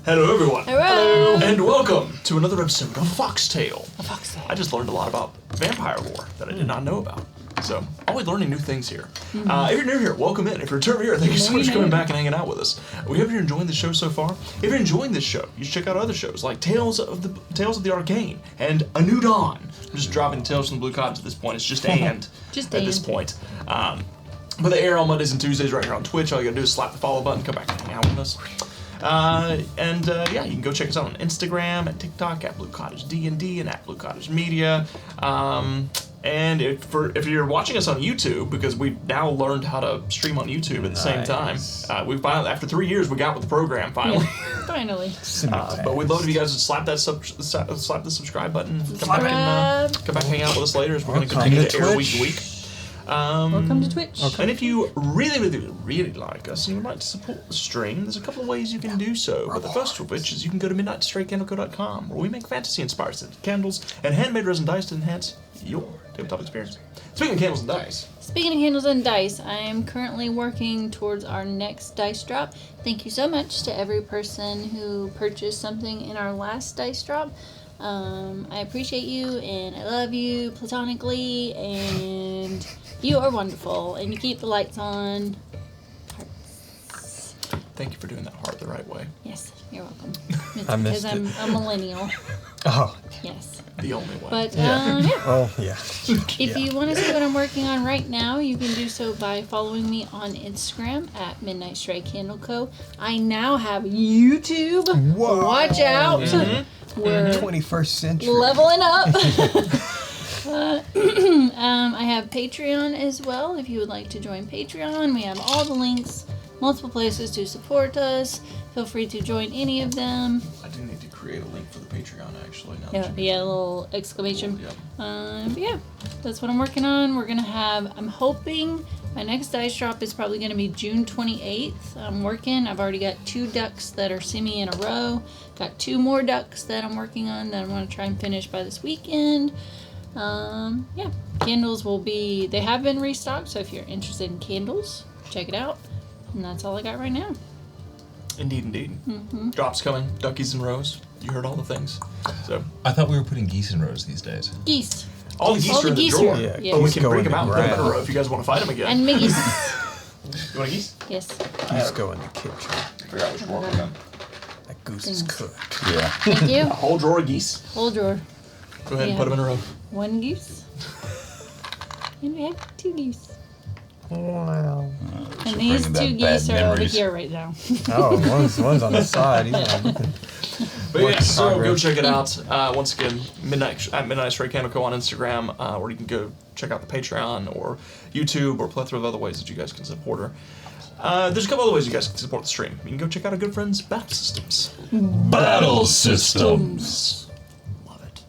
Hello, everyone. Hello. And welcome to another episode of Foxtail. A foxtail. I just learned a lot about vampire lore that I did not know about. So, always learning new things here. If you're new here, welcome in. If you're a return here, thank you so much for coming back and hanging out with us. We hope you're enjoying the show so far. If you're enjoying this show, you should check out other shows like Tales of the Arcane and A New Dawn. I'm just dropping Tales from the Blue Cottage at this point. It's just at this point. But they air on Mondays and Tuesdays right here on Twitch. All you gotta do is slap the follow button, come back and hang out with us. Yeah, you can go check us out on Instagram and TikTok at Blue Cottage D&D and at Blue Cottage Media. And if you're watching us on YouTube, because we've now learned how to stream on YouTube at the same time, we finally, after 3 years, we got with the program finally. Yeah, finally. But we'd love if you guys would slap the subscribe button. Come back and hang out with us later, as we're going to continue to air week to week. Welcome to Twitch. Okay. And if you really like us and you would like to support the stream, there's a couple of ways you can do so. But the first of which is you can go to midnightstraightcandleco.com, where we make fantasy-inspired scented candles and handmade resin dice to enhance your tabletop experience. Speaking of candles and dice. Speaking of candles and dice, I am currently working towards our next dice drop. Thank you so much to every person who purchased something in our last dice drop. I appreciate you and I love you platonically, and you are wonderful and you keep the lights on. Hearts. Thank you for doing that heart the right way. Yes, you're welcome. It's I missed because I'm a millennial. Oh. Yes. The only way. But Yeah. Oh, yeah. If you want to see what I'm working on right now, you can do so by following me on Instagram at Midnight Stray Candle Co. I now have YouTube. Whoa. Watch out. Mm-hmm. We're 21st century. leveling up. I have Patreon as well. If you would like to join Patreon, we have all the links, multiple places to support us. Feel free to join any of them. I do need to create a link for the Patreon, actually. Now Yeah, a little exclamation. Yep. But yeah, that's what I'm working on. We're going to have, I'm hoping, my next dice drop is probably going to be June 28th. I'm working. I've already got 2 ducks that are semi in a row. Got 2 more ducks that I'm working on that I want to try and finish by this weekend. Yeah, candles will be, they have been restocked, so if you're interested in candles, check it out. And that's all I got right now. Indeed. Mm-hmm. Drops coming, duckies and rows. You heard all the things. So I thought we were putting geese in rows these days. Geese. all the geese are in the drawer. Yeah. But we Geese can go bring in them the out and put them in a ground. row if you guys want to fight them again. And Miggies. You want a geese? Yes. Let's go in the kitchen. Figure out which drawer we're in. That goose is cooked. Yeah. Thank you. A whole drawer of geese. Whole drawer. Go ahead and Yeah. put them in a row. 1 goose. And we have 2 geese. Wow. And these 2 geese are over here right now. Oh, one's on the side. But yeah, so go progress. check it out. Once again, Midnight Stray Candle Co on Instagram, or you can go check out the Patreon or YouTube or a plethora of other ways that you guys can support her. There's a couple other ways you guys can support the stream. You can go check out our good friends, Battle Systems. Battle Systems. Love it.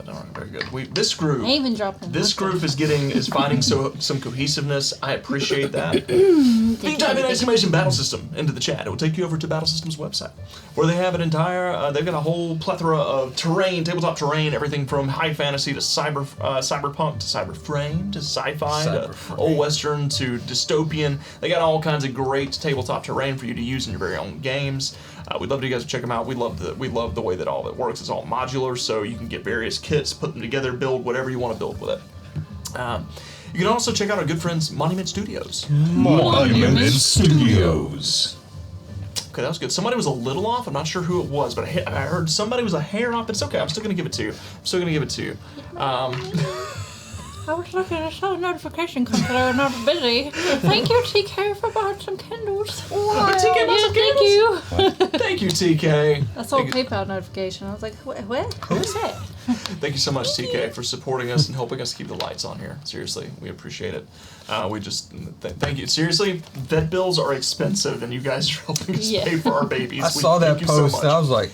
All right, very good. This group. I even dropped them. This group is finding some cohesiveness. I appreciate that. You can type in exclamation battle system into the chat. It will take you over to Battle System's website, where they have an entire, they've got a whole plethora of terrain, tabletop terrain, everything from high fantasy to cyberpunk to cyberframe to sci-fi to old western to dystopian. They got all kinds of great tabletop terrain for you to use in your very own games. We'd love to you guys to check them out. We love the way that all that works. It's all modular, so you can get various kits, put them together, build whatever you want to build with it. You can also check out our good friends, Monument Studios. Monument Studios. Okay, that was good. Somebody was a little off. I'm not sure who it was, but I heard somebody was a hair off. But it's okay. I'm still going to give it to you. I was looking at a notification come through and I'm busy. Thank you, TK, for buying some candles. TK bought some Thank you. Thank you, TK. I saw a PayPal notification. I was like, what? Who's that? Thank you so much, TK, for supporting us and helping us keep the lights on here. Seriously, we appreciate it. Thank you. Seriously, vet bills are expensive, and you guys are helping us pay for our babies. I saw that post and I was like,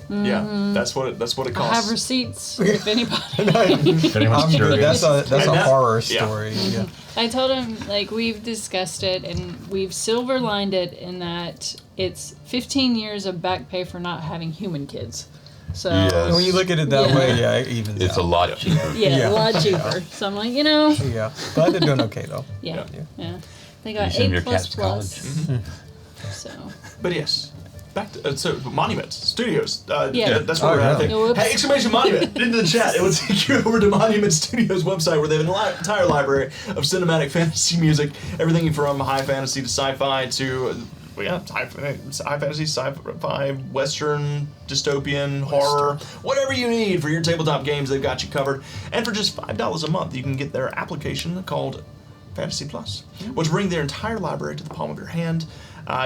yeah, that's what it costs. I have receipts if anybody. If anyone's I'm good. curious. That's a horror yeah. story. Yeah. I told him, like, we've discussed it and we've silver lined it in that it's 15 years of back pay for not having human kids. So Yes. When you look at it that way, yeah, it evens It's out. a lot cheaper. yeah, a lot cheaper. So I'm like, Yeah. Glad they're doing okay, though. yeah. They got You send A++. your cats to college? So But yes, back to so Monument Studios. Yeah. That's where we're at. I think. Whoops. Hey, exclamation Monument into the chat. It will take you over to Monument Studios website where they have an entire library of cinematic fantasy music, everything from high fantasy to sci-fi to high fantasy, sci-fi, western, dystopian, horror, whatever you need for your tabletop games. They've got you covered. And for just $5 a month, you can get their application called Fantasy Plus, which bring their entire library to the palm of your hand.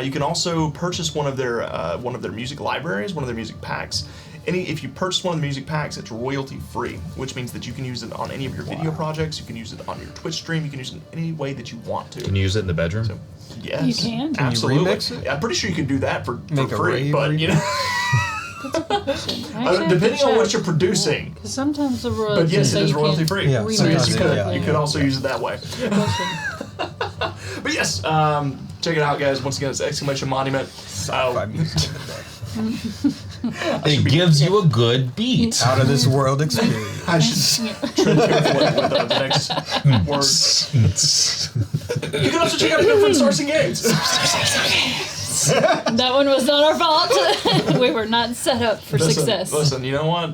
You can also purchase one of their music libraries, one of their music packs. If you purchase one of the music packs, it's royalty free, which means that you can use it on any of your video projects. You can use it on your Twitch stream. You can use it in any way that you want to. Can you use it in the bedroom? So, yes, You can? Can you absolutely. remix it? I'm pretty sure you can do that for Make a free, rave but you know, depending on what you're producing. Because sometimes the royalty. But yes, it is royalty free. Yeah, So yes, you sometimes could it- could also use it that way. But yes, check it out, guys. Once again, it's exclamation Monument. It gives you a good beat. Out of this world experience. I should tread carefully with the next words. You can also check out different sourcing games. That one was not our fault. We were not set up for success. Listen, you know what?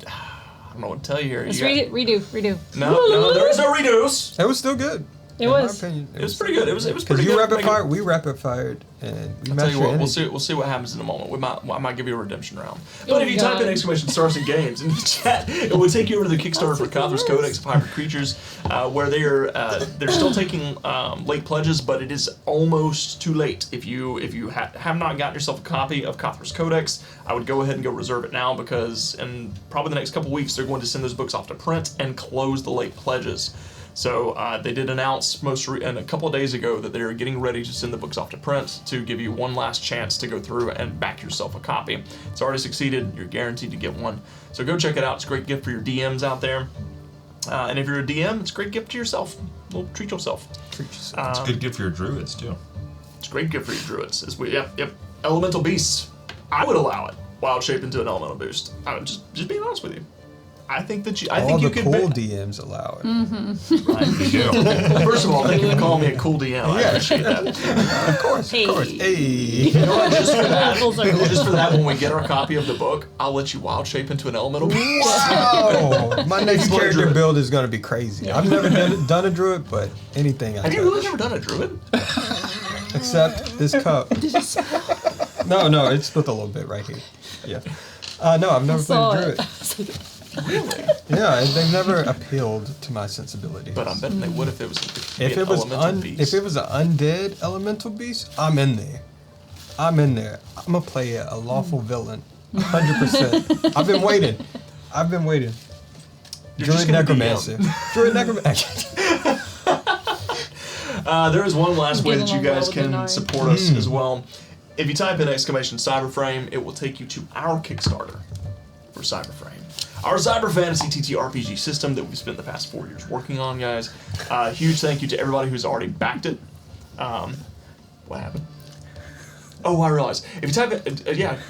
I don't know what to tell you here. Let's You got- redo. No, there is no redos. It was still good. It In was. my opinion, It was pretty good. It was Because pretty you good. rapid fired, we rapid fired, and we I'll matched tell you your what, energy. we'll see what happens in a moment. I might give you a redemption round. But Oh, if you type in God. exclamation stars and games in the chat, it will take you over to the Kickstarter for Cotham's Codex of Hybrid Creatures, where they're still taking late pledges, but it is almost too late. If you have not gotten yourself a copy of Cotham's Codex, I would go ahead and go reserve it now, because in probably the next couple weeks they're going to send those books off to print and close the late pledges. So they did announce a couple of days ago that they're getting ready to send the books off to print to give you one last chance to go through and back yourself a copy. It's already succeeded. You're guaranteed to get one. So go check it out. It's a great gift for your DMs out there. And if you're a DM, it's a great gift to yourself. Well, treat yourself. It's a good gift for your druids, too. It's a great gift for your druids. Yep. Elemental beasts. I would allow it. Wild shape into an elemental boost. I would just being honest with you. I think that you. I All think you the could. cool DMs allow it. Right. First of all, thank you for calling me a cool DM. I appreciate that. Of course, Hey. of course. Hey. You know what? Just for that, Full circle. just for that, when we get our copy of the book, I'll let you wild shape into an elemental beast. Wow. My next Explode character druid. build is going to be crazy. I've never done a druid, but anything I Have you touch. really never done a druid? Except this cup. No, it's split a little bit right here. Yeah. No, I've never Saw played a it. druid. Really? Yeah, they've never appealed to my sensibilities. But I'm betting they would if it was if an it was elemental beast. if it was an undead elemental beast, I'm in there. I'm gonna play a lawful villain, 100%. I've been waiting. You're just Druid gonna be necromancer. Druid necromancer. There is one last way Give that you them a guys roll, can Denari. support us as well. If you type in exclamation Cyberframe, it will take you to our Kickstarter for Cyberframe. Our Cyber Fantasy TTRPG system that we've spent the past 4 years working on, guys. Huge thank you to everybody who's already backed it. What happened? Oh, I realized. If you type it,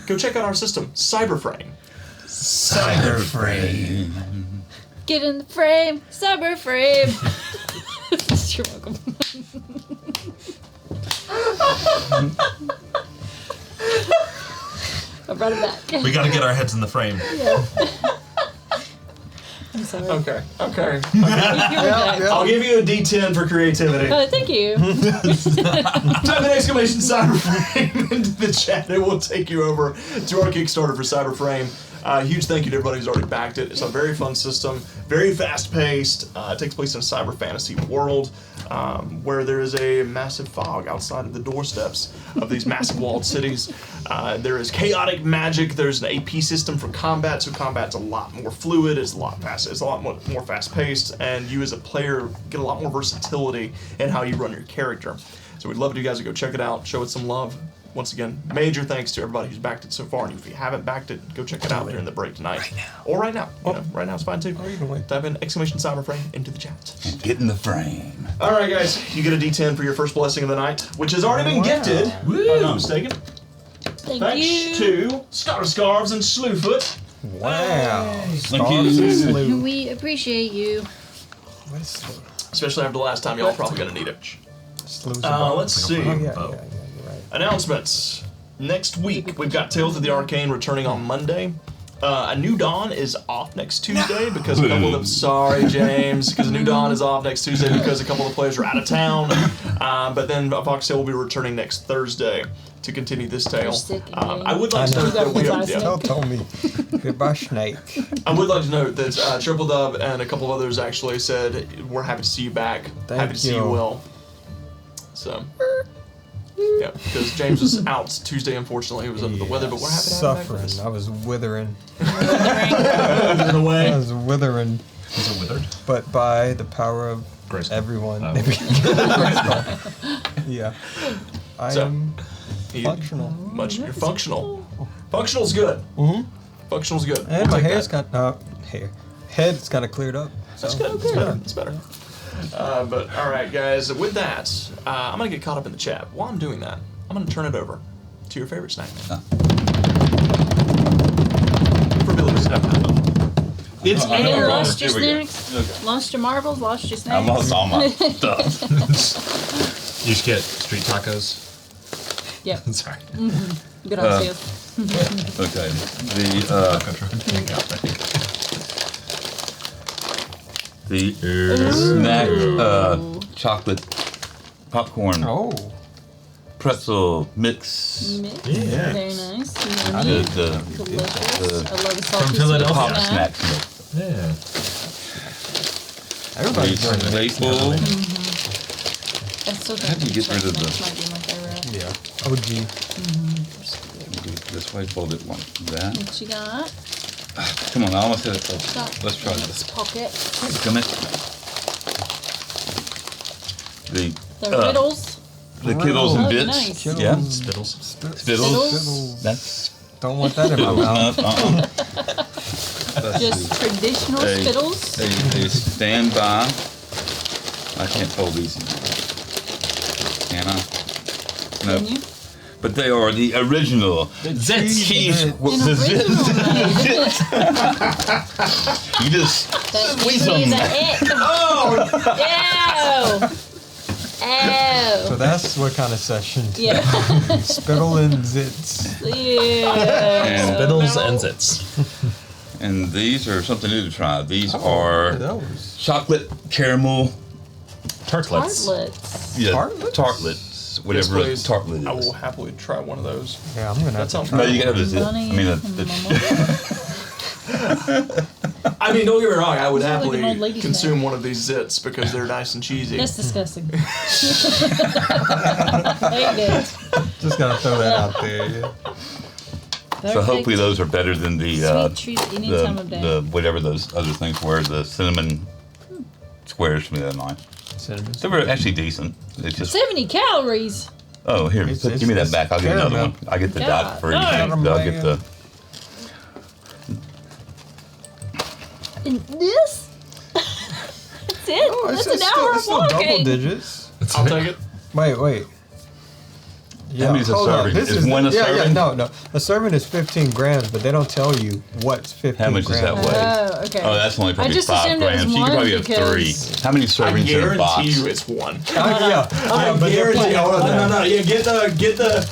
go check out our system, Cyberframe. Cyberframe. Get in the frame, cyber frame. You're welcome. I brought it back. We gotta get our heads in the frame. I'm sorry. Okay. You're back. I'll give you a D10 for creativity. Thank you. Type an exclamation Cyberframe into the chat. It will take you over to our Kickstarter for Cyberframe. Huge thank you to everybody who's already backed it. It's a very fun system, very fast-paced. It takes place in a cyber fantasy world where there is a massive fog outside of the doorsteps of these massive walled cities. There is chaotic magic. There's an AP system for combat, so combat's a lot more fluid. It's a lot more fast-paced, and you as a player get a lot more versatility in how you run your character. So we'd love you guys to go check it out, show it some love. Once again, major thanks to everybody who's backed it so far, and if you haven't backed it, go check it out during the break tonight. Right now. Or right now. You know, right now is fine too. Or you can wait. Type in exclamation Cyberframe into the chat. Get in the frame. Alright guys, you get a D10 for your first blessing of the night, which has already been gifted, if I'm not mistaken. Thank Thanks you. to Star Scarves and Slewfoot. Wow. you. Stars and slew. We appreciate you. What is slew? Especially after the last time, y'all probably gonna need it. Slew's Let's see. Oh, yeah, bow. you're right. Announcements. next week, we've got Tales of the Arcane returning on Monday. A New Dawn is off next Tuesday because a couple of them. Sorry, James, because a New Dawn is off next Tuesday because a couple of the players are out of town. But then Foxtail will be returning next Thursday to continue this tale. I would like to note that we have. Tell me. Goodbye, Snake. I would like to note that Triple Dove and a couple of others actually said we're happy to see you back. Happy to see you, Will. So. Yeah, because James was out Tuesday, unfortunately. He was under the weather, but we're happy to have him back with us. Suffering. I was withering. In a way. I was withering. Is it withered? But by the power of Grace. everyone. Oh. Yeah. I So, am functional. You're functional. Functional's good. Mm-hmm. Functional's good. And We'll my take hair's that. got head's kind of cleared up. That's So. good. That's better. That's better. But all right, guys. With that, I'm gonna get caught up in the chat. While I'm doing that, I'm gonna turn it over to your favorite snack man. For Billy. It's And then lost your Here we go. snacks? Okay. Lost your marbles? Lost your snacks? I lost all my stuff. You just get street tacos. Yep. Sorry. Good on you. Okay. The snack chocolate popcorn Oh. pretzel mix. Mix. Yeah. Very nice. The, Yummy. the, Delicious. I love the salty From sweet Philadelphia. pop snack. snack milk. Yeah. Everybody's doing it. Staple. That's so How do you get rid of the- Might be my favorite. Yeah. OG. This way, fold it like that. What you got? Come on, I almost said it. Got Let's try this. pocket. Come in. The The riddles. the Kiddles and Oh, Bits. nice. Yeah. Spittles. Spittles. That's Don't want that in my mouth. Just traditional a, spittles. a standby. I can't fold these. Can I? No. Can you? But they are the original Zits. cheese. bits. What, An the original zits. You just That squeeze is them. it. Oh! Ew! So that's what kind of session. Yeah. Spittle and zits. Yeah. And, Spittles and zits. and these are something new to try. These are Those. chocolate caramel. Tartlets. Tartlets. Yeah, Tartlets? tartlets. Whatever Yes, a tartlet I is. will happily try one of those. Yeah, I'm gonna have That to sounds try. No, you gotta have the zit. I Bunny mean, and I mean, don't get me wrong. I would Sounds like an old happily lady consume one of these zits because they're nice and cheesy. That's disgusting. Hate it. Just gotta throw that out there. Yeah. so hopefully those are better than the Sweet treat any time of day. the whatever those other things were, the cinnamon squares from the other night. Cinnamon. They were actually decent. It's just 70 calories. oh here, It's- give me that it's back. I'll get another caramel. one. I get the God. dot for No. anything. I'll get the And this? That's it? Oh, That's it's an still, hour it's of still double walking. digits. I'll take it. Wait. Yeah, many's a hold on. serving? This Is one a yeah, serving? no. A serving is 15 grams, but they don't tell you what's 15 How much does grams. that weigh? Oh, okay. Oh, that's only probably just 5 assumed it was grams. You one can probably have because- 3. How many I servings in a box? guarantee you it's one. Yeah, but they're Guarantee. putting all of that. No. Yeah, get the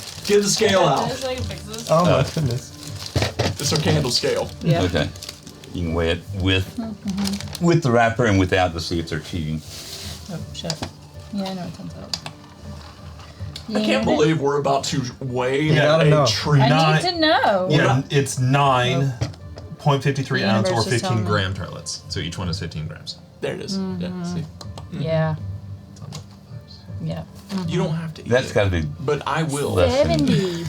scale out. So I can fix this. Oh my goodness. It's a candle scale. Yeah. Okay. You can weigh it with the wrapper and without to see if they're cheating. Oh, shut up. Yeah, I know it turns out. I can't believe we're about to weigh gotta a know. treat. I need to know. Yeah, it's 9.53 The ounce or universe is 15 telling me. gram tartlets. So each one is 15 grams. There it is. Yeah, see. Yeah. Yeah. You don't have to eat That's it, got to be. but I will. Less than- 70.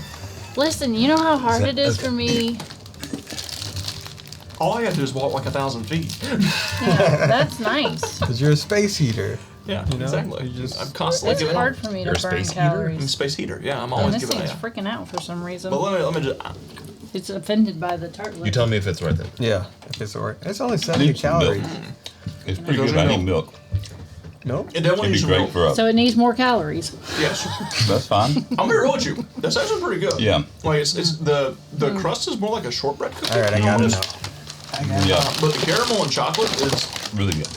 Listen, you know how hard it is for me? All I gotta do is walk like 1,000 feet. Yeah, that's nice. Because you're a space heater. Yeah, You know, exactly. you just- I'm constantly It's giving hard out. for me You're to a burn space heater? I'm a calories. space heater. Yeah, I'm And always this giving thing's out. freaking out for some reason. But let me just. It's offended by the tartlet. You tell me if it's worth it. Yeah, if it's alright. It's only I 70 need some milk. calories. It's pretty Goes good. in I need milk. Nope. It definitely It'd needs be some great milk. for us. So it needs more calories. Yes. That's fine. I'm gonna be real with you. That's actually pretty good. Yeah. Like it's the crust is more like a shortbread cookie. Alright, I got it almost. now. Yeah. But the caramel and chocolate is Really good.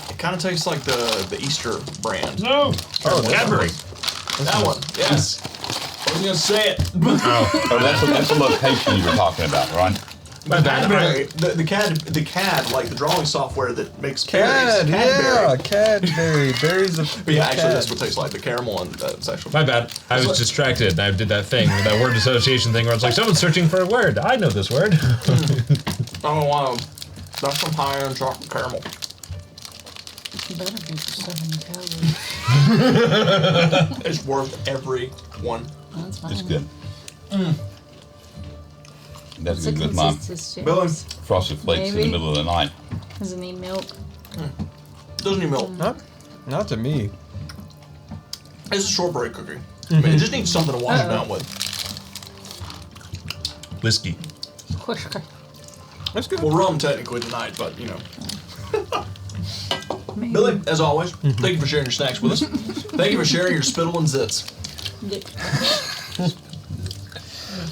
it kind of tastes like the Easter brand. No. Oh, Cadbury. That one, yes. I was gonna say it. Oh, that's the location you were talking about, right? My bad. Cadbury, the CAD, like the drawing software that makes Cad, berries. yeah, Cadbury. Berries of But yeah, actually, Cad. that's what tastes like the caramel and it's actually. My bad. I was distracted and I did that thing, that word association thing where it's like, someone's searching for a word. I know this word. I don't know why. That's some high-end chocolate caramel. Better be for 7 calories. It's worth every one. That's fine. It's good. That's It's a good with my consistency. Billy, frosted flakes in Maybe. the middle of the night. Doesn't need milk. doesn't need milk. Not to me. It's a shortbread cookie. I mean, it just needs something to wash it down with. Whiskey. Whisker. That's good. Well, rum technically tonight, but you know. Maybe. Billy, as always, thank you for sharing your snacks with us. Thank you for sharing your spittle and zits. Dick.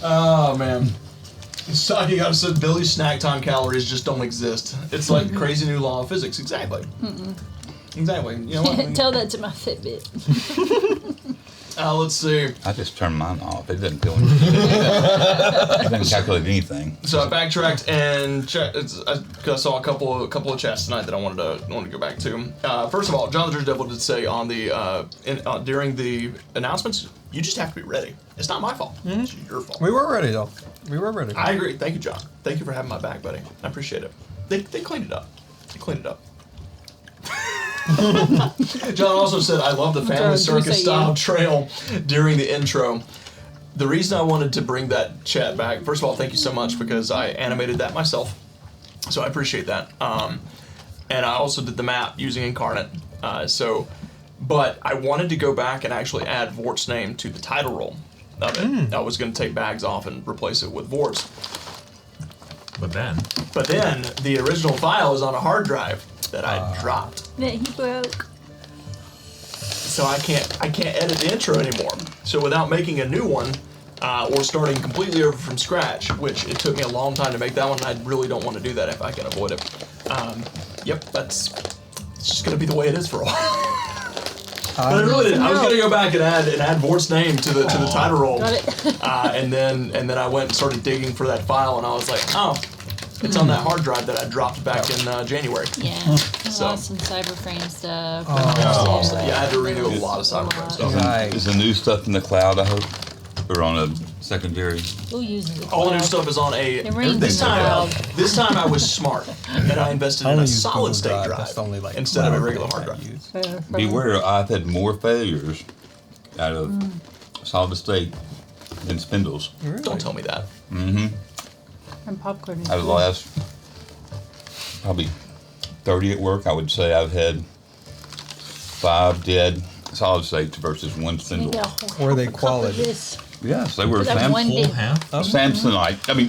Oh man. So you gotta say Billy's snack time calories just don't exist. It's like the crazy new law of physics. Exactly. Exactly. You know what? Tell that to my Fitbit. Let's see. I just turned mine off. It doesn't feel anything. It doesn't calculate anything. So I backtracked and I saw a couple of chats tonight that I wanted to go back to. First of all, John the Church Devil did say on the during the announcements, you just have to be ready. It's not my fault. It's your fault. We were ready though. We were ready. I agree. Thank you, John. Thank you for having my back, buddy. I appreciate it. They cleaned it up. They cleaned it up. John also said, I love the family circus style trail during the intro. The reason I wanted to bring that chat back, first of all, thank you so much because I animated that myself. So I appreciate that. And I also did the map using Incarnate. But I wanted to go back and actually add Vort's name to the title role of it. I was going to take Bags off and replace it with Vort's. But then, the original file is on a hard drive that I dropped. That he broke. So I can't edit the intro anymore. So without making a new one, or starting completely over from scratch, which it took me a long time to make that one, and I really don't want to do that if I can avoid it. Yep, it's just gonna be the way it is for a while. But I really didn't. I was gonna go back and add Vort's name to the title roll. Got it. and then I went and started digging for that file, and I was like, oh, it's on that hard drive that I dropped back in January. Yeah. I So- lost some Cyberframe stuff. Yeah, I had to redo a lot of Cyberframe stuff. Right. Is the new stuff in the cloud, I hope? Or on a secondary? We'll use it. All the new stuff is on a. It rings This in the time, cloud. this time I was smart, and I invested I in only a use Google solid state drive That's the only, like, instead of a cloud regular thing hard I drive. use. Beware, I've had more failures out of solid state than spindles. Really? Don't tell me that. And popcorn. is Out of the good. last probably 30 at work, I would say I've had 5 dead solid states versus 1 spindle. Maybe a whole Were they cup of quality? this. Yes, they were That one full day. half. Samsonite. I mean,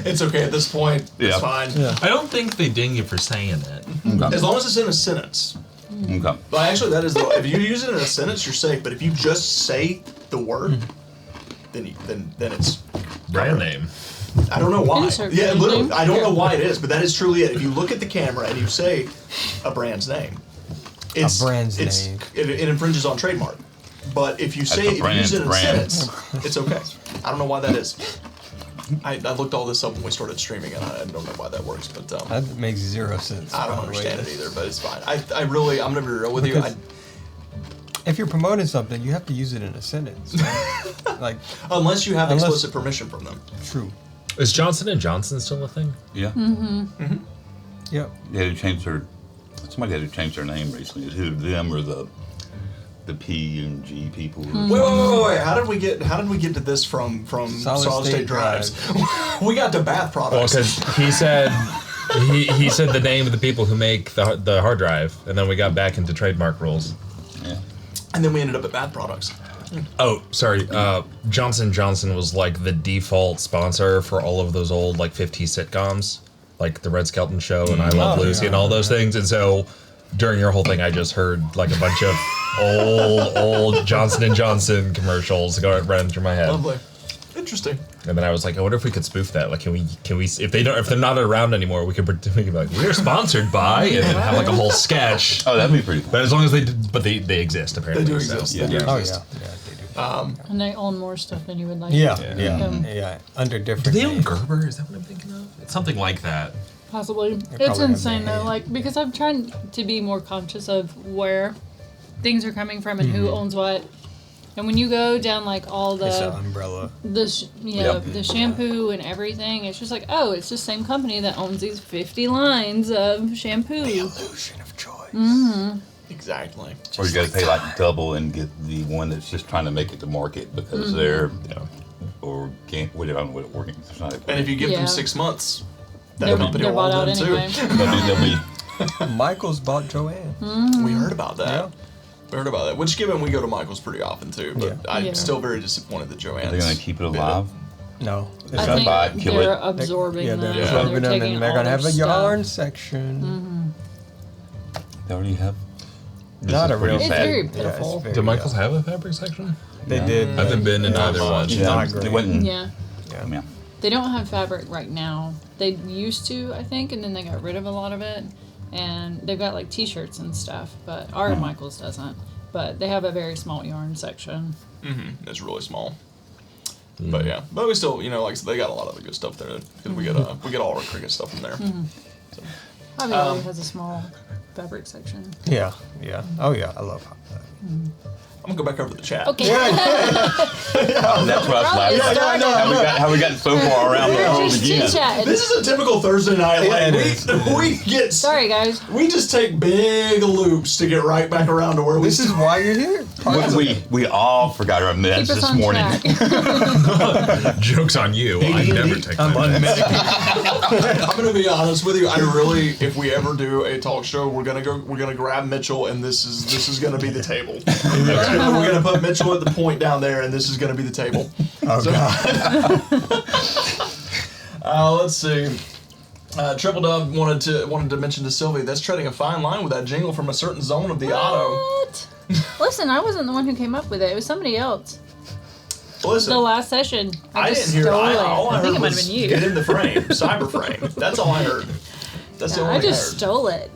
It's okay at this point. It's Yeah. fine. Yeah. I don't think they ding you for saying it. okay. As long as it's in a sentence. Okay. But actually, that is the. If you use it in a sentence, you're safe. But if you just say the word, then it's Brand name. I don't know why. Insert Yeah, brand literally, name. I don't know why it is, but that is truly it. If you look at the camera and you say a brand's name, it's brand's it's, name. It infringes on trademark. But if you say a if you use it in a brand. sentence, it's okay. I don't know why that is. I looked all this up when we started streaming, and I don't know why that works, but That makes 0 sense. I don't by the way. understand it either. But it's fine. I really, I'm gonna be real with you. Because- If you're promoting something, you have to use it in a sentence. Right? Like, Unless you have Unless- explicit permission from them. true. Is Johnson & Johnson still a thing? Yeah. Yep. They had to change their. Somebody had to change their name recently. Is it them or the P and G people? Wait. How did we get to this from solid state state drives? We got to bath Well, products. because he said he said the name of the people who make the hard drive, and then we got back into trademark rules. Yeah. And then we ended up at bath products. Oh, sorry. Johnson & Johnson was like the default sponsor for all of those old like 50s sitcoms, like the Red Skelton Show and I Love Lucy and all those things. And so during your whole thing, I just heard like a bunch of old Johnson & Johnson commercials running through my head. Lovely. Interesting. And then I was like, I wonder if we could spoof that. Like, can we if they're not around anymore, we could be like, we're sponsored by, and then have like a whole sketch. Oh, that'd be pretty cool. But as long as they exist, apparently. They do so. exist. Yeah. They do Oh, exist. yeah. Yeah, they do. And they own more stuff than you would like. Yeah. Under different. Do they own names. Gerber? Is that what I'm thinking of? It's something like that. Possibly. It's probably have insane their though, hand. like because I'm trying to be more conscious of where things are coming from and who owns what. And when you go down like all It's an the umbrella. Yep. the shampoo and everything, it's just like, oh, it's the same company that owns these 50 lines of shampoo. The illusion of choice. Exactly. Or you got to pay like double and get the one that's just trying to make it to market because they're organic. Whatever, I don't know what organic. It's not. And if you give Yeah. them 6 months, that They're, company they're will bought own out them anyway. too. they'll be Michael's bought Joanne. We heard about that. Yeah. We heard about that. Which, given we go to Michael's pretty often too, but Yeah. I'm Yeah. still very disappointed that Joanne's. They're going to keep it alive. No. It's I not think buy it, kill they're it. absorbing Yeah, them. they're Yeah. absorbing them, taking and they're all gonna have their a stuff. yarn section. They already have. This Not is a real. pretty It's sad. very Yeah, it's pitiful. very- Do Michaels have a fabric section? They Yeah. did. I haven't been in Yeah. either one. It's Yeah, not they great. went and, Yeah. yeah. They don't have fabric right now. They used to, I think, and then they got rid of a lot of it. And they've got like t-shirts and stuff, but our Michaels doesn't. But they have a very small yarn section. It's really small. But yeah, but we still, like I said, they got a lot of the good stuff there because we get all our cricket stuff from there. Hobby Lobby has a small fabric section. Yeah. Oh yeah, I love that. I'm gonna go back over to the chat. Okay. That's what I was Probably laughing at. started. How we got so far around the We're world just again. chit-chatting. This is a typical Thursday night. Yeah, Like, it is. we get Sorry, guys. we just take big loops to get right back around to where we This is why you're here. We all forgot our meds Keep us this on morning. track. Joke's on you. I never take I'm my meds. unmedicated. I'm gonna be honest with you. I really, if we ever do a talk show, we're gonna grab Mitchell, and this is gonna be the table. We're gonna put Mitchell at the point down there, and this is gonna be the table. Oh god. Let's see. Triple Dub wanted to mention to Sylvie that's treading a fine line with that jingle from a certain zone of the auto. What? Listen, I wasn't the one who came up with it. It was somebody else. Listen, The last session. I just didn't hear. stole it. All I I think heard it might have was been you. get in the frame, cyber frame. That's all I heard. That's the only I thing just stole it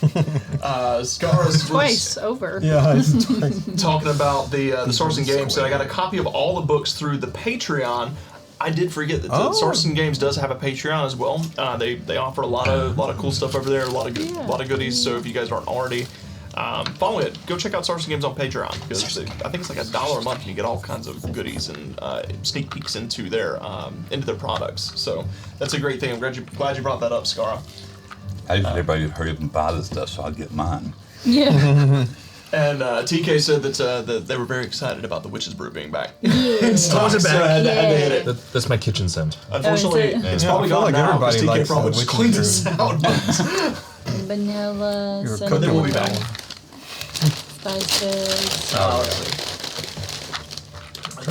I heard. Scaras twice over. Yeah. It's talking about the Sourcing Games. Said I got a copy of all the books through the Patreon. I did forget that the Oh. Sourcing Games does have a Patreon as well. They offer a lot of cool stuff over there, a lot of goodies. So if you guys aren't already following it, go check out Sourcing Games on Patreon because I think it's like $1 a month and you get all kinds of goodies and sneak peeks into their products. So that's a great thing. I'm glad you brought that up, Scara. I just everybody would hurry up and buy this stuff so I'd get mine. Yeah. And TK said that they were very excited about the Witch's Brew being back. Oh, is it So back? I had to hit it. That's my kitchen scent. Unfortunately, Oh, is it? it's Yeah, probably I feel gone like now because everybody TK likes probably the just Witch's cleaned Brew. this out. Vanilla, You were cinnamon, Then we'll be cooking back. spices.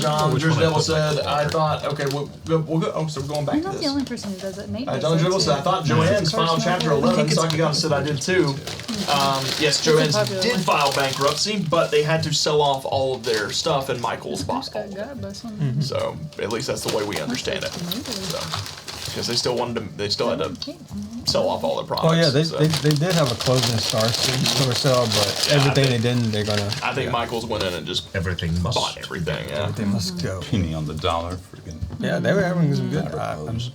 John which Jersey one I Devil put my said, I thought, okay, we'll go. Oh, so we're going back I'm to not the this. only person who does it. Nate does John that Dribble too. said, I thought Joanne's First filed chapter one. 11, Saki Gon said I did too. Yes, Joanne's popular did one. file bankruptcy, but they had to sell off all of their stuff and Michael's bought all of it. God bless him. So, at least that's the way we understand it. So, because they still had to sell off all their products. Oh yeah, they so. they did have a closing store sale, but Yeah, I everything think- they didn't, they're gonna. I think Michael's went in and just Everything must. bought everything, yeah. They must go. Penny on the dollar, freaking. Yeah, they were having some good items.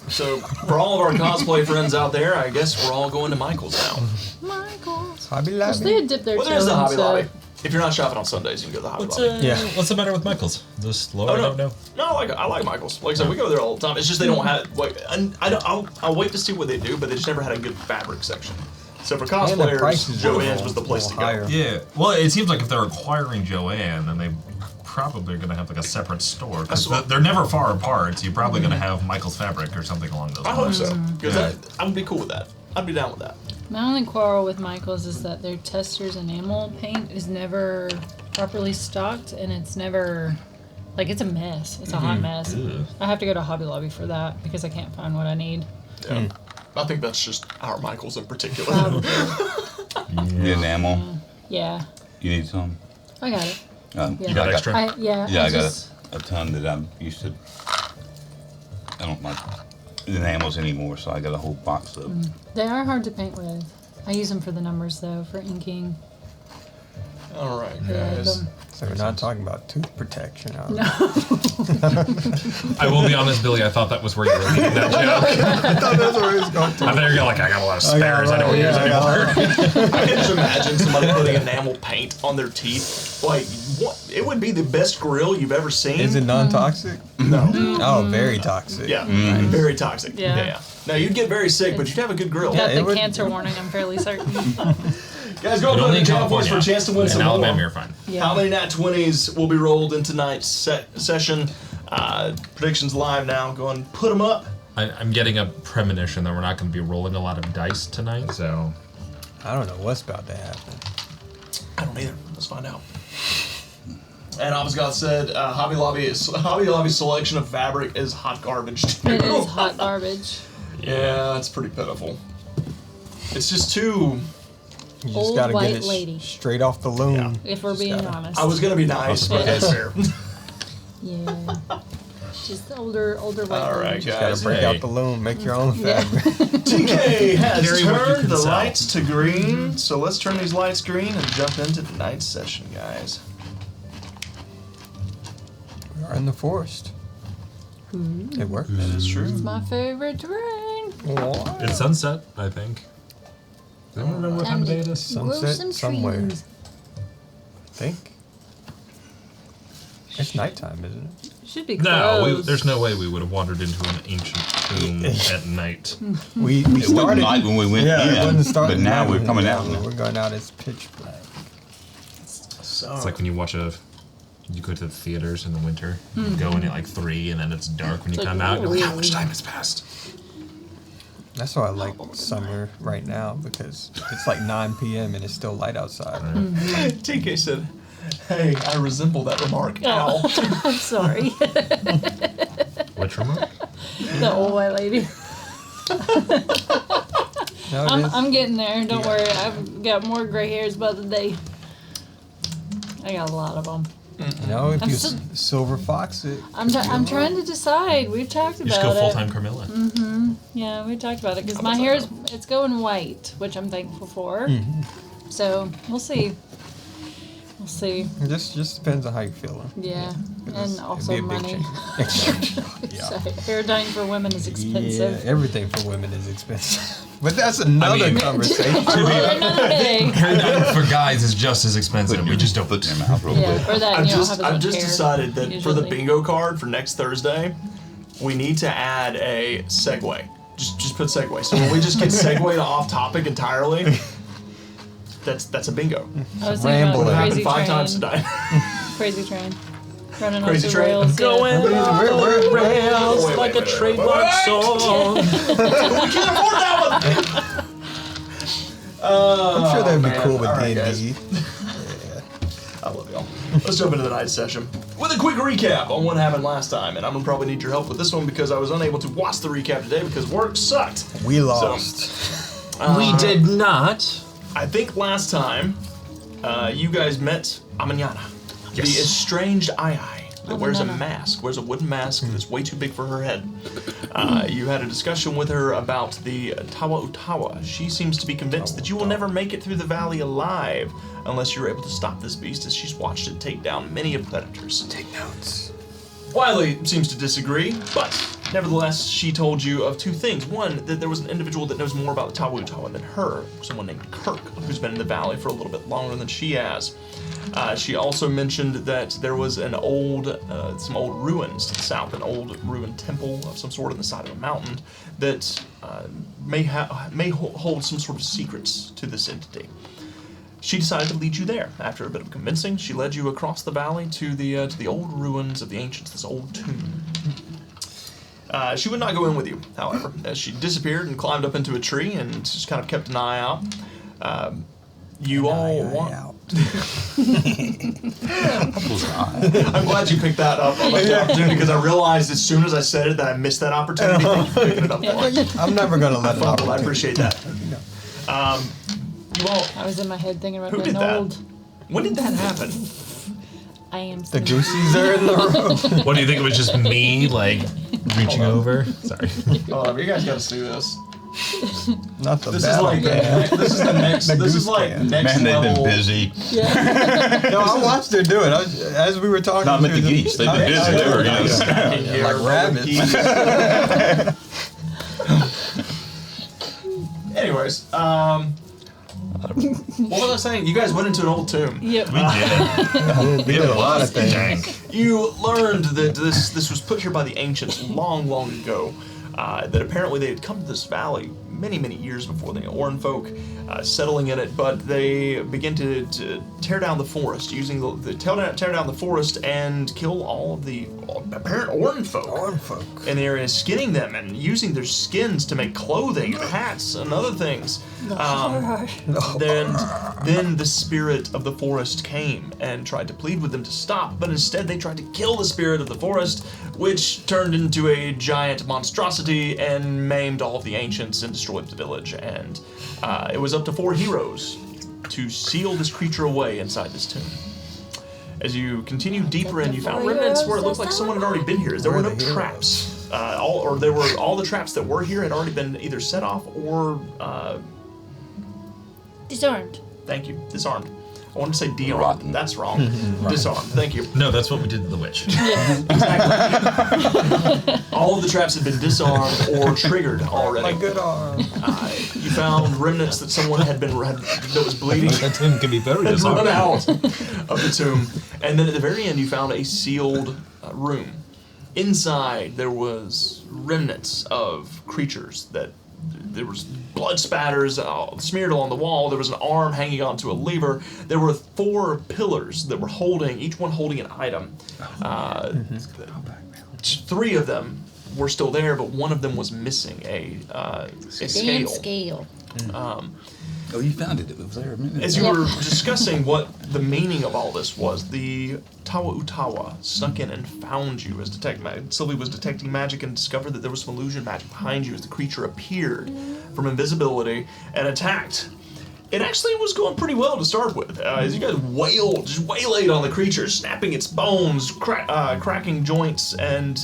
So, for all of our cosplay friends out there, I guess we're all going to Michael's now. Michael's. Hobby Well, they Lobby. had dipped their Well, toe there's the Hobby into- Lobby. If you're not shopping on Sundays, you can go to the Hobby Lobby. Yeah. What's the matter with Michaels? Just Laura Oh, don't know. No, I like Michael's. Like I said, we go there all the time. It's just they don't have like, and I'll wait to see what they do, but they just never had a good fabric section. So for And the cosplayers, prices are a Joanne's was the place to little higher. go. Yeah. Well, it seems like if they're acquiring Joanne, then they probably are going to have like a separate store. 'Cause That's what- they're never far apart, so you're probably going to have Michael's Fabric or something along those I hope lines. so, because I would be cool with that. I'd be down with that. My only quarrel with Michael's is that their Tester's enamel paint is never properly stocked, and it's never, like, it's a mess. It's a hot mess. Ew. I have to go to Hobby Lobby for that because I can't find what I need. Yeah. I think that's just our Michael's in particular. The enamel. Yeah, You need some? I got it. Yeah. You got I extra? Yeah, Yeah, I got just, a ton that I'm used to. I don't like enamels anymore, so I got a whole box of. They are hard to paint with. I use them for the numbers though, for inking. All right, Yeah, guys. So we're not talking about tooth protection. No. I will be honest, Billy. I thought that was where you were leading that joke. I thought that's where he was going to. I thought you were like, I got a lot of spares. I don't use anymore. I can just imagine somebody putting enamel paint on their teeth. Like, what? It would be the best grill you've ever seen. Is it non-toxic? No. Oh, very toxic. Yeah, very toxic. Yeah. Now, you'd get very sick, but you'd have a good grill. Got it the would- cancer warning, I'm fairly certain. Guys, go But play only the in channel points for a California. chance to win In some Alabama, more. you're fine. Yeah. How many nat 20s will be rolled in tonight's session? Predictions live now. Go and put them up. I'm getting a premonition that we're not going to be rolling a lot of dice tonight, so I don't know what's about to happen. I don't either. Let's find out. And Obvious God said, Hobby Lobby's selection of fabric is hot garbage. Too. It is hot garbage. Yeah, it's pretty pitiful. It's just too. You just Old gotta white get it lady. straight off the loom. Yeah. If we're being honest. I was gonna be nice, but that's fair. Yeah. Just older white All right, lady. Just gotta guys. break Hey. out the loom, make your own Yeah. fabric. TK has Carry what you turned can the sell. lights to green, so let's turn these lights green and jump into tonight's session, guys. We are in the forest. It worked. That is true. It's my favorite terrain. What? it's sunset. I think. Does anyone remember what time of day it is? Sunset Grow some somewhere. trees. I think. It's nighttime, isn't it? Should be No, closed. there's no way we would have wandered into an ancient tomb at night. We It wasn't started. night when we went Yeah, it in, wasn't starting. but now night we're when coming we- out. Now. We're going out as pitch black. So, It's like when you watch you go to the theaters in the winter, you go in at like 3, and then it's dark when you It's come like, out. You're like, how ooh. much time has passed? That's why I like summer right now because it's like 9 p.m. and it's still light outside. TK said, "Hey, I resemble that remark." Ow. Oh, I'm sorry. Which remote? The old white lady. No, it I'm, is. I'm getting there. Don't worry. I've got more gray hairs by the day. I got a lot of them. No, if I'm you still- silver fox it. I'm trying to decide. We've talked You about just go it. full time Carmilla. Yeah, we talked about it because my hair it's going white, which I'm thankful for. So we'll see. We'll see. It just depends on how you're feeling. Yeah, It'd and be also a big money. change. So hair dyeing for women is expensive. Yeah, everything for women is expensive. But that's another mean- conversation. Another day. Hair dyeing for guys is just as expensive. We just don't put them out real quick. Yeah, or that you don't have as I've much just hair, decided that for the usually. bingo card for next Thursday, we need to add a segue. Just put segue. So when we just get segued off topic entirely, that's a bingo. I was thinking about Rambling. It happened crazy 5 train. times today. Crazy train. Running Crazy off the train. rails. Going We're- rails Wait, like wait, a wait, trademark song. We can't afford that one. I'm sure that'd be man. cool with All right, D&D. I love y'all. Let's jump into the night session with a quick recap on what happened last time, and I'm gonna probably need your help with this one because I was unable to watch the recap today because work sucked. We lost. We did not. I think last time you guys met Amanyana, the Yes. estranged Ai that wears a Amanyana. mask, wears a wooden mask that's way too big for her head. You had a discussion with her about the Tawa Utawa. She seems to be convinced that you will never make it through the valley alive unless you're able to stop this beast, as she's watched it take down many of predators. Take notes. Wiley seems to disagree, but nevertheless, she told you of 2 things. One, that there was an individual that knows more about the Tawa Utawa than her, someone named Kirk, who's been in the valley for a little bit longer than she has. She also mentioned that there was an some old ruins to the south, an old ruined temple of some sort on the side of a mountain that may hold some sort of secrets to this entity. She decided to lead you there. After a bit of convincing, she led you across the valley to the old ruins of the ancients, this old tomb. She would not go in with you, however, as she disappeared and climbed up into a tree and just kind of kept an eye out. You all want. I'm glad you picked that up. I like the opportunity because I realized as soon as I said it that I missed that opportunity. Thank you for picking it up for me. I'm never gonna let it Well, I off. appreciate that. You all. I was in my head thinking about Who getting did that? old. When did that happen? I am. The goosies are in the room. What do you think? It was just me, like reaching over. Sorry. Oh, you guys got to see this. Not the This is battle like can. this is the next. The This is goose like can. next Man, they've level. been busy. Yeah. No, I watched her do it. As we were talking. Not meant she the was- geese. They've been busy. They were, Snacking here, like rolling rabbits. geese. Anyways, what was I saying? You guys went into an old tomb. Yep. We did a lot of things. You learned that this was put here by the ancients long, long ago. That apparently they had come to this valley many years before the Oran folk settling in it, but they began to tear down the forest, using tear down the forest and kill all of the apparent Oran folk. Oran folk. In the area, skinning them and using their skins to make clothing and hats and other things. Then the spirit of the forest came and tried to plead with them to stop, but instead they tried to kill the spirit of the forest, which turned into a giant monstrosity and maimed all of the ancients and destroyed the village. And it was up to 4 heroes to seal this creature away inside this tomb. As you continue deeper in, you found remnants where it looked like someone had already been here. There were no traps. All the traps that were here had already been either set off or Disarmed. thank you, disarmed. I wanted to say de-armed. Rotten. That's wrong. Disarmed. Thank you. No, that's what we did to the witch. All of the traps had been disarmed or triggered already. My good arm. You found remnants that someone that was bleeding. That tomb can be buried Had as run well. out of the tomb. And then at the very end, you found a sealed room. Inside, there was remnants of creatures that there was blood spatters smeared along the wall. There was an arm hanging onto a lever. There were 4 pillars that were each one holding an item. 3 of them were still there, but one of them was missing a Damn scale. scale. Oh, you found it. It was there a minute As ago. you were discussing what the meaning of all this was, the Tawa Utawa snuck in and found you as Sylvie was detecting magic and discovered that there was some illusion magic behind you as the creature appeared from invisibility and attacked. It actually was going pretty well to start with. As you guys waylaid on the creature, snapping its bones, cracking joints, and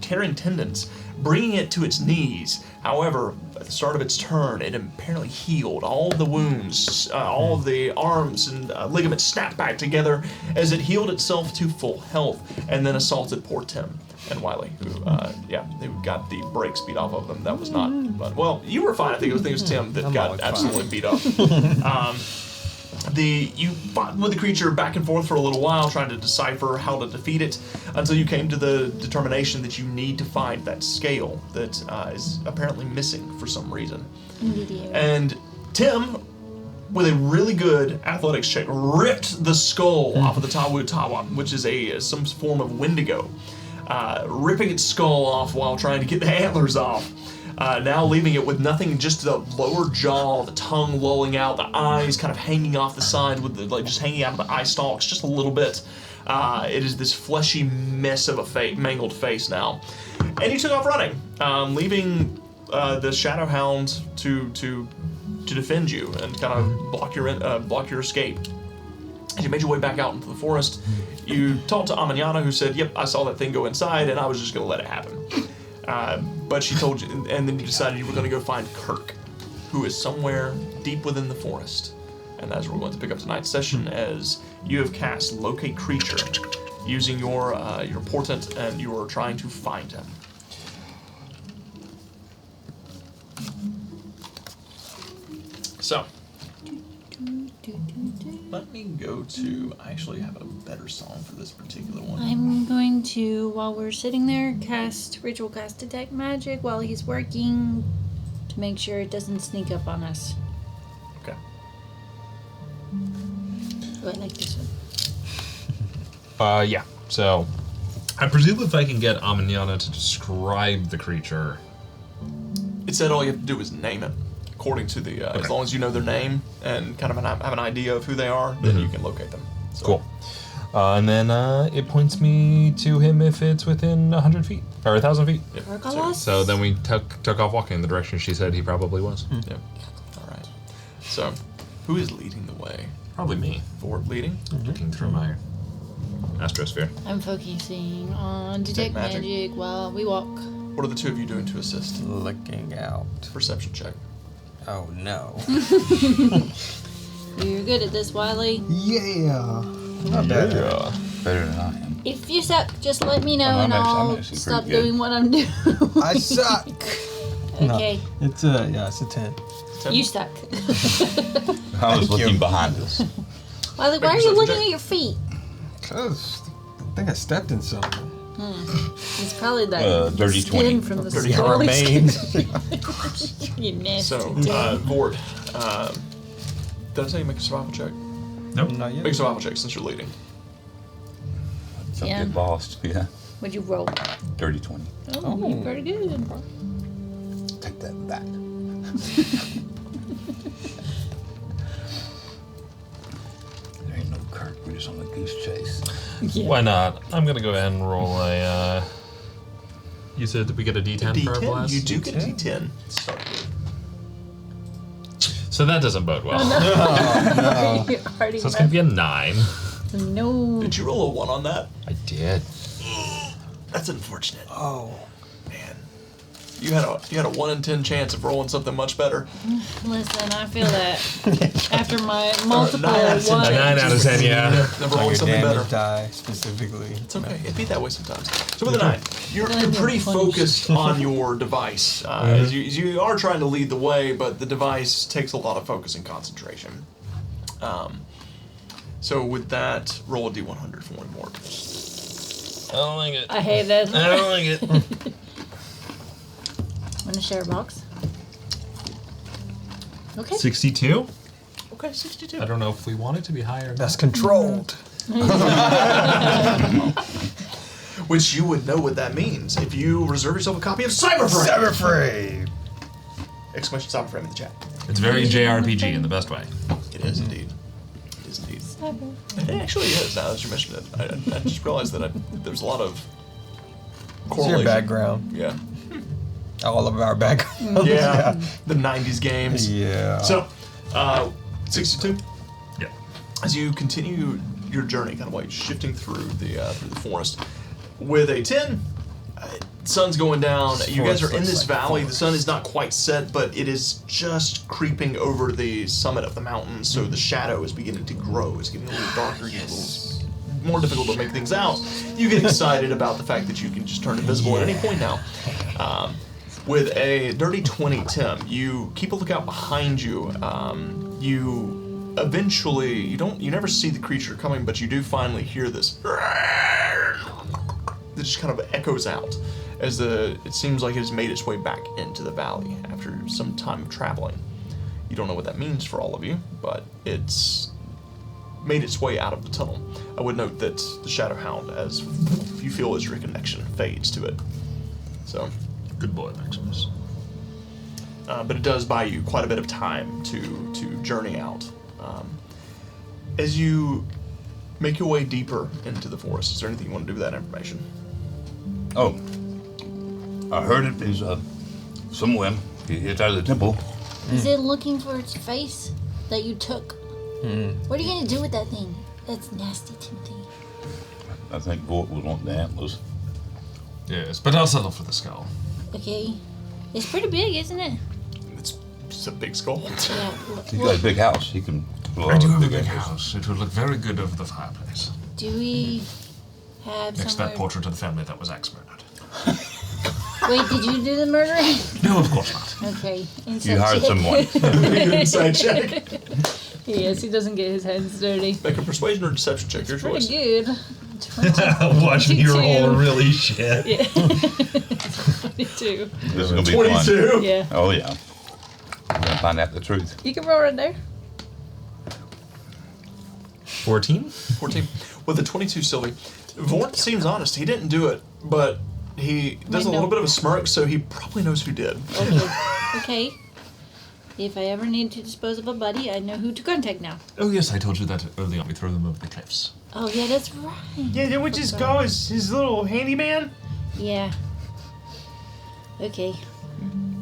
tearing tendons, bringing it to its knees. However, at the start of its turn, it apparently healed all the wounds, all of the arms and ligaments snapped back together as it healed itself to full health, and then assaulted poor Tim and Wiley, who, they got the brakes beat off of them. That was not, but, well, you were fine. I think it was Tim that got absolutely beat up. You fought with the creature back and forth for a little while, trying to decipher how to defeat it, until you came to the determination that you need to find that scale that is apparently missing for some reason. And Tim, with a really good athletics check, ripped the skull off of the Tawu Tawa, which is some form of Wendigo, ripping its skull off while trying to get the antlers off. Now leaving it with nothing, just the lower jaw, the tongue lolling out, the eyes kind of hanging off the side with just hanging out of the eye stalks just a little bit. It is this fleshy mess of a mangled face now. And you took off running, leaving the Shadow Hound to defend you and kind of block your escape. As you made your way back out into the forest, you talked to Amanyana, who said, "Yep, I saw that thing go inside, and I was just going to let it happen." But she told you, and then you decided you were going to go find Kirk, who is somewhere deep within the forest. And that's where we're going to pick up tonight's session, as you have cast Locate Creature using your portent, and you are trying to find him. So, let me go to, I actually have a better song for this particular one. I'm going to, while we're sitting there, ritual cast detect magic while he's working to make sure it doesn't sneak up on us. Okay. Oh, I like this one. Yeah. So, I presume if I can get Amanyana to describe the creature. It said all you have to do is name it. According to the, as long as you know their name and kind of have an idea of who they are, then you can locate them. So. Cool. And then it points me to him if it's within 100 feet or 1,000 feet. Yep. Argalos? So then we took off walking in the direction she said he probably was. Yep. All right. So, who is leading the way? Probably me. Forward leading. Looking through my astrosphere. I'm focusing on detect magic. magic while we walk. What are the two of you doing to assist? Looking out. Perception check. Oh no. You're good at this, Wiley. Yeah. Not bad. Better than I am. If you suck, just let me know Oh, I'm and actually I'll pretty stop good. doing what I'm doing. I suck. Okay. No, it's a 10. You suck. I was Thank you. looking behind us. Wiley, why are Make you yourself looking check. at your feet? Cause I think I stepped in something. It's probably that Dirty skin 20. from the Dirty skull. remains. You nasty So, dude. Vord, did I say you make a survival check? Nope. Not yet. Make a survival check since you're leading. Don't Yeah. get lost. Yeah. What'd you roll? Dirty 20. Oh, you're pretty good. Take that back. There ain't no Kirk. We're just on a goose chase. Yeah. Why not? I'm gonna go ahead and roll a. You said that we get a D10 for our D10? blast? You do get a D10. Start with. So that doesn't bode well. You already So it's gonna be a 9. No. Did you roll a 1 on that? I did. That's unfortunate. Oh. Man. You had a 1 in 10 chance of rolling something much better. Listen, I feel that after my multiple 9 out of 10 A 9 ones. out of 10, yeah. Never On rolling your something better. damage die specifically. It's okay. It'd be that way sometimes. So with a 9, you're pretty focused on your device. As you are trying to lead the way, but the device takes a lot of focus and concentration. So with that, roll a D100 for one more. I don't like it. I hate that. I don't like it. Want to share a box? Okay. 62? Okay, 62. I don't know if we want it to be higher. or That's not. controlled. Which you would know what that means if you reserve yourself a copy of Cyberframe! Cyberframe. Exclamation Cyberframe in the chat. It's very JRPG in the best way. It is indeed. It is indeed. It actually is, now that you mentioned it. I just realized that there's a lot of It's correlation. your background. Yeah. All of our background. Yeah. The 90s games. Yeah. So, 62. Yeah. As you continue your journey, kind of like shifting through the forest, with a 10, sun's going down. You guys are in this valley. The sun is not quite set, but it is just creeping over the summit of the mountain, so the shadow is beginning to grow. It's getting a little darker, getting a little more difficult to make things out. You get excited about the fact that you can just turn invisible at any point now. With a dirty 20, Tim, you keep a lookout behind you. You eventually, you never see the creature coming, but you do finally hear this that just kind of echoes out as it seems like it has made its way back into the valley after some time of traveling. You don't know what that means for all of you, but it's made its way out of the tunnel. I would note that the Shadow Hound, as you feel as your connection fades to it. So, Good boy, Maximus. but it does buy you quite a bit of time to journey out. As you make your way deeper into the forest, is there anything you want to do with that information? Oh, I heard it is somewhere. It's out of the temple. Is it looking for its face that you took? What are you gonna do with that thing? That's nasty, Timothy. I think Vort was wanting the antlers. Yes, but I'll settle for the skull. Okay. It's pretty big, isn't it? It's just a big skull. Yeah. He's got a big house. He can. I do have a big house. It would look very good over the fireplace. Do we have Next to that somewhere? portrait of the family that was axe-murdered. Wait, did you do the murdering? No, of course not. Okay. You hired someone. Inside check. Yes, he doesn't get his hands dirty. Make a persuasion or deception check, your choice. Pretty good. Watching you 22. roll really shit. Yeah. 22. This is gonna be 22. fun. Yeah. Oh yeah. We're gonna find out the truth. You can roll right there. 14? 14. With the 22, Sylvie, Vort seems honest. He didn't do it, but he does a little bit of a smirk, so he probably knows who did. Okay. Okay. If I ever need to dispose of a buddy, I know who to contact now. Oh yes, I told you that early on. We throw them over the cliffs. Oh, yeah, that's right. Yeah, then we just go as his little handyman. Yeah. Okay.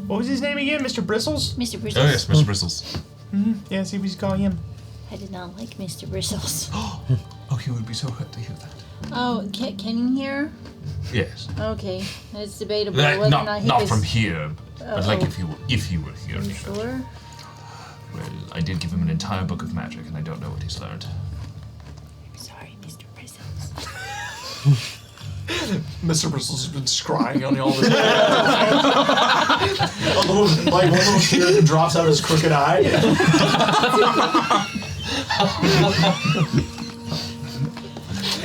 What was his name again? Mr. Bristles? Mr. Bristles. Oh yes, Mr. Bristles. Yeah, see if we just call him. I did not like Mr. Bristles. Oh, he would be so hurt to hear that. Oh, can you hear? Yes. Okay, it's debatable whether or not he Not was... from here, but like if you were here. Are you sure? Well, I did give him an entire book of magic, and I don't know what he's learned. Sorry, Mr. Bristles. Mr. Bristles has been scrying on you all this time. One little tear drops out of his crooked eye.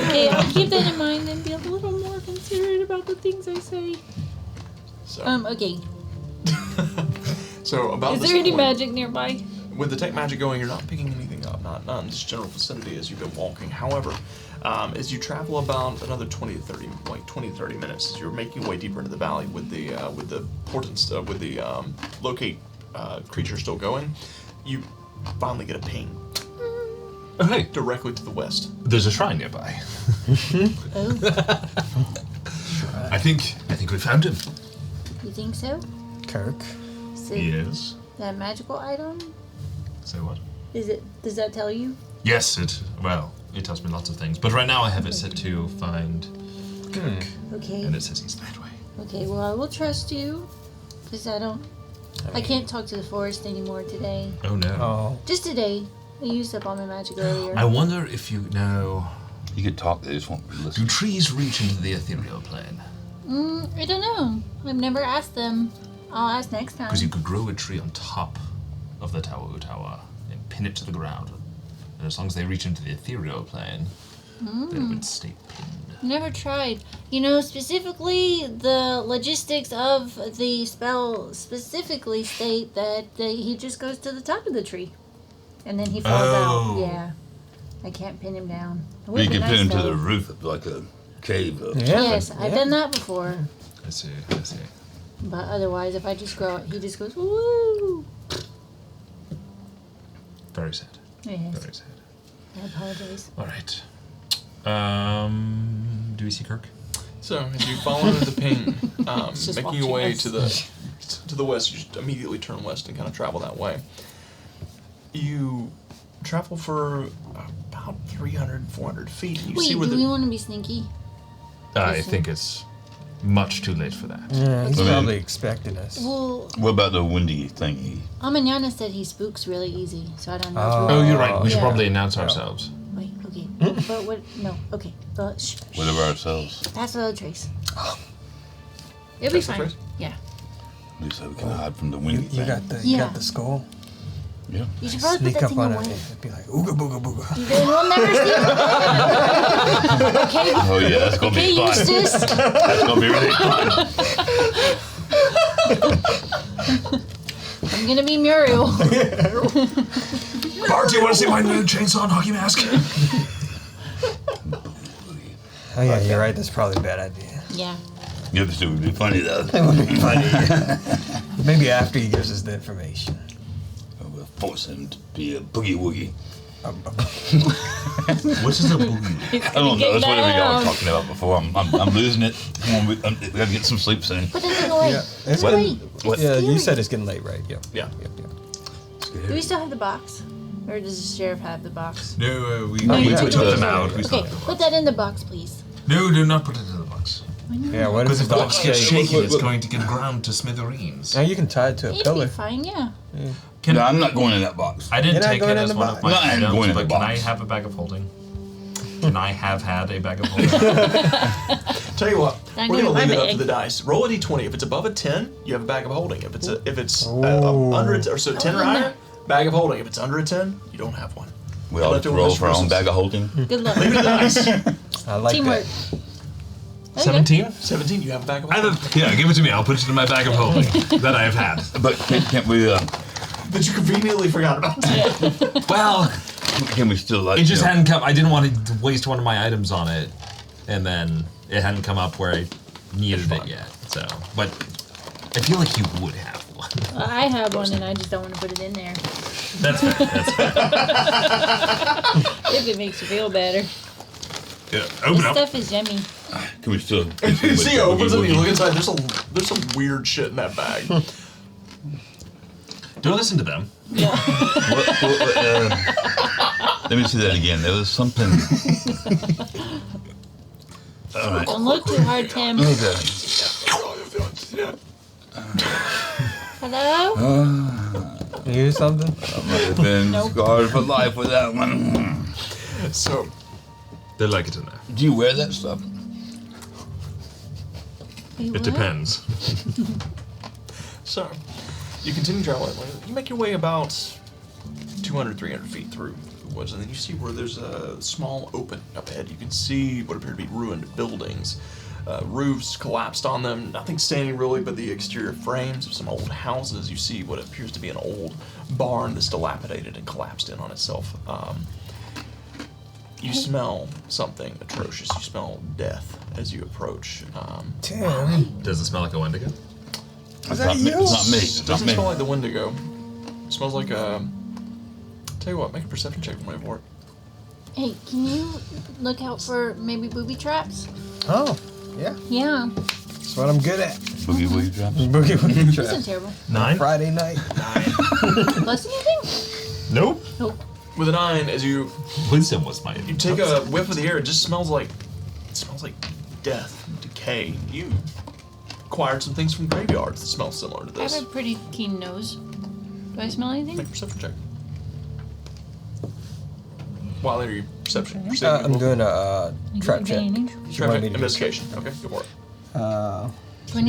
Okay, I'll keep that in mind and be a little more considerate about the things I say. So, Okay. so about Is this there any point, magic nearby? with the tech magic going, you're not picking anything up, not in this general vicinity as you've been walking. However, as you travel about another 20 to 30 minutes, as you're making your way deeper into the valley with the locate creature still going, you finally get a ping Oh, hey, directly to the west. there's a shrine nearby. Oh, I think we found him. you think so? Kirk. So Yes. that magical item? Say what? Does that tell you? Yes, it tells me lots of things. But right now I have it set to find Kirk, Okay. and it says he's that way. Okay, well, I will trust you. Because I can't talk to the forest anymore today. Oh no. Oh. Just today. I used up all my magic earlier. I wonder if you know. You could talk, they just won't Do listen. trees reach into the ethereal plane? I don't know. I've never asked them. I'll ask next time. Because you could grow a tree on top of the tower and pin it to the ground. And as long as they reach into the ethereal plane, they would stay pinned. Never tried. You know, specifically, the logistics of the spell specifically state that he just goes to the top of the tree. And then he falls Oh. out. Yeah. I can't pin him down. It You would be can nice, pin him to though. the roof of like a cave. Yeah. Yes, I've done that before. I see. But otherwise, if I just grow it, he just goes, woo! Very sad. Yes, Very sad. I apologize. All right. Do we see Kirk? So as you follow the ping, just making your watching way us. to the west, you just immediately turn west and kind of travel that way. You travel for about 300, 400 feet. And you see Wait, where do we want to be sneaky? I Listen. think it's much too late for that. Yeah, he's Okay. probably expecting us. Well, What about the windy thingy? Amanyana said he spooks really easy, so I don't know. Oh. if Oh, we you're right. We should Yeah. probably announce ourselves. Wait, okay. But what? No, okay. But shh. Whatever ourselves. Pass the trace. It'll be Pass the fine. trace? Yeah. At least so we can hide from the You, windy you thing. got the Yeah. skull. Yeah. You should probably Sneak put that up thing on away. it and be like ooga booga booga. Then we'll never see it. Okay. Oh yeah, that's gonna Okay, be fun. Eustace. That's gonna be really fun. I'm gonna be Muriel. Bart, do you want to see my new chainsaw and hockey mask? Oh yeah, you're right. That's probably a bad idea. Yeah. Yeah, this would be funny though. It would be funny. Maybe after he gives us the information. We'll force him to be a boogie woogie. What is a boogie? I don't know. That's whatever y'all were talking about before. I'm losing it. Come on, we gotta get some sleep soon. Put that thing away. Yeah, it's What? getting, What? yeah, you Scary. said it's getting late, right? Yep. Yeah. Yep. Do we still have the box? Or does the sheriff have the box? No, we you took took them it. out. We Okay, stopped put that in the box, please. No, do not put it in the box. Yeah. What if Because the if the box box gets shakes? shaken, it's going to get ground to smithereens. Now you can tie it to a It'd pillar. be fine, yeah. No, I'm not going in that box. I didn't You're not take going it in as the one box. of my No, I ain't items, going in but the can I box. have a bag of holding? Can I have had a bag of holding? Tell you what, Not we're gonna gonna my leave it up bag. to the dice. Roll a d20. If it's above a 10, you have a bag of holding. If it's Ooh. under a, or so 10 or Oh, higher, bag of holding. If it's under a 10, you don't have one. We all Left have to it with roll Mr. for our own Bristles. bag of holding. Good luck. Leave it to the dice. I like Teamwork. that. Okay. 17? 17, you have a bag of holding. Yeah, give it to me. I'll put it in my bag of holding that I have had. But can't we? That you conveniently forgot about. Well, Can we still like? it just you know, hadn't come. I didn't want to waste one of my items on it, and then it hadn't come up where I needed it yet. So, but I feel like you would have one. I have one and I just don't want to put it in there. That's fair. That's fair. If it makes you feel better. Yeah, open This up. stuff is yummy. Can we still? You see, it opens it and you look inside. There's some weird shit in that bag. Don't listen to them. Let me see that again. There was something. All right. Don't look too hard, Tim. Okay. Hello? You hear something? I might have been Nope. scarred for life with that one. So, They like it in there. Do you wear that stuff? You It what? depends. so you continue traveling. You make your way about 200, 300 feet through the woods, and then you see where there's a small open up ahead. You can see what appear to be ruined buildings. Roofs collapsed on them, nothing standing really but the exterior frames of some old houses. You see what appears to be an old barn that's dilapidated and collapsed in on itself. You smell something atrocious. You smell death as you approach. Tim. Does it smell like a Wendigo? It's that not me. you? It's not me. It It's not doesn't me. smell like the Wendigo. It smells like a... Tell you what, make a perception check for me, Vort. Hey, can you look out for maybe booby traps? Oh, yeah. Yeah. That's what I'm good at. Boogie woogie drops. Boogie woogie This trap. isn't terrible. 9? Friday night. Plus anything? Nope. Nope. With a 9, as you Wisdom was my. you take a whiff of the air, it just smells like death, decay. You acquired some things from graveyards that smell similar to I this. have a pretty keen nose. Do I smell anything? Make a perception check. While in your perception, I'm doing a trap check. Advantage. Trap check. me to do Investigation. Okay, go for it.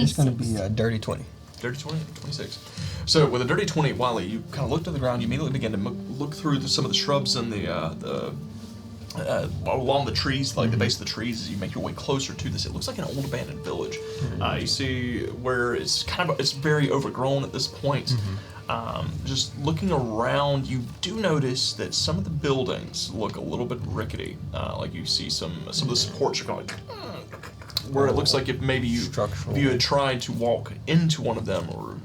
It's going to be a dirty 20. Dirty 20, 26. So with a dirty 20, Wiley, you kind of look to the ground. You immediately begin to look through some of the shrubs and along the trees, like the base of the trees, as you make your way closer to this. It looks like an old abandoned village. You see where it's it's very overgrown at this point. Just looking around, you do notice that some of the buildings look a little bit rickety. Like you see some of the supports are going. Where it looks like if maybe Structural. if you had tried to walk into one of them or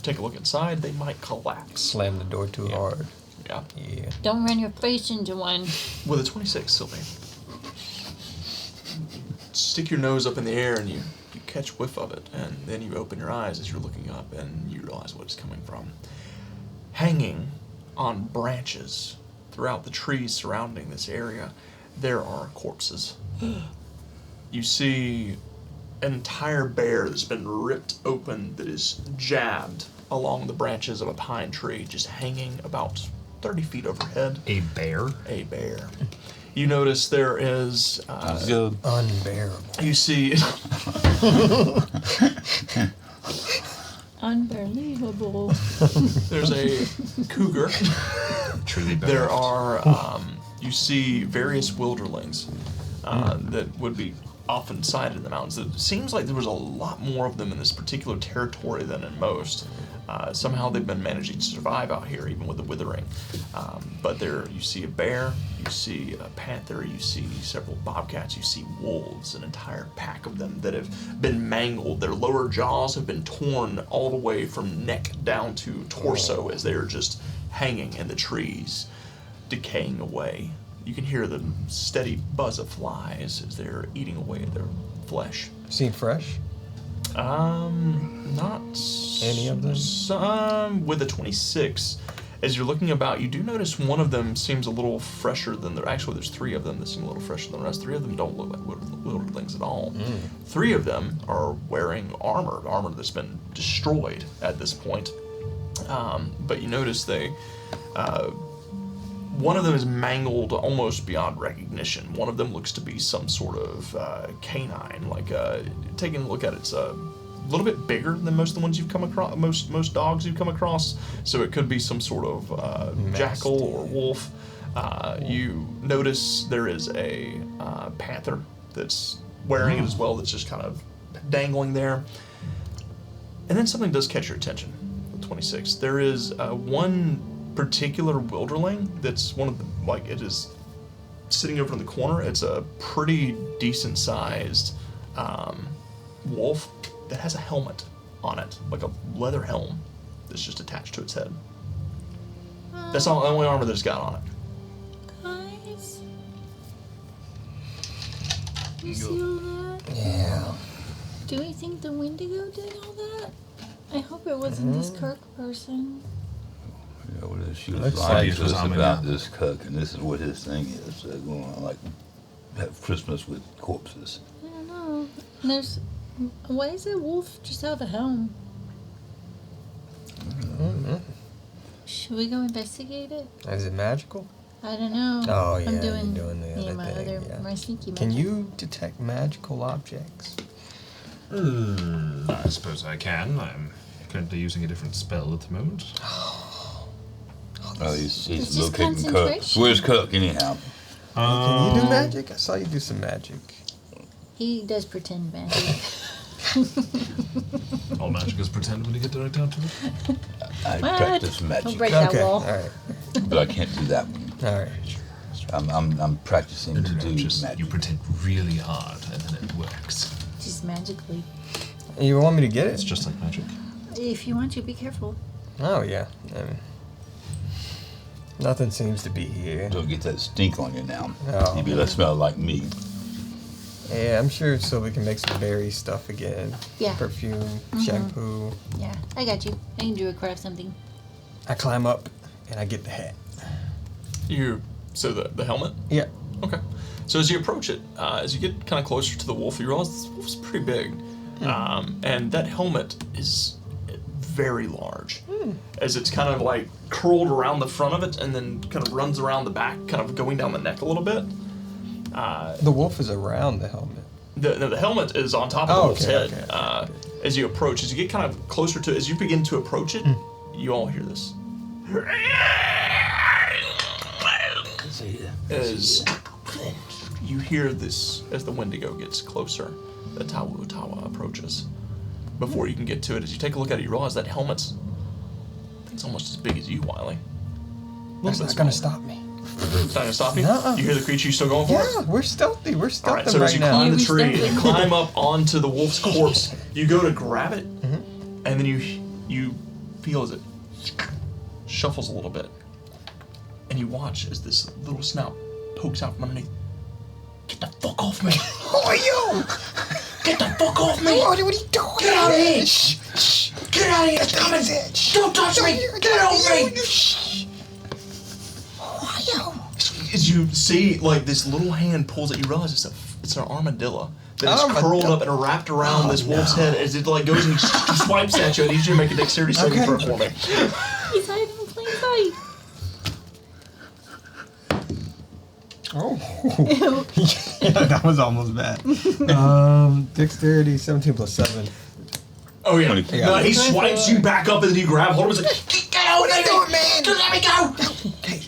take a look inside, they might collapse. Slam the door too hard. Yeah. Yeah. Don't run your face into one. With a 26, Sylvie. Stick your nose up in the air and you catch whiff of it, and then you open your eyes as you're looking up and you realize what it's coming from. Hanging on branches throughout the trees surrounding this area, there are corpses. You see an entire bear that's been ripped open that is jabbed along the branches of a pine tree, just hanging about 30 feet overhead. A bear? A bear. You notice there is, Good. Unbearable. you see, Unbelievable. there's a cougar. Truly bear. There are, you see various wilderlings that would be often sighted in the mountains. It seems like there was a lot more of them in this particular territory than in most. Somehow they've been managing to survive out here, even with the withering. But there, you see a bear, you see a panther, you see several bobcats, you see wolves, an entire pack of them that have been mangled. Their lower jaws have been torn all the way from neck down to torso as they are just hanging in the trees, decaying away. You can hear the steady buzz of flies as they're eating away at their flesh. Seen fresh? Not Any of them? Some with a 26. As you're looking about, you do notice one of them seems a little fresher than the. Actually, there's 3 of them that seem a little fresher than the rest. 3 of them don't look like wilderlings at all. 3 of them are wearing armor that's been destroyed at this point. But you notice they. One of them is mangled almost beyond recognition. One of them looks to be some sort of canine. Like taking a look at it, it's a little bit bigger than most of the ones you've come across. Most dogs you've come across. So it could be some sort of jackal or wolf. You notice there is a panther that's wearing it as well. That's just kind of dangling there. And then something does catch your attention. 26. There is one particular wilderling that's one of the, like, it is sitting over in the corner. It's a pretty decent sized wolf that has a helmet on it, like a leather helm that's just attached to its head. That's all the only armor that it's got on it. Guys. You see all that? Yeah. Do we think the Wendigo did all that? I hope it wasn't this Kirk person. Yeah, well, she was Looks lying like to us it was about Amina. this cook, and this is what his thing is. Going on like have Christmas with corpses. There's. Why is a wolf just out of the helm? Should we go investigate it? Is it magical? I don't know. Oh, yeah, I'm you're doing, doing the other my thing, other, yeah. my sneaky magic. Can you detect magical objects? I suppose I can. I'm currently using a different spell at the moment. Oh, It's he's just locating Cook. concentration. Where's Cook, anyhow? Can you do magic? I saw you do some magic. He does pretend magic. All magic is pretend when you get right down to it. I What? practice Don't magic, break that Okay, wall. alright. but I can't do that one. Alright. I'm practicing to do Just magic. you pretend really hard and then it works. Just magically. You want me to get It's it? just like magic. If you want to, be careful. Oh, yeah. Nothing seems to be here. Don't get that stink on you now. Oh. You be less smell like me. Yeah, I'm sure so we can make some berry stuff again. Yeah. Perfume, shampoo. Yeah, I got you. I can do a craft something. I climb up and I get the hat. So the helmet? Yeah. Okay. So as you approach it, as you get kind of closer to the wolf, you realize this wolf's pretty big. And that helmet is very large. As it's kind of like curled around the front of it and then kind of runs around the back, kind of going down the neck a little bit. The wolf is around the helmet. The helmet is on top of the Oh, wolf's okay, head. okay. As you approach, as you get kind of closer to, as you begin to approach it, you all hear this. As you hear this, as the Wendigo gets closer, the Tawa approaches. Before you can get to it, as you take a look at it, you realize that helmet's, I think it's almost as big as you, Wiley. That's not gonna stop me. It's not gonna stop you? Nuh-uh. You hear the creature, you still going for Yeah, it? we're stealthy. We're stealthy Alright, so as right you now. climb the Yeah, we tree and you stealthy. climb up onto the wolf's corpse, you go to grab it, and then you feel as it shuffles a little bit. And you watch as this little snout pokes out from underneath. Get the fuck off me! Who are you? Get the fuck off me! What are you doing? Get out of here! Shh, shh. Get out of here! It's coming! Don't touch me! Get off me! Shh. Who are you? As you see, like, this little hand pulls it, you realize it's an armadillo that is Armadillo? curled up and wrapped around this wolf's head as it like goes and swipes at you. I need you to make a dexterity saving Okay. throw for me. He's hiding in plain sight. Oh. Yeah, that was almost bad. Dexterity 17 plus 7. Oh yeah. 20. No, he swipes you back up and then you grab hold of him. He's like, get out, What are you doing, man? Let me go! Hey.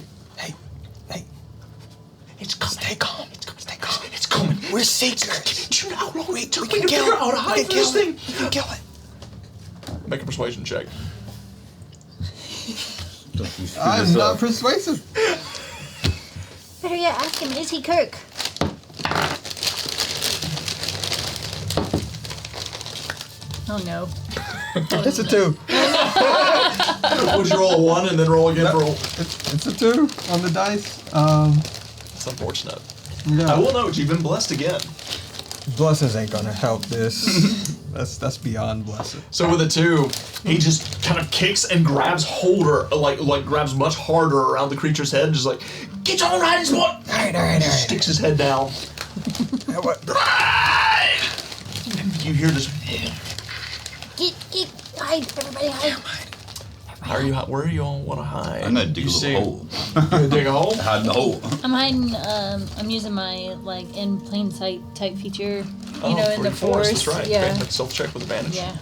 It's coming. Stay calm. Stay calm. It's coming. We're seekers. Do you know how long it took We me to can kill figure it. out how to We hide can from this kill thing? it. We can kill it. Make a persuasion check. Don't you screw I'm this not up. persuasive. Better yet, ask him, is he Kirk? Oh no. It's a 2. Would you roll a 1 and then roll again for a... It's a 2 on the dice. It's unfortunate. Yeah. I will note, you've been blessed again. Blessings ain't gonna help this. that's beyond blessing. So with a 2, he just kind of kicks and grabs holder, like grabs much harder around the creature's head, just like, get your own hiding spot! Alright. Sticks his head down. And you hear this. Hide, everybody hide. Where are you all want to hide? I'm gonna dig You a see- little hole. You gonna dig a hole? Hide in the hole. I'm hiding, I'm using my, like, in plain sight type feature, you know, in for the your forest. That's right. Yeah. Okay, make a stealth check with advantage. Yeah.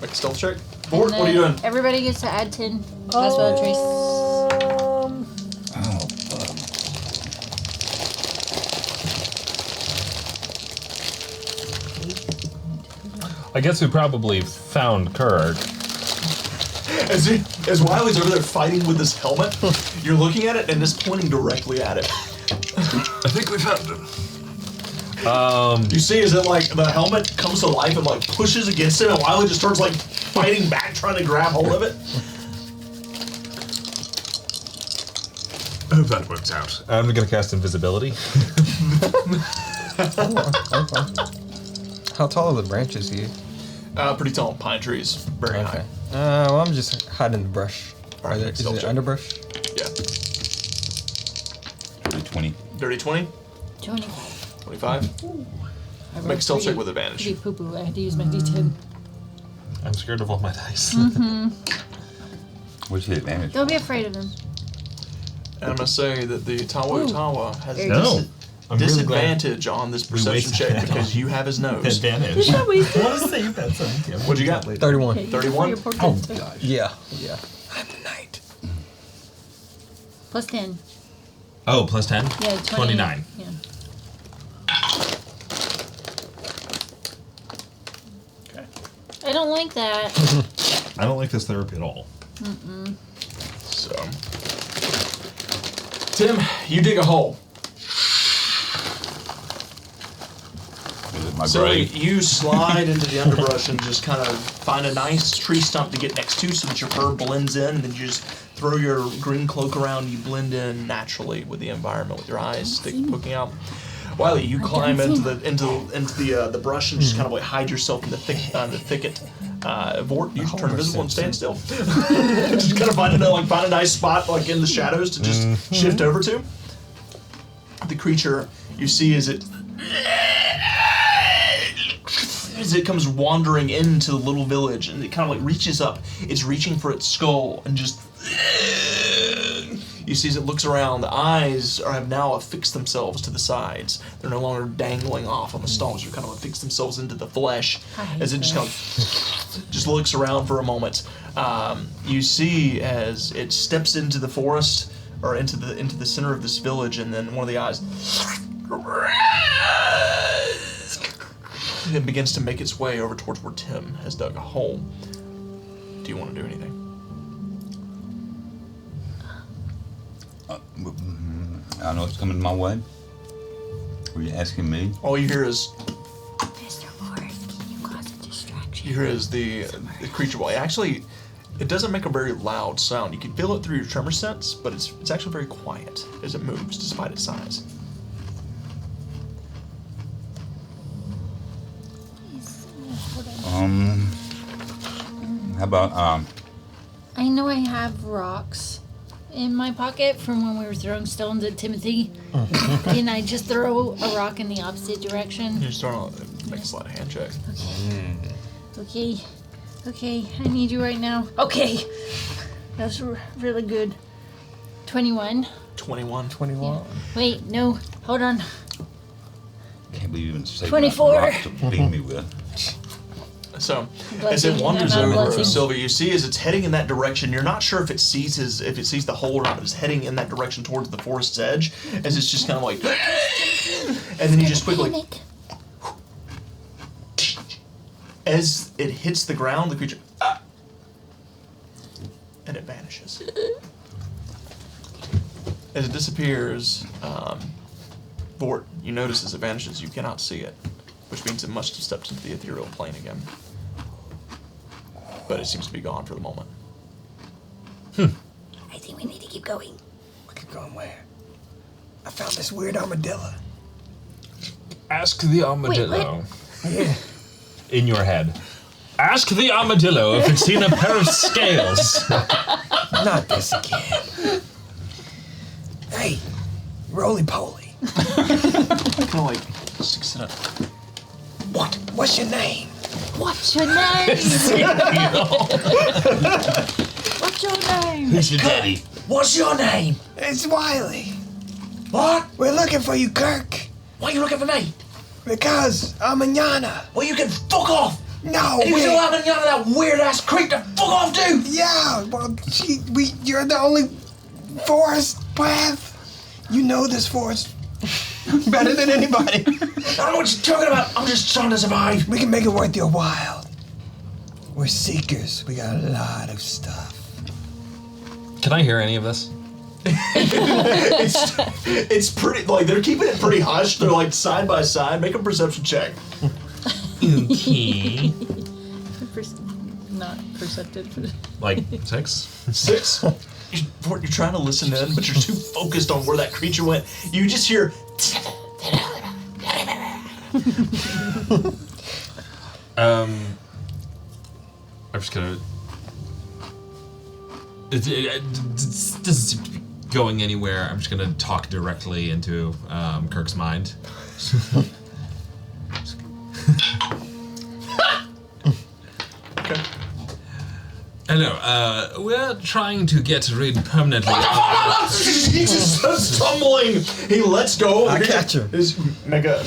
Make a stealth check. And Fort, what are you then doing? Everybody gets to add 10. That's what Trace. Oh, I guess we probably found Kirk. As Wiley's over there fighting with this helmet, you're looking at it and just pointing directly at it. I think we found him. You see, as it like the helmet comes to life and like pushes against him, and Wiley just starts like fighting back, trying to grab hold of it. I hope that works out. I'm gonna cast invisibility. How tall are the branches here? Pretty tall pine trees, very high. Well, I'm just hiding in the brush. Alright, Is make a stealth it check. underbrush? Yeah. Dirty 20. Dirty 20, 25. 25. Make a stealth check with advantage. Pretty poo-poo. I had to use my D10. I'm scared of all my dice. What's the advantage? Don't be afraid of him. And I'm gonna say that the Tawa has a No. I'm really disadvantage on this perception wasted check that because you have his nose. Advantage. Not wasted. Want to save that something. What'd you got? 31. Okay, 31? for your Oh, portrait. gosh. Yeah. I'm the knight. Plus 10. Oh, plus 10? Yeah, 29. Yeah. Okay. I don't like that. I don't like this therapy at all. So, Tim, you dig a hole. Is it my So brain? you slide into the underbrush and just kind of find a nice tree stump to get next to so that your fur blends in, and then you just throw your green cloak around. You blend in naturally with the environment with your eyes poking out. Wiley, you climb into the brush and just kind of like hide yourself in the thicket. Vort, you turn invisible and stand still. Just kind of find a nice spot like in the shadows to just shift over to. The creature you see as it comes wandering into the little village, and it kind of like reaches up. It's reaching for its skull, and just you see as it looks around, the eyes have now affixed themselves to the sides. They're no longer dangling off on the stalks. They're kind of affixed themselves into the flesh as it just kind of just looks around for a moment. You see as it steps into the forest or into the center of this village, and then one of the eyes it begins to make its way over towards where Tim has dug a hole. Do you want to do anything? I know it's coming my way. Were you asking me? All you hear is Mr. Forrest, can you cause a distraction? you hear is the creature. Well, actually, it doesn't make a very loud sound. You can feel it through your tremor sense, but it's actually very quiet as it moves, despite its size. How about I know I have rocks in my pocket from when we were throwing stones at Timothy. And I just throw a rock in the opposite direction. You just make a sleight of hand check. Okay. Okay, I need you right now. Okay. That's really good. 21. 21. 21. Wait, no. Hold on. can't believe you even saved 24. rock to beat me with. So, Blessing as it and wanders I'm not over, blessing. Sylvia, you see as it's heading in that direction. You're not sure if it sees the hole or not, but it's heading in that direction towards the forest's edge. As it's just kind of like, and then you just quickly, Panic. as it hits the ground, the creature, and it vanishes. As it disappears, Vort, you notice as it vanishes, you cannot see it, which means it must have stepped into the ethereal plane again. But it seems to be gone for the moment. I think we need to keep going. We keep going where? I found this weird armadillo. Ask the armadillo. Yeah. In your head. Ask the armadillo if it's seen a pair of scales. Not this again. Hey, roly poly. Kind of like sticks it up. What? What's your name? What's your name? What's your name? Who's your daddy? What's your name? It's Wiley. What? We're looking for you, Kirk. Why are you looking for me? Because I'm manana. Well, you can fuck off. No, You still haven't got that weird ass creep to fuck off, dude. Yeah, well, you're the only forest path. You know this forest better than anybody. I don't know what you're talking about. I'm just trying to survive. We can make it worth your while. We're seekers. We got a lot of stuff. Can I hear any of this? It's pretty, like, they're keeping it pretty hushed. They're, like, side by side. Make a perception check. Okay. Not perceptive. Like 6? 6. You're trying to listen in, but you're too focused on where that creature went. You just hear. I'm just gonna. It doesn't seem to be going anywhere. I'm just gonna talk directly into Kirk's mind. Okay. Hello, we're trying to get rid permanently. He just starts stumbling. He lets go. I catch him. Make a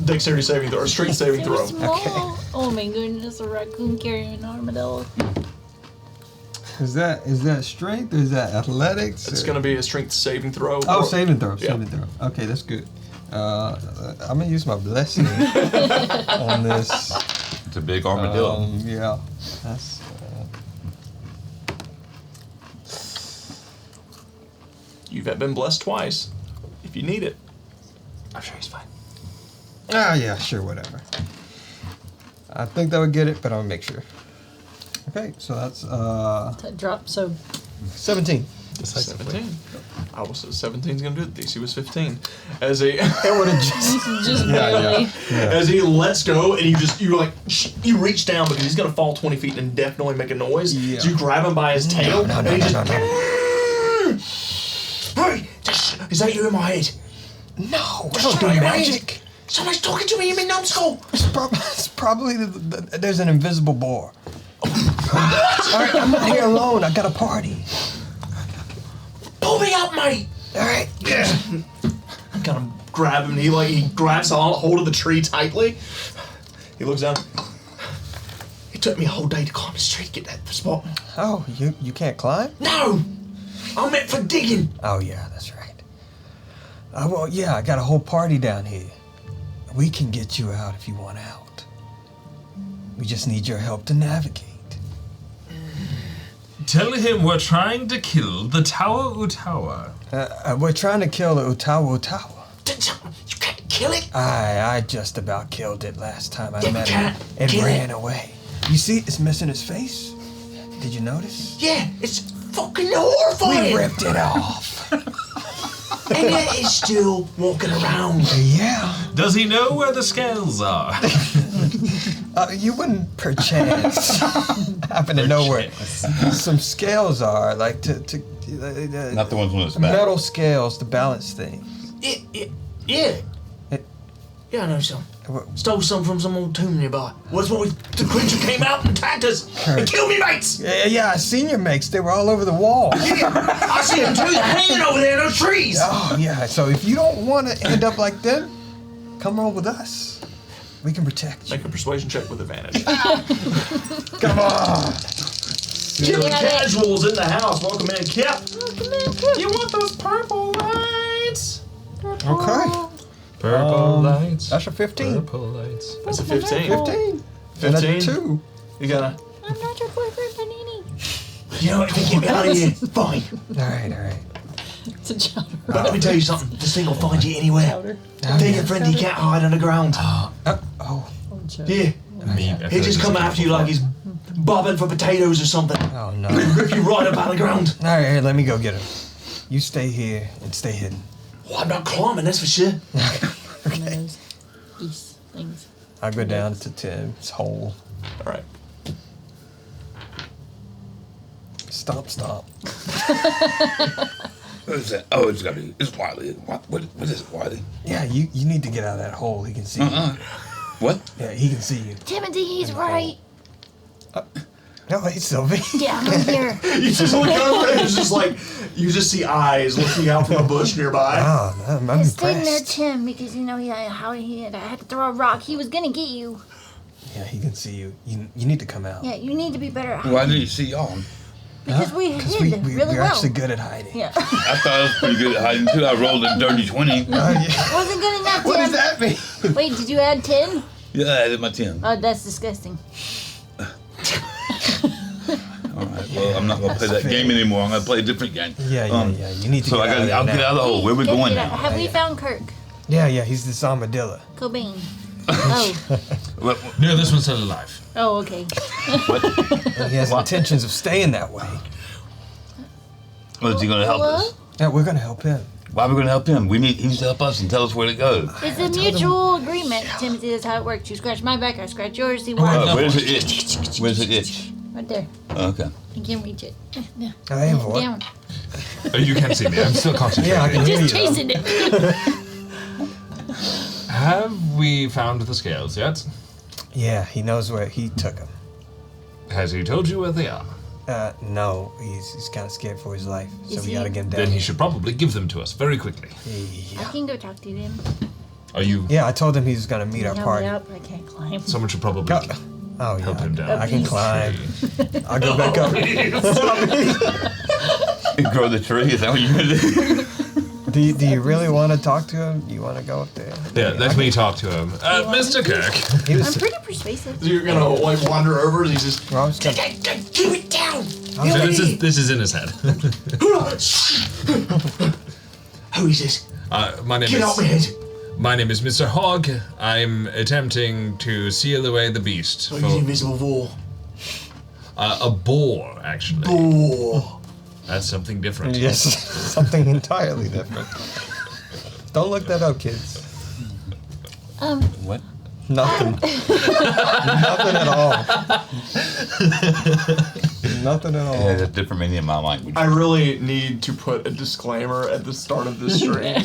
dexterity saving throw, or strength saving They were throw. small. Oh my goodness, a raccoon carrying an armadillo. Is that strength or is that athletics? It's or- gonna be a strength saving throw. Oh, or- saving throw. Yeah. Saving throw. Okay, that's good. I'm gonna use my blessing on this. It's a big armadillo. Yeah, that's. You've been blessed twice. If you need it, I'm sure he's fine. Yeah, sure, whatever. I think that would get it, but I'll make sure. Okay, so that's That drop so 17. 17. I was 17's gonna do it. DC was 15. As he It would have just. just Yeah, barely. as he lets go, and you reach down because he's gonna fall 20 feet and definitely make a noise. Yeah. So you grab him by his tail, No, and he just. no. Hey, is that you in my head? No, I Just don't do try your magic. Somebody's talking to me, you mean numbskull? It's probably there's an invisible boar. All right, I'm not here alone. I got a party. Pull me up, mate! All right. Yeah. Kind of grab him, and he grabs hold of the tree tightly. He looks down. It took me a whole day to climb this tree to get that spot. Oh, you can't climb? No! I'm meant for digging! Oh yeah, that's right. Well, yeah, I got a whole party down here. We can get you out if you want out. We just need your help to navigate. Tell him we're trying to kill the Tower Utawa. We're trying to kill the Utawa Utawa. You can't kill it? I just about killed it last time I You met can't it. It kill ran away. You see, it's missing its face. Did you notice? Yeah, it's fucking horrifying! We ripped it off. And yet it's still walking around. Yeah. Does he know where the scales are? You wouldn't perchance happen to know where some scales are, like Not the ones on his back. metal scales to balance things. Yeah. It- Yeah, I know some. What- Stole some from some old tomb nearby. The creature came out and attacked us and killed me, mates! Yeah, I seen your mates. They were all over the wall. I see them too, they're hanging over there in those trees! Oh, yeah. So if you don't want to end up like them, come on with us. We can protect you. Make a persuasion check with advantage. Come on. Killing casuals in the house. Welcome in, Kip. You want those purple lights? Okay. Purple lights. That's a 15. Purple lights. That's a 15. 15. And that's a 15. 2. You gotta. I'm not your boyfriend, Panini. You know what? If you get me out of here, fine. All right. It's a chowder. But let me tell you something. This thing will find you anywhere. Chowder. Take a friend, you can't hide underground. Oh. Oh, chowder. Yeah. He'll just come after you like he's bobbing for potatoes or something. Oh, no. Rip you right up out of the ground. All right, here, let me go get him. You stay here and stay hidden. Oh, I'm not climbing, that's for sure. One of those geese things. I'll go down to Tim's hole. All right. Stomp. What is that? Oh, it's gotta be. It's Wiley. What is it, Wiley? Yeah, you need to get out of that hole. He can see you. What? Yeah, he can see you. Timothy, he's right. No, hey, Sylvie. Yeah, I'm here. You just look over and it's just like, you just see eyes looking out from a bush nearby. Oh, no, I'm Stay near impressed. Tim because you know how he had. I had to throw a rock. He was gonna get you. Yeah, he can see you. You need to come out. Yeah, you need to be better at Why hiding did you see y'all? because we Because hid really we're well. actually good at hiding. Yeah, I thought I was pretty good at hiding too. I rolled a dirty 20. Oh, yeah. wasn't good enough. What Tim. does that mean? Wait, did you add 10? Yeah, I did my 10. Oh, that's disgusting. All right. Well, I'm not gonna play That's that fair. game anymore. I'm gonna play a different game. Yeah. You need to So get out of there I'll get now. out of the hole. Where we Gotta going get out. now? Have we Yeah. found Kirk? Yeah, he's this armadillo. Cobain. Oh, What? No, this one's still alive. oh, okay. What? And he has intentions of staying that way. What is he gonna help us? Yeah, we're gonna help him. Why are we gonna help him? He needs to help us and tell us where to go. It's a mutual agreement, Timothy. That's how it works. You scratch my back, I scratch yours. See Oh, why? Where's it itch? Where's it itch? Right there. Okay. You can't reach it. Yeah. I am for it. Down. Oh, you can't see me. I'm still concentrating. Yeah, I can hear Just you. though. chasing it. Have we found the scales yet? Yeah, he knows where he took them. Has he told you where they are? No, he's kind of scared for his life, so Is we he? gotta get him down. Then he should probably give them to us very quickly. I can go talk to him. Are you? Yeah, I told him he was gonna meet our Help party. me up. I can't climb. Someone should probably Go. Oh yeah, help him down. I can climb. I'll go back up. Grow the tree. Is that what you're gonna do? Do you really want to talk to him? You want to go up there? Yeah, let me talk to him. Mr. Kirk. He I'm was. pretty persuasive. So you're gonna like wander over and he's just Well, I was gonna, keep it down. So this is in his head. Who is this? My name Get off my is head. my name is Mr. Hogg. I'm attempting to seal away the beast. Oh, he's the invisible wall. A boar, actually. Oh. That's something different. yes, something entirely different. Don't look that up, kids. What? Nothing. Nothing at all. Nothing at Yeah, all. that's different meaning in my language. I really need to put a disclaimer at the start of this stream.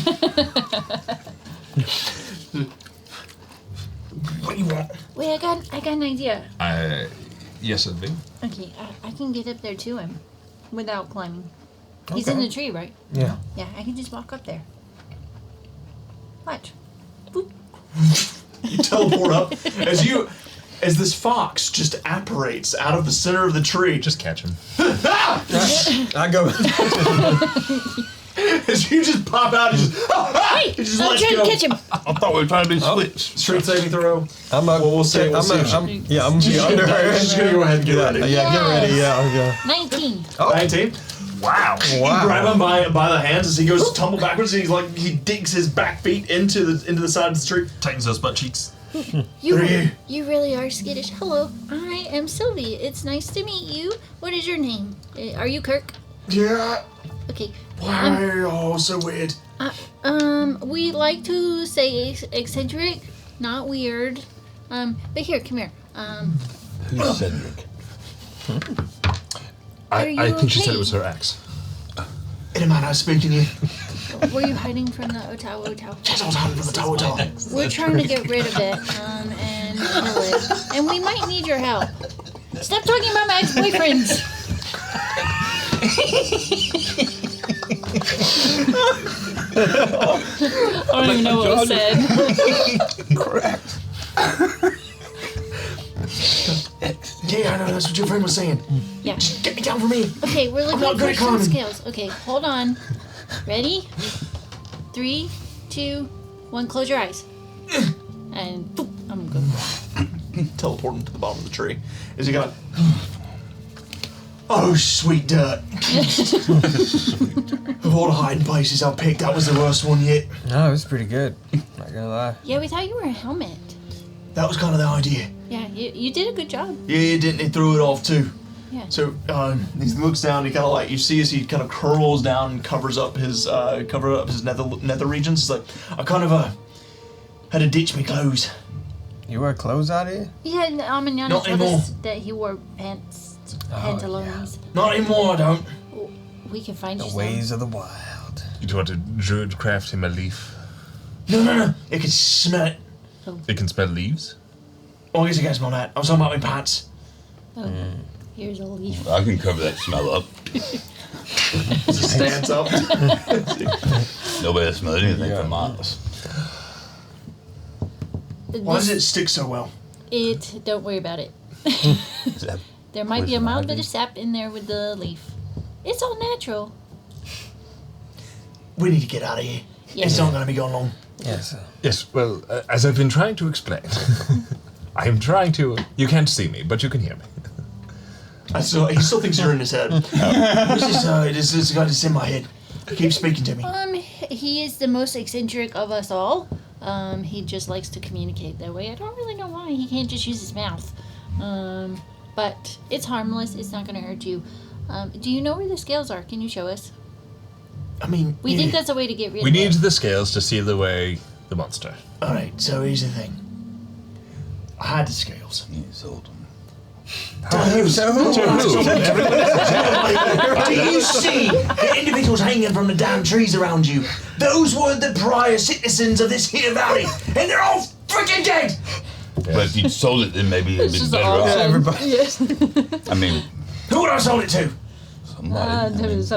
What do you want? Wait, I got an idea. Yes, it'd be. Okay, I can get up there to him without climbing. He's in Okay. the tree, right? Yeah. Yeah, I can just walk up there. Watch. Boop. You teleport up as this fox just apparates out of the center of the tree. Just catch him. I go. As you just pop out, and just Hey, He just I'm lets trying go. to catch him. I thought we were trying to do switch. straight saving throw. I'm up. Well, we'll see. We'll see. I'm gonna be under her. Just gonna go ahead and get ready. Yeah, get ready. Yeah. 19. 19. Wow. You grab him by the hands as he goes to tumble backwards, and he digs his back feet into the side of the tree. Tightens those butt cheeks. You really are skittish. Hello, I am Sylvie. It's nice to meet you. What is your name? Are you Kirk? Yeah. Okay. Why? Oh, so weird. We like to say eccentric, not weird. But here, come here. Who's Cedric? Are you I think she said okay? it was her ex. In a man, I was speaking to you. Were you hiding from the Otawa Otawa? Yes, I was hiding from the tower tower. We're trying to get rid of it, and kill it. And we might need your help. Stop talking about my ex-boyfriends. I don't even know what was said. Correct. Yeah, I know. That's what your friend was saying. Yeah. Get me down for me. Okay, we're not looking good for at some climbing. scales. Okay, hold on. Ready? 3, 2, 1. Close your eyes. And boop, I'm good. Teleport him to the bottom of the tree. Is he got? Oh, sweet dirt. Of all the hiding places I picked, that was the worst one yet. No, it was pretty good. Not gonna lie. Yeah, we thought you were a helmet. That was kind of the idea. Yeah, you did a good job. Yeah, he didn't. He threw it off too. Yeah. So he looks down. He kind of like you see as he kind of curls down and covers up his nether regions. It's like I kind of had to ditch my clothes. You wear clothes out here? Yeah, Amanyana Not told anymore. us that he wore pantaloons. Not anymore. I don't. We can find The you ways of the wild. You want to druid craft him a leaf? No. It can smell it. It can smell leaves? Oh, I guess it can smell that. I was talking about my pants. some. Oh, here's a leaf. I can cover that smell up. Just stands up. Nobody has smelled anything for miles. Why does it stick so well? Don't worry about it. Is that There might be a poison mild bit ivy? of sap in there with the leaf. It's all natural. We need to get out of here. Yes. It's not going to be gone long. Yes. Yes, well, as I've been trying to explain, I am trying to. You can't see me, but you can hear me. He still thinks you're in his head. This guy that's in my head. Keep speaking to me. He is the most eccentric of us all. He just likes to communicate that way. I don't really know why. He can't just use his mouth. But it's harmless. It's not going to hurt you. Do you know where the scales are? Can you show us? I mean, We think that's a way to get rid We of need it. the scales to seal away the monster. All right. So here's the thing. I had the scales. Yeah, sold them. Do you see the individuals hanging from the damn trees around you? Those were the prior citizens of this here valley, and they're all freaking dead. But if you sold it, then maybe it'd be This is better awesome. off. everybody. Yes. I mean, Who would I sold it to? somebody. I mean, it's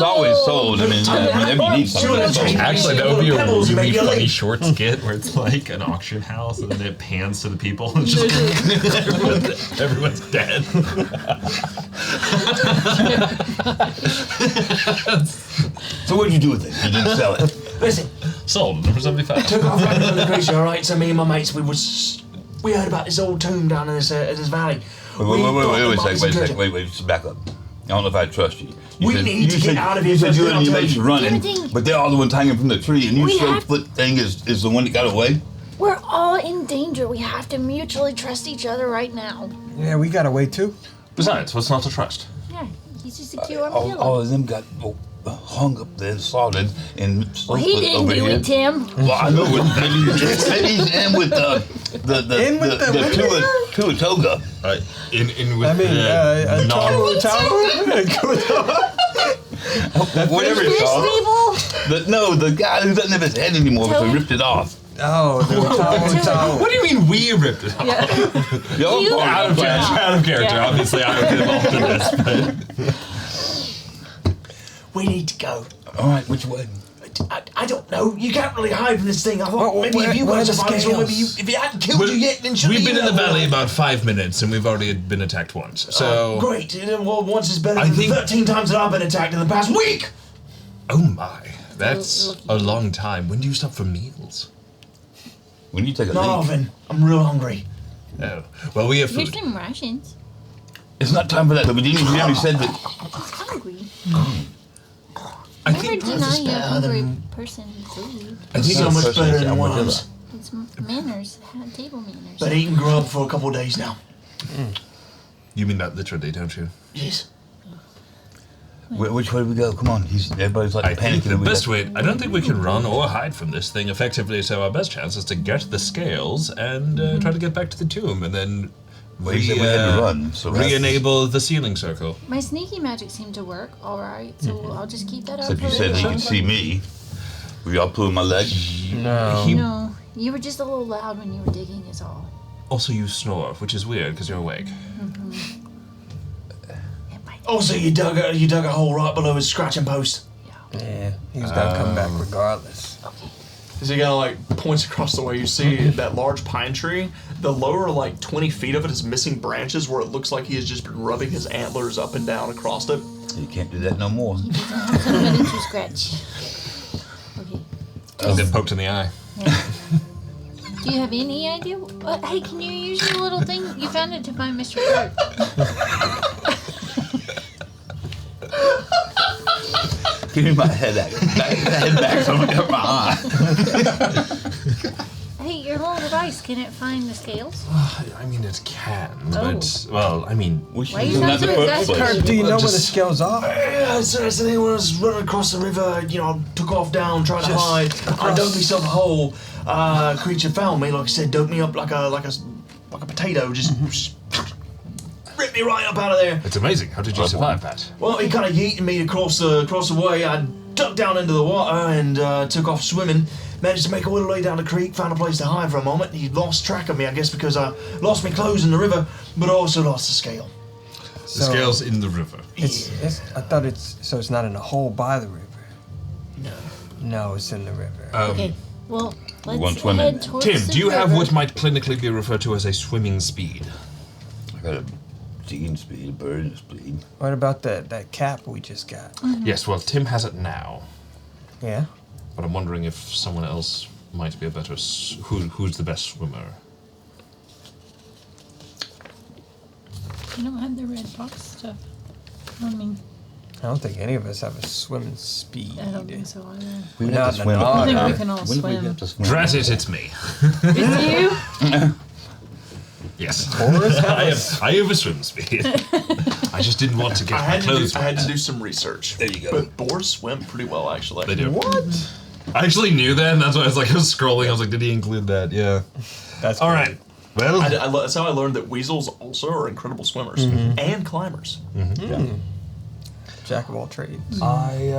always sold. I mean, whenever you need something, it's sold. Actually, that would be a Pebbles, you really make your funny leg. short skit where it's like an auction house and then it pans to the people and just everyone's dead. So what'd you do with it? You didn't sell it. Listen, Sold, number 75. took off running from the creature, alright? So me and my mates, we heard about this old tomb down in this valley. Wait a second. Just back up. I don't know if I trust you. We need to get out of here You said first, you then and your I'll mates tell were running, Everything- but they're all the ones hanging from the tree, and you We show have- foot thing is the one that got away? We're all in danger. We have to mutually trust each other right now. Yeah, we got away too. Besides, what's not to trust? Yeah, he's just a cute arm All of them got hung up there, slaughtered, and Well, he put didn't over do here. it, Tim. Well, I know, but maybe he's in with the Tuatoga. In with I mean, Whatever it's Fish called. people. The guy who doesn't have his head anymore, so he ripped it off. Oh, the Tao. What do you mean we ripped it off? Y'all You- part Out of character, out of character. Yeah. Obviously, I don't get involved in this. But We need to go. All right, which way? I don't know. You can't really hide from this thing. I thought Well, maybe if you where guys are the survived, or maybe scales? if it hadn't killed you yet, then surely we've you been in the would have valley won. about 5 minutes, and we've already been attacked once. So, Great. Well, once is better I than think- 13 times that I've been attacked in the past week. oh my, that's a long time. When do you stop for meals? When you take a Not leak. often. I'm real hungry. Oh, well, we have Here's food. some rations. It's not time for that. The beginning, you already said that. He's hungry. I Never think deny a better hungry than- person food. I think So much person better is than armadillo. worms. It's manners, table manners. Been eating grub for a couple of days now. you mean that literally, don't you? Yes. Which way do we go? Come on. Everybody's like I think panicking. the and we best got- way. I don't think we can run or hide from this thing effectively. So our best chance is to get the scales and try to get back to the tomb, and then Well, you said we had to run, so that's- re-enable the ceiling circle. My sneaky magic seemed to work all right, so I'll just keep that up. Except you for said he later. could see me. Were y'all pulling my leg? No. No, you were just a little loud when you were digging, is all. Also, you snore, which is weird because you're awake. It might Also, you dug a hole right below his scratching post. Yeah, he's got to come back regardless. As he kind of like points across the way, you see that large pine tree. The lower like 20 feet of it is missing branches, where it looks like he has just been rubbing his antlers up and down across it. You can't do that no more. somebody to scratch. Okay. He's been poked in the eye. Do you have any idea? Hey, can you use your little thing? You found it to find Mr. Clark. Give me my head back so I don't hurt my eye. Hey, your little device, can it find the scales? I mean, it can, but well, I mean, We should Why have you done that not in the doing first that? place. Do you know where the Just- scales are? Yeah, so that's the thing. When I was running across the river, took off down, tried to hide. I dug myself a hole. Creature found me, like I said, dug me up like a potato, just ripped me right up out of there. it's amazing. How did you survive that? Well, he kind of yeeted me across the way. I ducked down into the water and took off swimming. Managed to make a little way down the creek, found a place to hide for a moment. He lost track of me, I guess, because I lost my clothes in the river, but I also lost the scale. The So- scales in the river. It's I thought it's not in a hole by the river. No. No, it's in the river. Okay, well, won't let's swim head in. towards Tim, the do you have river. what might clinically be referred to as a swimming speed? I got a digging speed, a birding speed. What about that cap we just got? Yes, well, Tim has it now, Yeah. but I'm wondering if someone else might be a better. Who's the best swimmer? You don't have the red fox stuff. I mean, I don't think any of us have a swimming speed. I don't think so either. We We're have not to in swim. an I think we otter. can all When did we swim. have to swim? Drat it, it's me. It's you? Yes. Taurus I have a swim speed. I just didn't want to get my clothes I had to wet. do some research. There you go. But boars swim pretty well, actually. They do. What? I actually knew that, and that's why I was scrolling. I was like, did he include that? Yeah. That's All cool. right. Well, That's how I learned that weasels also are incredible swimmers and climbers. Jack of all trades. I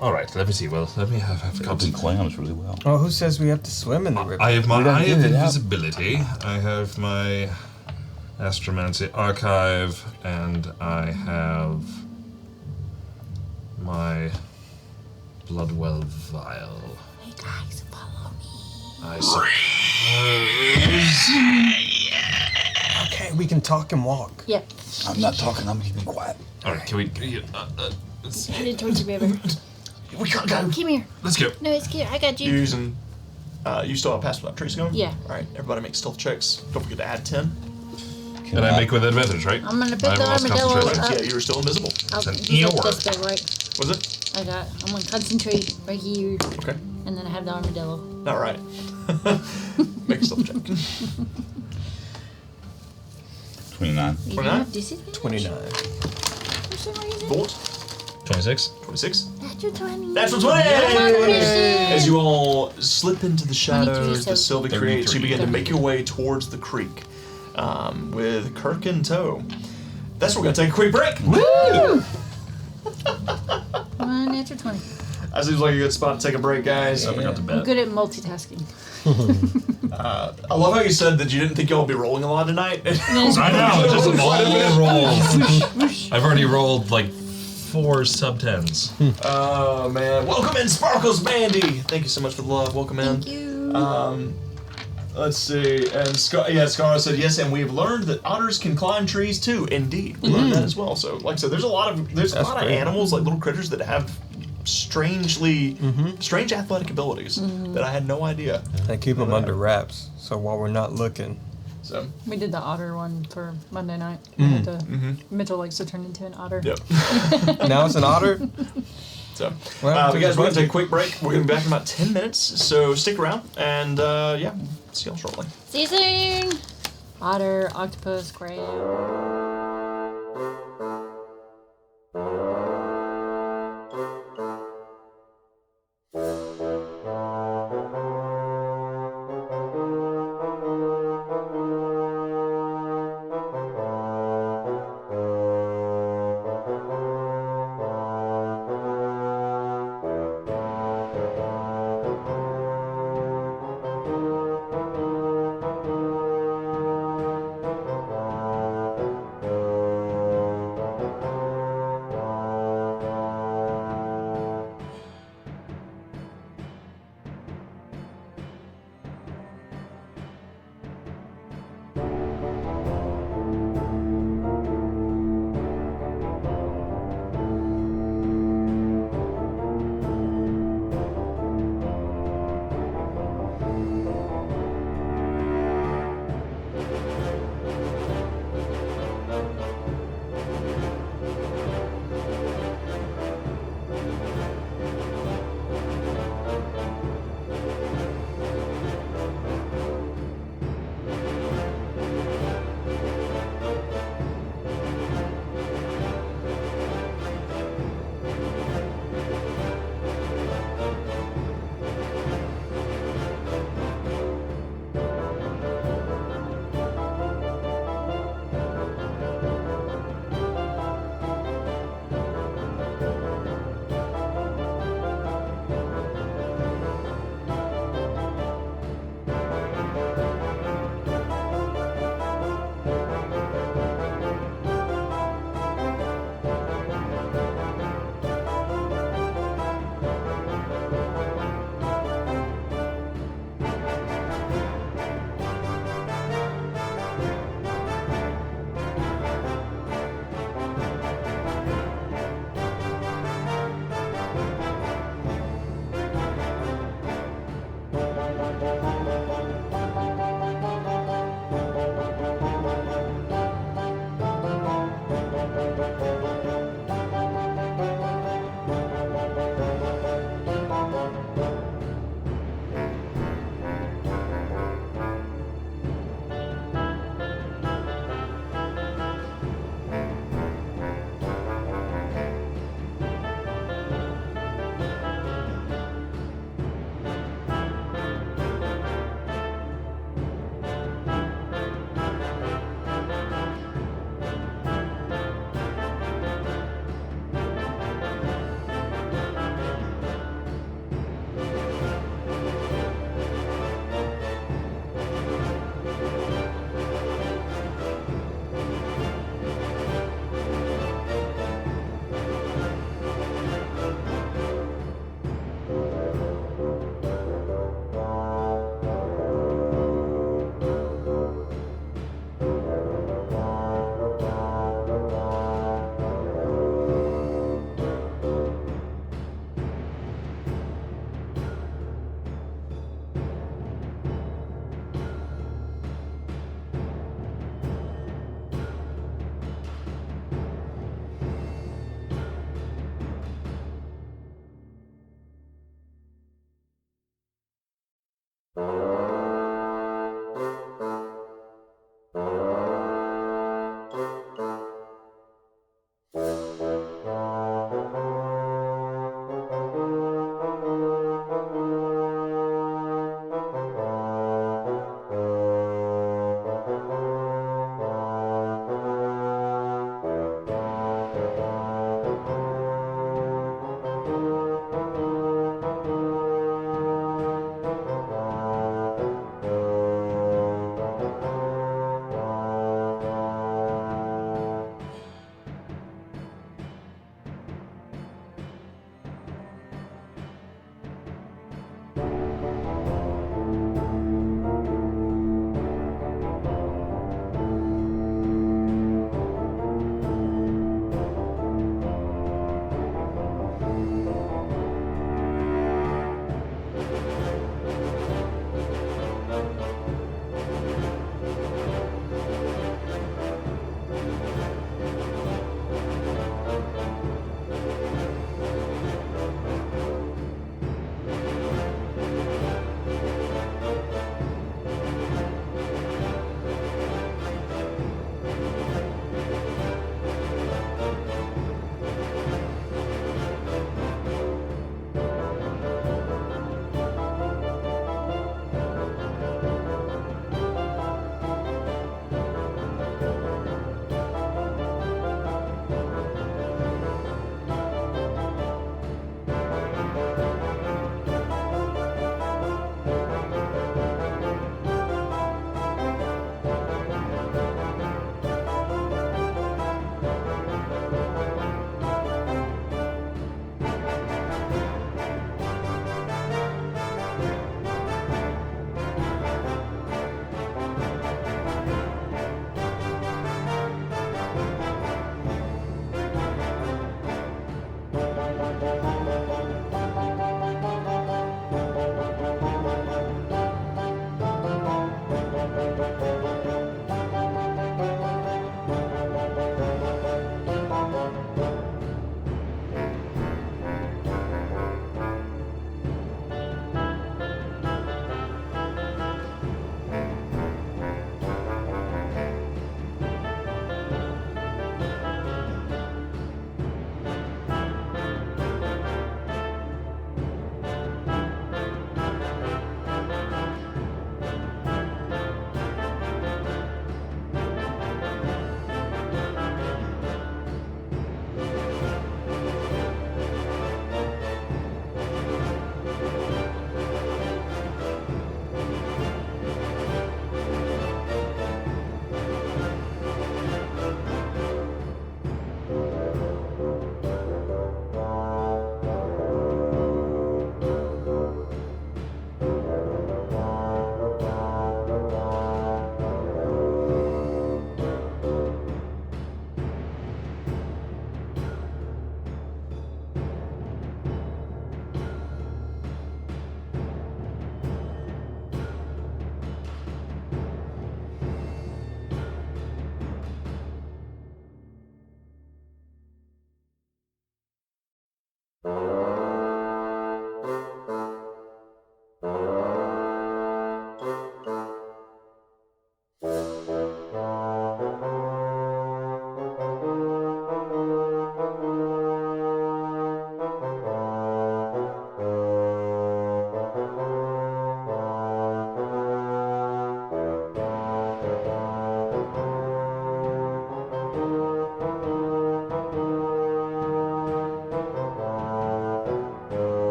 All right, let me see. Well, let me have Cooking content. clams really well. Oh, who says we have to swim in the river? I have my We don't Eye get of it out. Invisibility. I have my Astromancy Archive, and I have my Bloodwell Vial. Hey guys, follow me. I suppose. Okay, we can talk and walk. Yep. I'm not talking. I'm keeping quiet. All right, can we? Headed towards the river. We can't go. Come here. Let's go. No, it's cute. I got You're you. using. You still have pass without trace going? Yeah. All right. Everybody make stealth checks. Don't forget to add 10. And I make with advantage, right? I'm gonna pick I have the lost armadillo concentration. up. Yeah, you were still invisible. I'll an he's up ear. this big, right? Was it? I'm gonna concentrate right here, Okay. and then I have the armadillo. All right. Make a stealth check. 29. You 29? have disadvantage 29. for some reason. Volt. 26. 26. Natural 20. Natural 20! Come on, Christian. As you all slip into the 23, shadows so that Sylvie creates, you 33. begin to make your way towards the creek with Kirk in tow. That's where we're going to take a quick break. Woo! Natural 20. That seems like a good spot to take a break, guys. I forgot to I'm bet. good at multitasking. I love how you said that you didn't think y'all would be rolling a lot tonight. I know, just all rolls. I've already rolled like 4 sub-10s. Oh, man. Welcome in, Sparkles Bandy. Thank you so much for the love. Welcome in. Thank you. Let's see. And Scar said yes, and we've learned that otters can climb trees too. Indeed, we learned that as well. So, like I said, there's a lot of That's great. animals, like little critters, that have strange athletic abilities that I had no idea. They keep them under wraps, so while we're not looking. So, We did the otter one for Monday night. We had to, Mitchell likes to turn into an otter. yep. Now it's an otter. So, Well, guys, we're gonna take a quick break. We're gonna be back in about 10 minutes. So stick around, and yeah, see y'all shortly. See you soon. Otter, octopus, crab.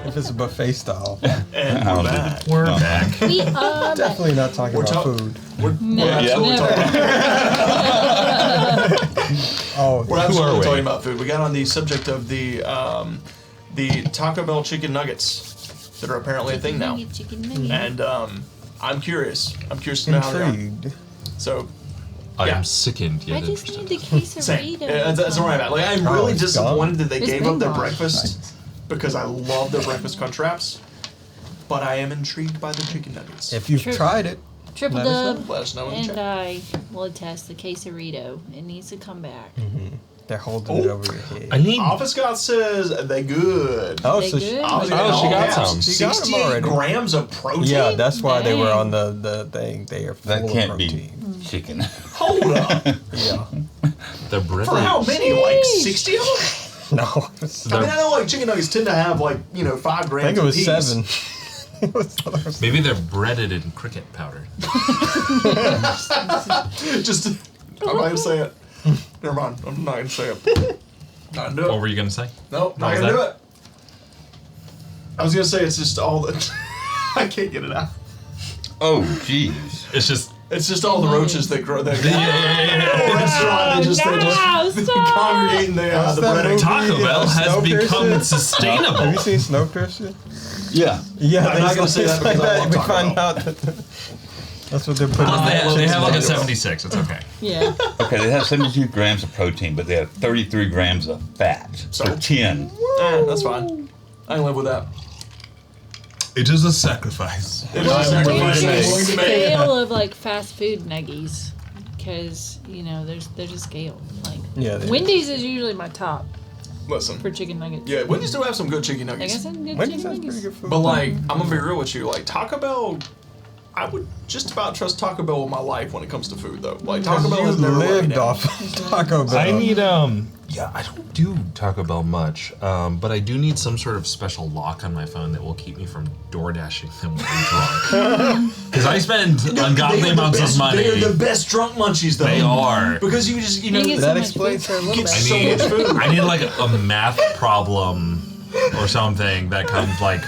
If it's a buffet style. And we're back. We're back. We are Definitely not talking We're about talk- food. We're absolutely never. talking about Oh, We're absolutely we? talking about food. We got on the subject of the Taco Bell chicken nuggets that are apparently a thing now. Chicken nugget. And I'm curious. I'm curious to know how they are. intrigued. So I Yeah. am sickened I yet just interested. need the same. quesarito. That's where I'm at. Like I'm really it's disappointed that they It's gave up their been breakfast because I love their breakfast crunch wraps. But I am intrigued by the chicken nuggets. If you've True. tried it, Triple Let us dub. Let us know in the And chat. I will attest the quesarito. It needs to come back. they're holding it Oh. over your head. I need. Office Scott says they good. Oh, They so good? Office Oh, she got has some. She got 'em 68 already. grams of protein. yeah, that's why they were Dang. on the thing. They are full That of can't be protein. chicken. Hold up. Yeah. The bread. For how many? Like 60 of them? No, I mean, I know like chicken nuggets tend to have like 5 grams. I think it was apiece. 7. It was Maybe they're breaded in cricket powder. Just, I'm not gonna say it. Never mind. I'm not gonna say it. Not gonna do What it. were you gonna say? Nope, not was gonna do that? it. I was gonna say it's just all the. I can't get it out. Oh, jeez. It's just. It's just all the roaches that grow there. Yeah. Restaurant, they just congregate in the What's the that bread. movie? Taco Bell has Snowpiercer? become sustainable. Have you seen Snowpiercer? Yeah. Yeah, I'm not gonna say that because I love we Taco find Bell. out that that's what they're putting. Plus, in they the have like a chicken. 76. It's okay. Yeah. Okay, they have 72 grams of protein, but they have 33 grams of fat. So? So 10. That's fine. I can live with that. It is a sacrifice. It is a sacrifice Where's your I'm willing to make. scale of like fast food nuggies? Because there's a scale. Like Yeah, they- Wendy's is usually my top Listen. for chicken nuggets. Yeah, Wendy's do have some good chicken I nuggets. guess I'm good Wendy's chicken has nuggets. pretty good food. But like, I'm gonna be real with you. Like Taco Bell, I would just about trust Taco Bell with my life when it comes to food, though. Like Taco Bell has You never let me lived down. off Taco Bell. I need yeah, I don't do Taco Bell much, but I do need some sort of special lock on my phone that will keep me from door dashing them when I'm drunk. Because I spend ungodly amounts of money. They're the best drunk munchies, though. They are. Because you just, you know, You get so that much explains food for a little you bit. get so much food. I need like a math problem or something that comes like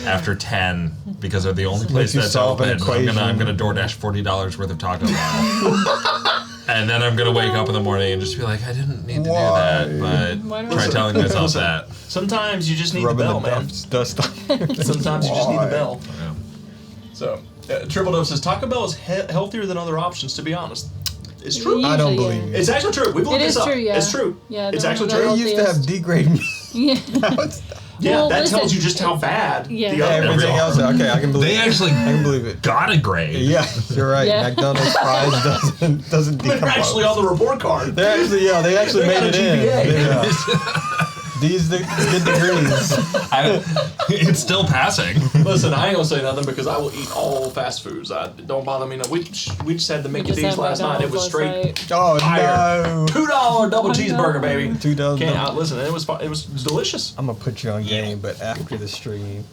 after 10 because they're the only place you that's solve an open. equation. I'm gonna DoorDash $40 worth of Taco Bell. And then I'm gonna wake up in the morning and just be like, I didn't need to Why? do Why that, but don't try you- telling myself that. Sometimes you just need the rubbing bell, the man. dust off. Sometimes you just need the Why? bell. Yeah. So, Triple Dove says Taco Bell is healthier than other options, to be honest. It's true. I don't Usually, believe yeah. It's actually true. We've looked It this is up. true, yeah. It's true. Yeah, it's they're actually one of true. They used to have healthiest. degraded meat. Yeah. Now it's Yeah, Well, that listen, tells you just how bad yeah. the other ones everything are. else. Okay, I can believe They it. actually I can believe it. got a grade. Yeah, you're right. Yeah. McDonald's fries doesn't They're decompose. actually on the report card. They actually They made got it a in. GPA. Yeah. These good degrees. It's still passing. Listen, I ain't gonna say nothing because I will eat all fast foods. Don't bother me. No, we just had the Mickey Just D's had last night. It was McDonald's straight Oh fire. no! $2 double cheeseburger, baby. $2 Can't double- listen. It was delicious. I'm gonna put you on game, but after the stream,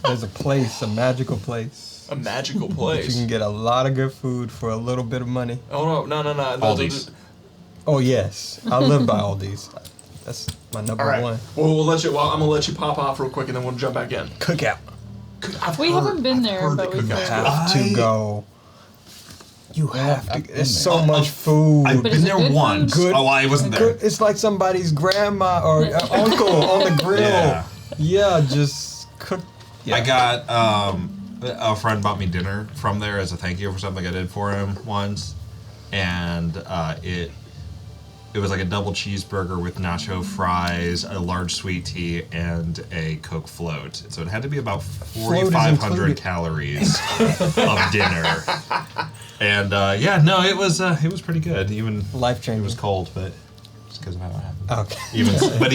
there's a place, a magical place. A magical You place. can get a lot of good food for a little bit of money. Oh no. Aldi's. Oh yes, I live by Aldi's. That's my number All right. one. Well, I'm gonna let you pop off real quick, and then we'll jump back in. Cookout. We haven't been there, but we've heard. Have to go. You have to. I've been There's there. so much food. I've But been is it there good once. food? Good- Oh, I wasn't there. Good. It's like somebody's grandma or uncle on the grill. Yeah. Yeah, just cook. Yeah. I got a friend bought me dinner from there as a thank you for something I did for him once, and it was like a double cheeseburger with nacho fries, a large sweet tea, and a Coke float. So it had to be about Float is 4,500 included. calories of dinner. And it was pretty good. Even Life it changing. was cold, but just because of how it happened. Okay.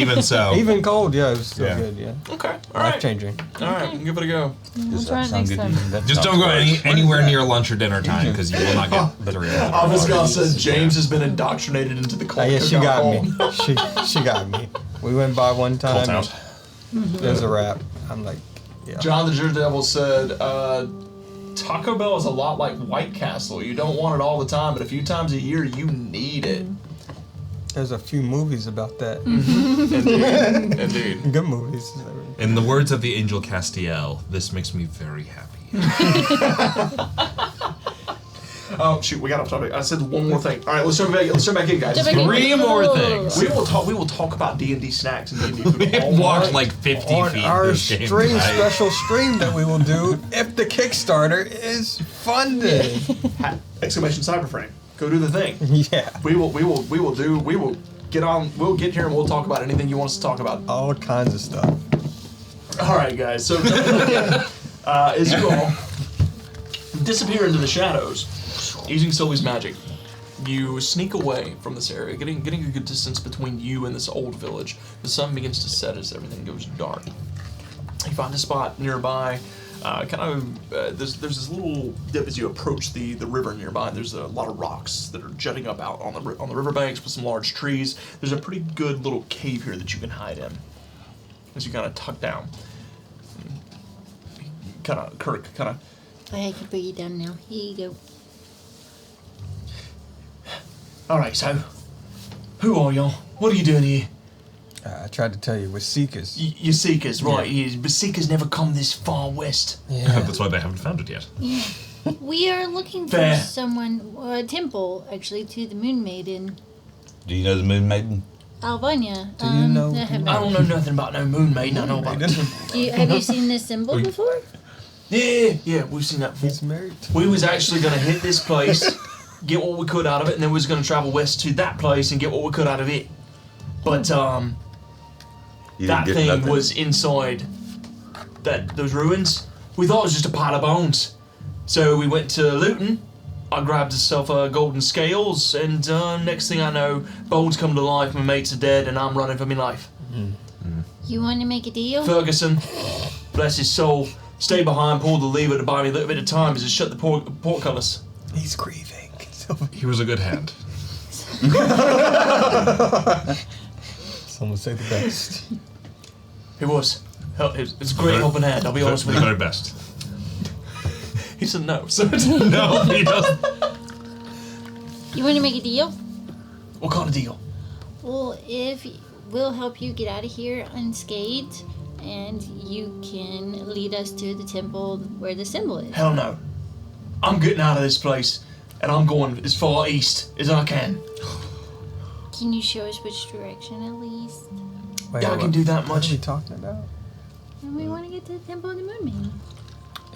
Even so, Even cold, yeah, it was still Yeah. good, yeah. Okay. All Life right. changing. All right. We'll give it a go. We'll try it next time. just don't go anywhere near lunch or dinner time because you will not get the real. I was gonna say James has been indoctrinated into the cold. Yeah, she cookout got hall. me. She got me. We went by one time. Cold out. There's a wrap. I'm like, yeah. John the Daredevil said, Taco Bell is a lot like White Castle. You don't want it all the time, but a few times a year you need it. There's a few movies about that. Indeed. Good movies. In the words of the Angel Castiel, this makes me very happy. Oh shoot, we got off topic. I said one more thing. All right, let's jump back in, guys. Jump back in. Three more things. We will talk about D&D snacks and D&D food all Walked night. like 50 On feet. our this game stream, tonight. special stream that we will do if the Kickstarter is funded. Exclamation cyberframe. Go do the thing. Yeah. We'll get here and we'll talk about anything you want us to talk about. All kinds of stuff. All right, guys. So as you all disappear into the shadows, using Sully's magic, you sneak away from this area, getting a good distance between you and this old village. The sun begins to set as everything goes dark. You find a spot nearby. There's this little dip as you approach the river nearby. There's a lot of rocks that are jutting up out on the riverbanks with some large trees. There's a pretty good little cave here that you can hide in as you kind of tuck down. Kirk I can bring you down now. Here you go. All right, so who are y'all? What are you doing here? I tried to tell you, we're seekers. You're seekers, right? But seekers never come this far west. Yeah. That's why they haven't found it yet. We are looking for Fair. someone, or a temple, actually, to the Moon Maiden, Do you know the Moon Maiden? Albania. Do you know- I have I don't know nothing about no moon maiden. I know about Have you seen this symbol before? yeah, we've seen that before. He's married. We was actually gonna hit this place, get what we could out of it, and then we was gonna travel west to that place and get what we could out of it. But You that didn't get thing nothing? was inside those ruins. We thought it was just a pile of bones. So we went to Luton. I grabbed myself golden scales, and next thing I know, bones come to life, my mates are dead, and I'm running for my life. You want to make a deal? Ferguson, bless his soul, stay behind, pull the lever to buy me a little bit of time as it shut the portcullis. He's grieving. He was a good hand. Some would say the best. He was. It's a great helping hand, I'll be honest with The you. very best. He said no, so No, he doesn't. You want to make a deal? what kind of deal? Well, if we'll help you get out of here unscathed, and you can lead us to the temple where the symbol is. Hell no. I'm getting out of this place, and I'm going as far east as I can. Can you show us which direction at least? Wait, Yeah, I can do that What much. are we talking about? And we want to get to the temple of the moon man.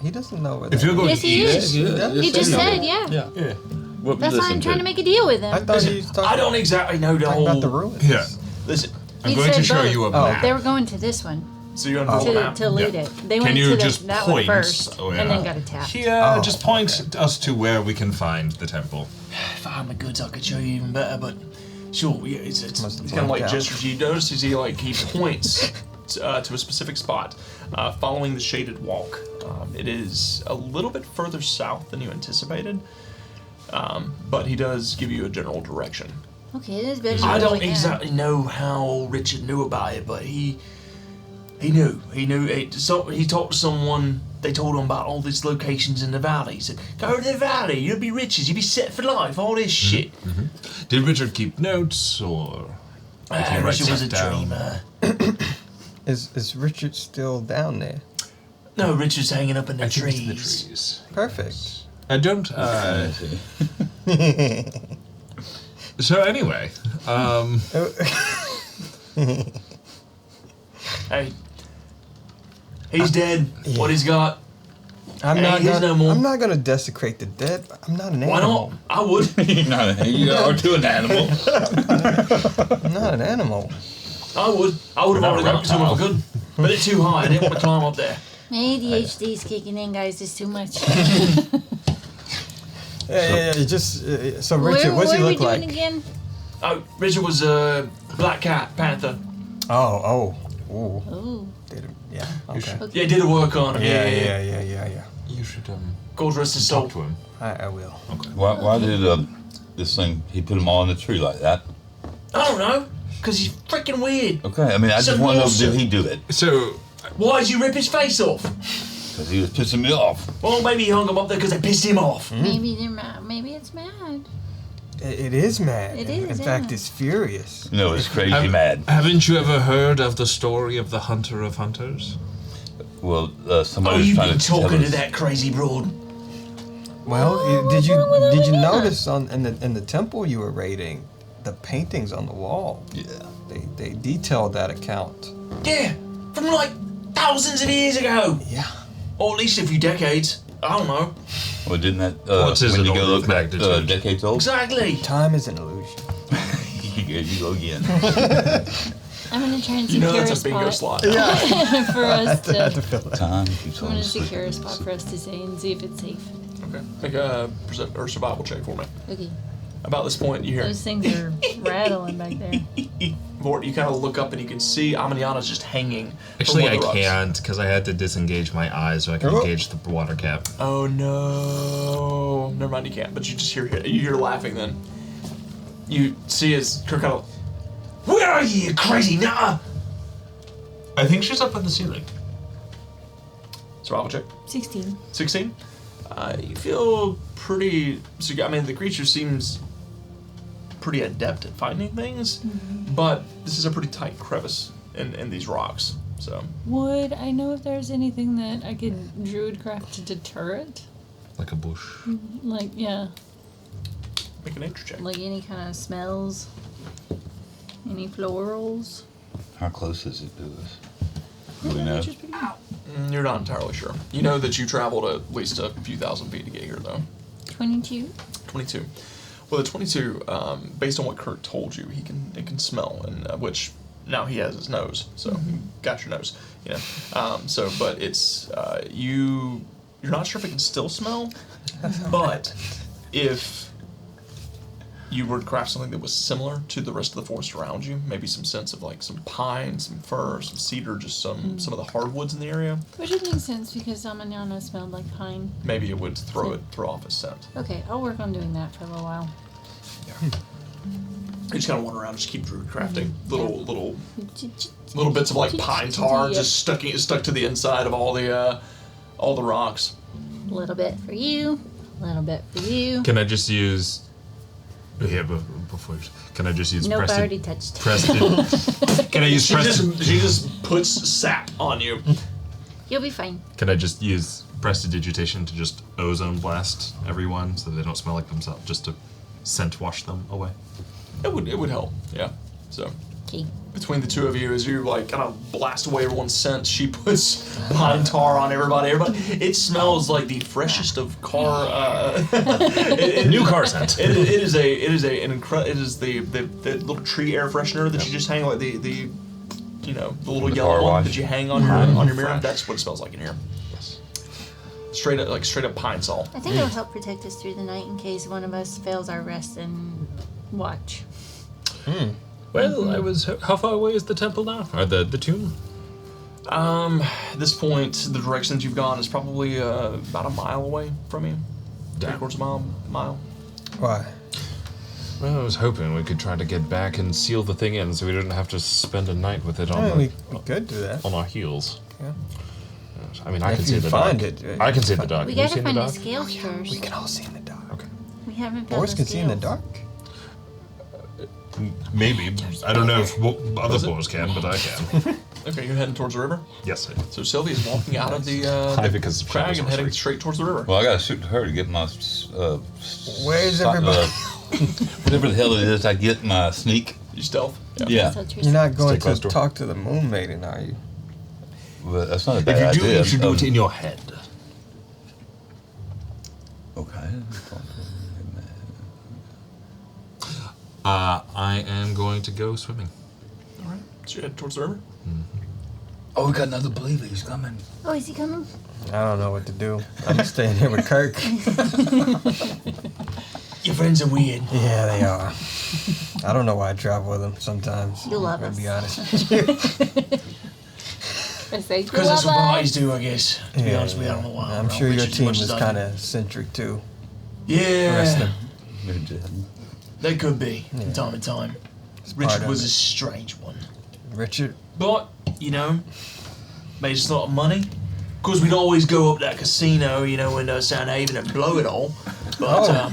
He doesn't know where If that you're going Yes, he is. is. He just said, yeah. Yeah. What That's why I'm trying to make a deal with I him. thought he was talking, I don't exactly know the talking whole... about the ruins. Yeah. Listen, I'm He going to said show both. you a Oh. map. They were going to this one so you're on the map? to lead Yeah. it. They Can went you to just that one point? first, Oh, and yeah. then got attacked. Yeah, Oh, just point us to where we can find the temple. If I had my goods, I could show you even better, but sure, yeah, it's Must have kind of like blanked out. gestures. You notice as he points to a specific spot, following the shaded walk. It is a little bit further south than you anticipated, but he does give you a general direction. Okay, that's better than I what don't we had. exactly know how Richard knew about it, but he knew. So he talked to someone. They told him about all these locations in the valley. He said, "Go to the valley. You'll be riches. You'll be set for life. All this shit." Did Richard keep notes or? Did he write Richard was a stuff down? dreamer. Is Richard still down there? No, Richard's hanging up in the I think it's in the trees. trees. Perfect. I don't. So anyway, Hey, he's dead. Yeah. What he's got? I'm Hey, not he's gonna. no more. I'm not gonna desecrate the dead. I'm not an Why animal. not? I would. You are to an animal. I'm not an animal. I would. I would have Not already got to him if I reptile. could. But it's too high. I didn't want to climb up there. My ADHD's kicking in, guys. It's too much. Yeah. Just so Richard, what's what he are we look doing like? again? Oh, Richard was a black cat, panther. Oh. Oh, Did him? Yeah. Okay. Yeah, did a work on him. Yeah. you should God rest his soul. talk to him. I will. Why did this thing, he put them all in the tree like that? I don't know. Because he's freaking weird. Okay, I mean, I It's just a want to know, monster. did he do it? So Why'd you rip his face off? Because he was pissing me off. Well, maybe he hung him up there because they pissed him off. maybe they're mad. Maybe it's mad. It is mad. It In is, fact, yeah. it's furious. No, it's crazy mad. Haven't you ever heard of the story of the Hunter of Hunters? Well, Oh, somebody was you've trying been to tell talking to us. that crazy broad. Well, what's wrong with did you Elena? notice in the temple you were raiding, the paintings on the wall? Yeah. They detailed that account. Yeah, from like thousands of years ago. Yeah. Or at least a few decades. I don't know. Well, didn't that, What's his when you go order of look back magnitude? decades old? Exactly. Time is an illusion. You go again. I'm gonna try and You know secure that's a bingo spot slot. Yeah. for us to. Time keeps I'm on gonna slipping. secure a spot for us to stay and see if it's safe. Okay. Make a survival check for me. Okay. About this point, you hear Those things are rattling back there. Mort, you kind of look up and you can see Amaniana's just hanging. from Actually, one I of the rocks. can't because I had to disengage my eyes so I can Oh. engage the water cap. Oh no! Never mind, you can't. But you just hear laughing. Then you see as Kirk kind of, where are you, you crazy nutter? I think she's up in the ceiling. Survival check. 16. 16. You feel pretty secure. I mean, the creature seems pretty adept at finding things, but this is a pretty tight crevice in these rocks. So Would I know if there's anything that I could druidcraft to deter it? Like a bush. Like, yeah, make a nature check. like any kind of smells? Any florals? How close is it to us? Do we Yeah, know? nature's pretty good. You're not entirely sure. You know that you traveled at least a few thousand feet to get here, though. 22. 22. Well, the 22, based on what Kurt told you, it can smell, and which now he has his nose, so you got your nose, you know. But it's you're not sure if it can still smell, but if you were to craft something that was similar to the rest of the forest around you, maybe some sense of like some pine, some fir, some cedar, just some of the hardwoods in the area, Which would make sense because Manana smelled like pine. maybe it would throw off its scent. Okay, I'll work on doing that for a little while. You just kind of wander around, just keep druid crafting little bits of like pine tar Yep. just stuck to the inside of all the rocks. A little bit for you, a little bit for you. Can I just use? Yeah, but before. Can I just use Nope, I Preston? already touched. Can I use Preston? She just puts sap on you. You'll be fine. Can I just use prestidigitation to just ozone blast everyone so they don't smell like themselves, just to scent wash them away? It would help, yeah. So Okay. between the two of you, as you like kind of blast away everyone's scent, she puts pine tar on everybody. It smells like the freshest of car. New car scent. It is the little tree air freshener that you just hang like the little The yellow car one wash. that you hang on your mirror. That's what it smells like in here. Straight up pine sol. I think it'll help protect us through the night in case one of us fails our rest and watch. Well, I was. How far away is the temple now? Or the tomb? At this point, the direction that you've gone is probably about a mile away from you. Damn. 3/4 mile. Why? Well, I was hoping we could try to get back and seal the thing in, so we didn't have to spend a night with it I on mean, we could do that. on our heels. Yeah. I mean, I If can see you the find dog. it, I can see the dog. We Have you gotta seen find the the dog? scales first. We can all see in the dark. Okay. We haven't found Boris the can see in the scales. dark. Maybe. I don't know if other boys can, but I can. Okay, you're heading towards the river. Yes, I do. So Sylvia is walking out of the because of crag and shadow heading sorcery. straight towards the river. Well, I gotta shoot her to get my. Where's everybody? Whatever the hell it is, I get my sneak. You stealth. Yeah, So it's your You're not going Stay close to to her. talk to the moon maiden, are you? but that's not a If bad you do, idea. you should do it in your head. Okay. I am going to go swimming. All right. So you head towards the river. Oh, we got another believer. He's coming. Oh, is he coming? I don't know what to do. I'm staying here with Kirk. Your friends are weird. Yeah, they are. I don't know why I travel with them sometimes. You love I'm us. gonna be honest. I say, Because that's what "Love boys us." do, I guess. To be honest with you, I don't know why. I'm sure your team is kind of centric too. The rest of Yeah. them. They could be, from time to time. It's part Richard of was it. a strange one. Richard. But, made us a lot of money. Of course, we'd always go up that casino, in San Haven and blow it all. But,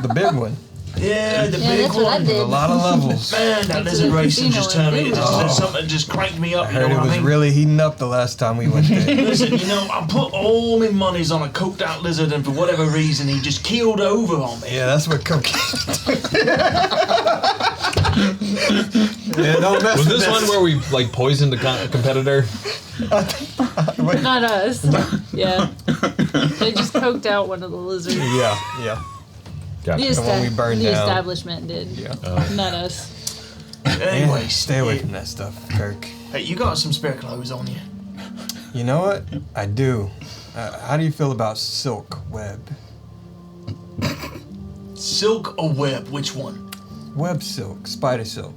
The big one. yeah, the Yeah, big that's what I one. did. A lot of levels. Man, that Went to lizard the racing casino just turned me. and There's something that just cranked me up. I You know heard it what was I mean? really heating up the last time we went there. Listen, I put all my monies on a coked out lizard, and for whatever reason, he just keeled over on me. Yeah, that's what cocaine. Yeah, don't mess Was with this one where we poisoned a competitor? Not us. Yeah. They just coked out one of the lizards. Yeah. Gotcha. The one we burned the down. establishment did. Yeah. Not us. Anyway, Stay away from that stuff, Kirk. Hey, you got some spare clothes on you. You know what? I do. How do you feel about silk web? Silk or web? Which one? Web silk, spider silk.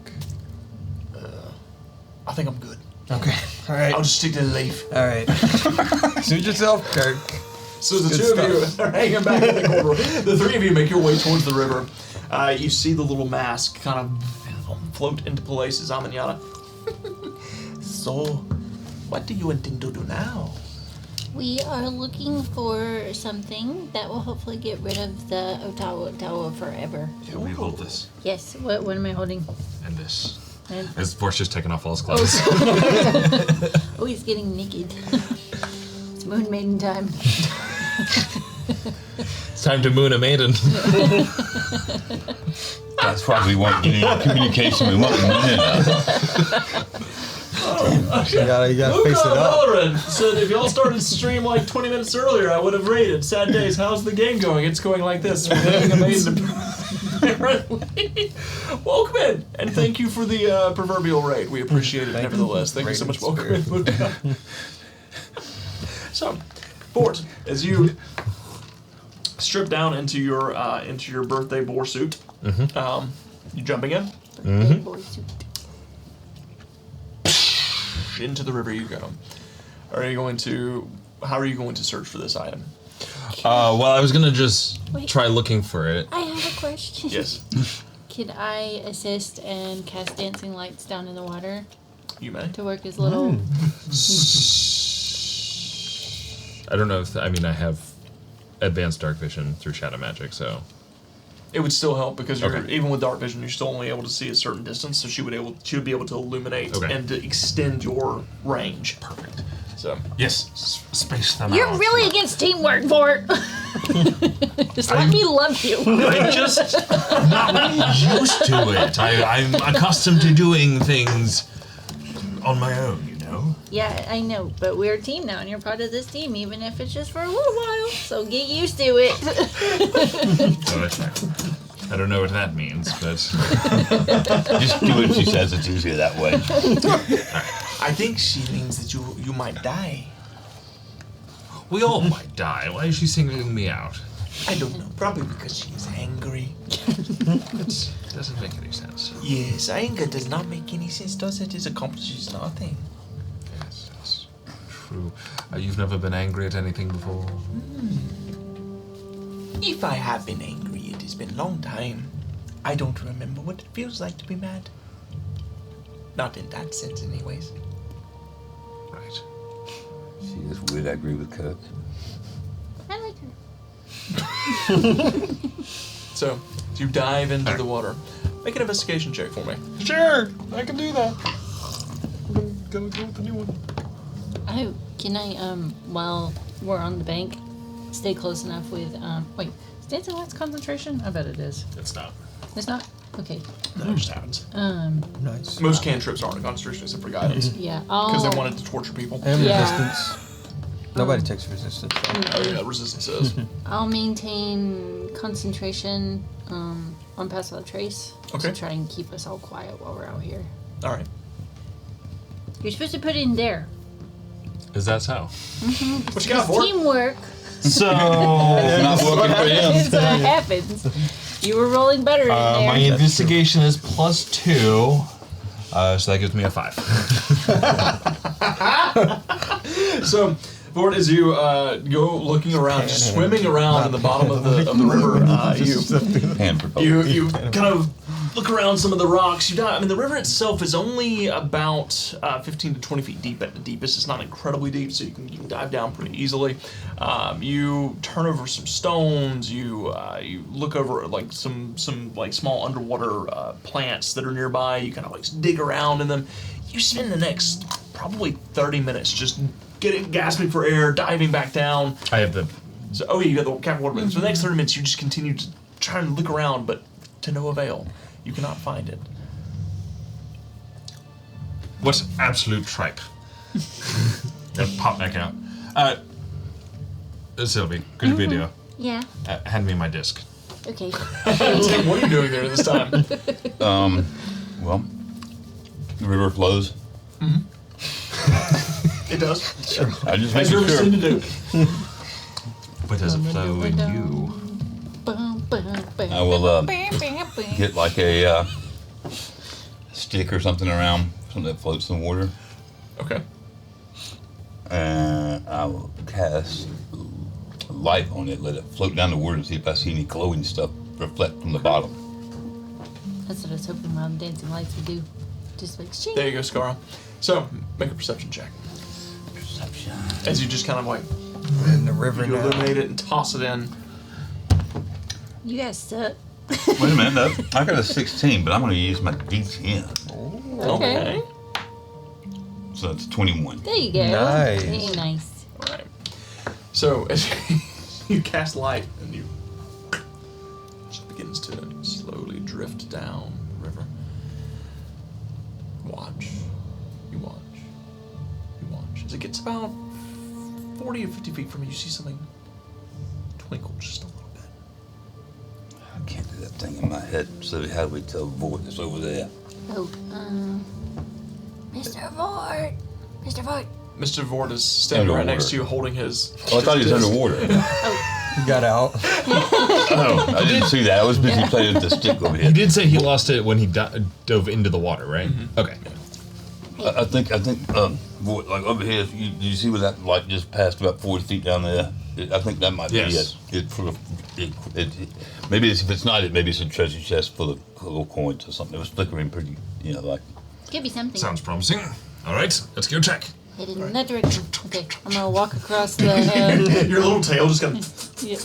I think I'm good. Okay. All right. I'll just stick to the leaf. All right. Suit yourself, Kirk. So the Good two of you are hanging back in the corner. The three of you make your way towards the river. You see the little mask kind of float into place as Amanyana. So, what do you intend to do now? We are looking for something that will hopefully get rid of the Otawa forever. Yeah, we hold this Yes. What am I holding? and this. And- As Boris just taking off all his clothes. Oh, he's getting naked. It's moon maiden time. It's time to moon a maiden. That's probably what communication we want. You gotta face it up. Halloran said if y'all started stream like 20 minutes earlier, I would have rated. Sad days. How's the game going? It's going like this. We're having a maiden. Apparently. Welcome in, and thank you for the proverbial raid. We appreciate it nevertheless. Thank you so much. Welcome in. So, Bort, as you strip down into your birthday boar suit, You jumping in? Big boy suit. Into the river you go. Are you going to? How are you going to search for this item? Well, I was gonna just Wait. try looking for it. I have a question. Yes, Could I assist and cast dancing lights down in the water you may. to work as little? I don't know if I have advanced dark vision through shadow magic, so It would still help because you're Okay. even with dark vision, you're still only able to see a certain distance. So she would be able to illuminate Okay. and to extend your range. perfect. So Yes, space them You're out. really against teamwork, Vort. Just let me love you. I'm just not really used to it. I'm accustomed to doing things on my own, you know? Yeah, I know, but we're a team now, and you're part of this team, even if it's just for a little while. So get used to it. I don't know what that means, but Just do what she says. It's usually that way. I think she means that you might die. we all might die. Why is she singling me out? I don't know. Probably because she is angry. It doesn't make any sense. Yes, anger does not make any sense, does it? It accomplishes nothing. Yes, that's true. You've never been angry at anything before? If I have been angry, it has been a long time. I don't remember what it feels like to be mad. Not in that sense, anyways. Right. She is weird. I agree with Kirk. I like her. So, you dive into the water. Make an investigation check for me. Sure, I can do that. I'm gonna go with the new one. Oh, can I, while we're on the bank, stay close enough with, wait, is dancing lights concentration? I bet it is. It's not. It's not? Okay. That just happens. Nice. Most cantrips aren't a concentration except for guidance. Yeah, Because I'll... they wanted to torture people. And Yeah. resistance. Nobody takes resistance. though. Oh yeah, resistance is. I'll maintain concentration on Pass Without Trace Okay. to try and keep us all quiet while we're out here. Alright. You're supposed to put it in there. Is that so? What you got for it? Teamwork. So, It's not working for him. That's what happens. You were rolling better in there. my investigation is +2. So that gives me a 5. So, Vort, as you go looking around, just swimming around in the bottom of the river, Hand proposal. you kind of look around some of the rocks. You dive. I mean, the river itself is only about 15 to 20 feet deep at the deepest. It's not incredibly deep, so you can dive down pretty easily. You turn over some stones. You look over like some like small underwater plants that are nearby. You kind of like dig around in them. You spend the next probably 30 minutes just gasping for air, diving back down. I have the. So, oh yeah, you got the cap water. So the next 30 minutes, you just continue to try and look around, but to no avail. You cannot find it. What absolute tripe. Pop back out. Sylvie, good video. Yeah. Hand me my disc. Okay. What are you doing there this time? Well, the river flows. It does. I just As make rivers sure. tend to do. What does it flow in you? I will get like a stick or something around, something that floats in the water, Okay. and I will cast a light on it, let it float down the water, and see if I see any glowing stuff reflect from the bottom. That's what I was hoping Mom Dancing Lights would do. Just like, shing. There you go, Scara. So, make a perception check. Perception. As you just kind of like, In the river you now. illuminate it and toss it in. You guys suck. Wait a minute, no, I got a 16, but I'm going to use my D10, Okay. so it's 21. There you go. Nice. Very nice. Alright. So, as you cast light and you just begins to slowly drift down the river. Watch. You watch. You watch. As it gets about 40 or 50 feet from you, you see something twinkle just a little bit. I can't do that thing in my head, so how do we tell Vort that's over there? Oh, Mr. Vort. Mr. Vort. Mr. Vort is standing right Underwater. next to you holding his... Oh, I thought he was disc. underwater. Got out. Oh, I didn't see that. I was busy playing with the stick over You here. did say he lost it when he dove into the water, right? Okay. I think, like over here, you see where that light just passed about 40 feet down there? I think that might Yes. be it. Maybe if it's not it, maybe it's a treasure chest full of little coins or something. It was flickering pretty, like. Could be something. Sounds promising. All right, let's go check. Headed in that direction. Okay, I'm gonna walk across the. Your little tail just kind of Yeah.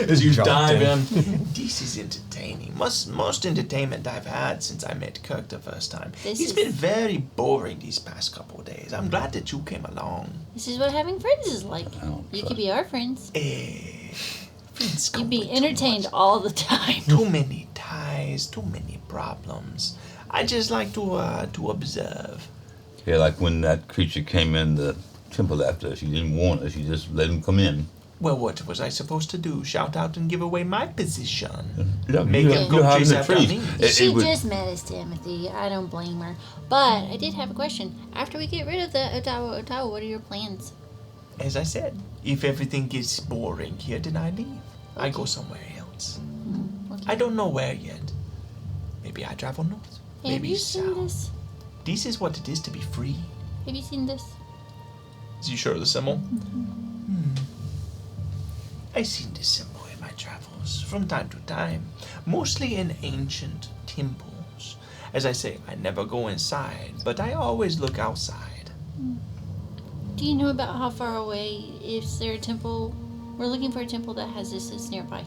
as you Jumped dive in. in. This is entertaining. Most entertainment I've had since I met Kirk the first time. This He's is- been very boring these past couple of days. I'm glad that you came along. This is what having friends is like. Oh, You fuck. could be our friends. Friends You'd come be with too entertained much. all the time. Too many ties, too many problems. I just like to observe. Yeah, like when that creature came in the temple after us, you didn't warn us, you just let him come in. Well, what was I supposed to do? Shout out and give away my position? Yeah, Make him go hide in chase the after trees. me? She would- just met us, Timothy. I don't blame her. But I did have a question. After we get rid of the Ottawa, what are your plans? As I said, if everything gets boring here, then I leave. I go somewhere else. Okay. I don't know where yet. Maybe I travel north. Hey, have Maybe you south. seen this? This is what it is to be free. Have you seen this? As you show the symbol. I've seen this symbol in my travels from time to time, mostly in ancient temples. As I say, I never go inside, but I always look outside. Do you know about how far away? Is there a temple? We're looking for a temple that has this that's nearby.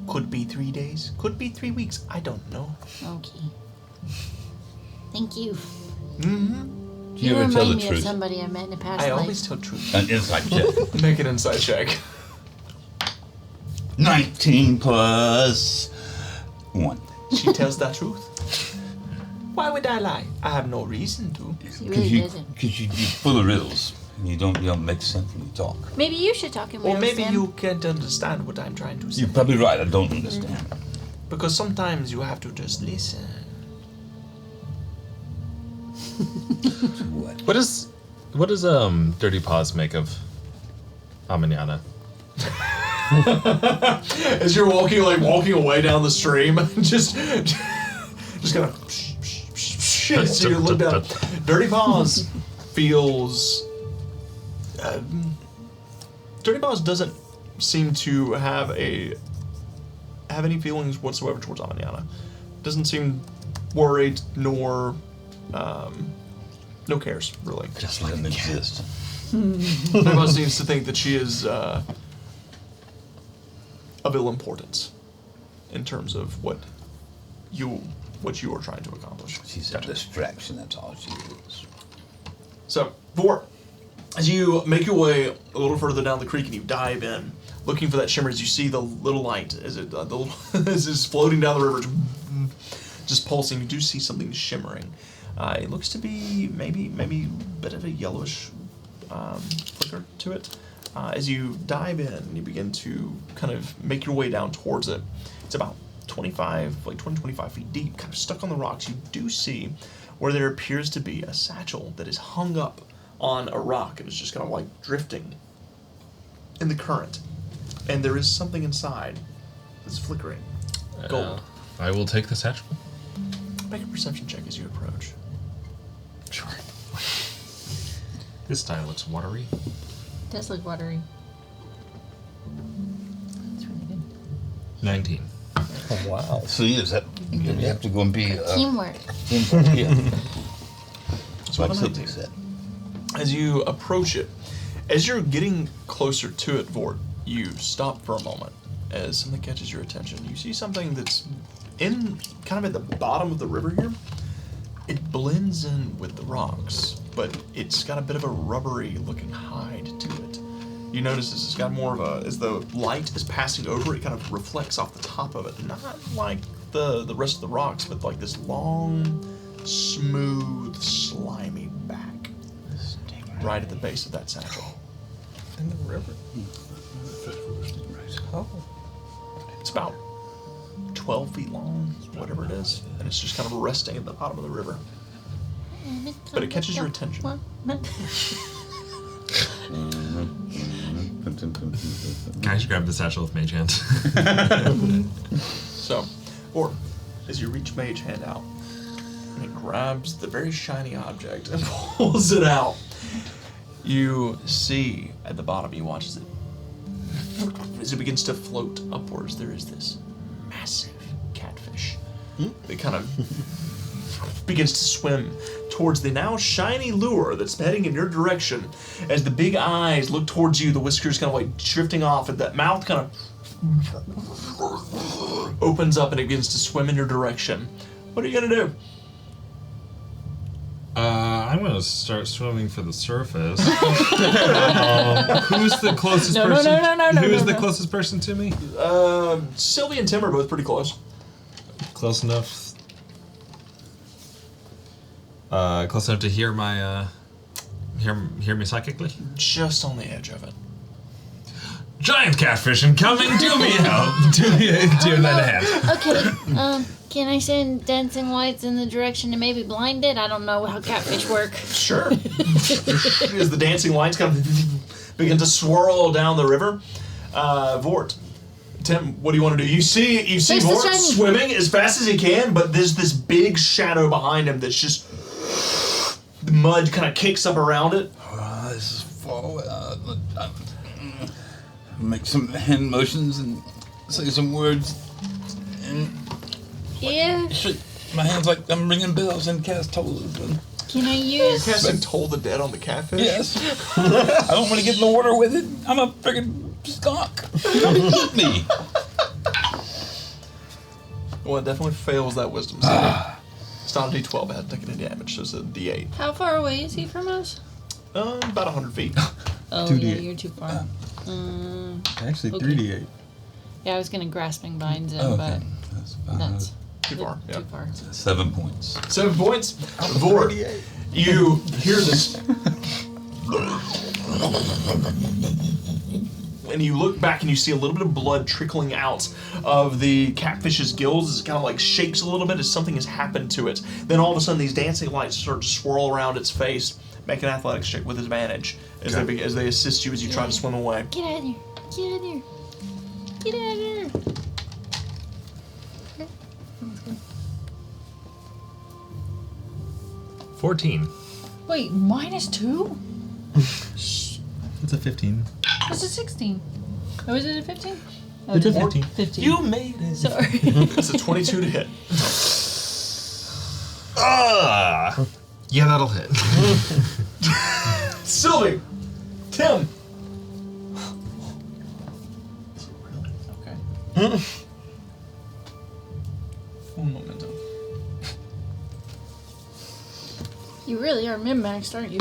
Could be 3 days, could be 3 weeks, I don't know. Okay. Thank you. Mm-hmm. Do you ever tell remind the me of truth? somebody I met in a past I life. always tell truth. An inside check. Make an insight check. 19 plus 1. She tells the truth. Why would I lie? I have no reason to. She really doesn't. Because you're full of riddles. And you don't make sense when you talk. Maybe you should talk in Or riddles, maybe Sam. you can't understand what I'm trying to say. You're probably right, I don't understand. Because sometimes you have to just listen. What? What does Dirty Paws make of Amaniana? As you're walking away down the stream, just kind of. So you look down. Dirty Paws feels. Dirty Paws doesn't seem to have any feelings whatsoever towards Amaniana. Doesn't seem worried nor no cares really. Just let them exist. Dirty Paws seems to think that she is of ill importance in terms of what you are trying to accomplish. She's a distraction, that's all she is. So, as you make your way a little further down the creek and you dive in, looking for that shimmer, as you see the little light as as it's floating down the river, just pulsing, you do see something shimmering. It looks to be maybe a bit of a yellowish flicker to it. As you dive in and you begin to kind of make your way down towards it, it's about 25 feet deep, kind of stuck on the rocks. You do see where there appears to be a satchel that is hung up on a rock and is just kind of like drifting in the current. And there is something inside that's flickering. Gold. I will take the satchel. Make a perception check as you approach. Sure. This tile looks watery. Does look watery. That's really good. 19. Oh, wow. So yes, you have to go and be Teamwork. yeah. So Like what Sylvie am I said. As you approach it, as you're getting closer to it, Vort, you stop for a moment as something catches your attention. You see something that's in kind of at the bottom of the river here. It blends in with the rocks, but it's got a bit of a rubbery looking hide to it. You notice it's got more of a, as the light is passing over, it kind of reflects off the top of it. Not like the rest of the rocks, but like this long, smooth, slimy back right at the base of that satchel. In the river. Oh. It's about 12 feet long, whatever it is, and it's just kind of resting at the bottom of the river. But it catches your attention. I should grab the satchel with Mage Hand. So, or as you reach Mage Hand out, and it grabs the very shiny object and pulls it out, you see at the bottom, you watch as it begins to float upwards, there is this massive catfish that kind of begins to swim towards the now shiny lure that's heading in your direction. As the big eyes look towards you, the whiskers kind of like drifting off, and that mouth kind of opens up and it begins to swim in your direction. What are you gonna do? I'm gonna start swimming for the surface. Who's the closest No, person? no, Who's the no. closest person to me? Sylvie and Tim are both pretty close. Close enough. Close enough to hear my hear me psychically. Just on the edge of it. Giant catfish incoming! Do me out! Do that hand. Okay, can I send dancing lights in the direction to maybe blind it? I don't know how catfish work. Sure. As the dancing lights kind of begin to swirl down the river. Vort. Tim, what do you want to do? You see Where's the Vort shiny? swimming as fast as he can, but there's this big shadow behind him that's just... The mud kind of kicks up around it. This is fall. Make some hand motions and say some words. And Yeah. shake my hands like I'm ringing bells and cast tolls. Can I use? Casting Toll the Dead on the catfish? Yes. I don't want to get in the water with it. I'm a friggin' skunk. Come and eat me. Well, it definitely fails that wisdom save. It's not a D12, it hasn't taken any damage, so it's a D8. How far away is he from us? About 100 feet. Oh, 2D8. yeah, you're too far. Actually, Okay. 3d8. Yeah, I was gonna grasping binds him, Oh, but okay. That's that's Too far, yeah. too far. 7 points. 7 points. Vort, you hear this. And you look back and you see a little bit of blood trickling out of the catfish's gills as it kind of like shakes a little bit as something has happened to it. Then all of a sudden these dancing lights start to swirl around its face. Make an athletics check with advantage as they assist you as you try to swim away. Get out of there! Get out of there! Get out of there! 14. Wait, -2? It's a 15. What's a 16? Oh, is it a 15? Oh, It's a it is 15. 15. You made it. Sorry. It's a 22 to hit. Yeah, that'll hit. Sylvie! Tim! Okay. One momentum. You really are min-maxed, aren't you?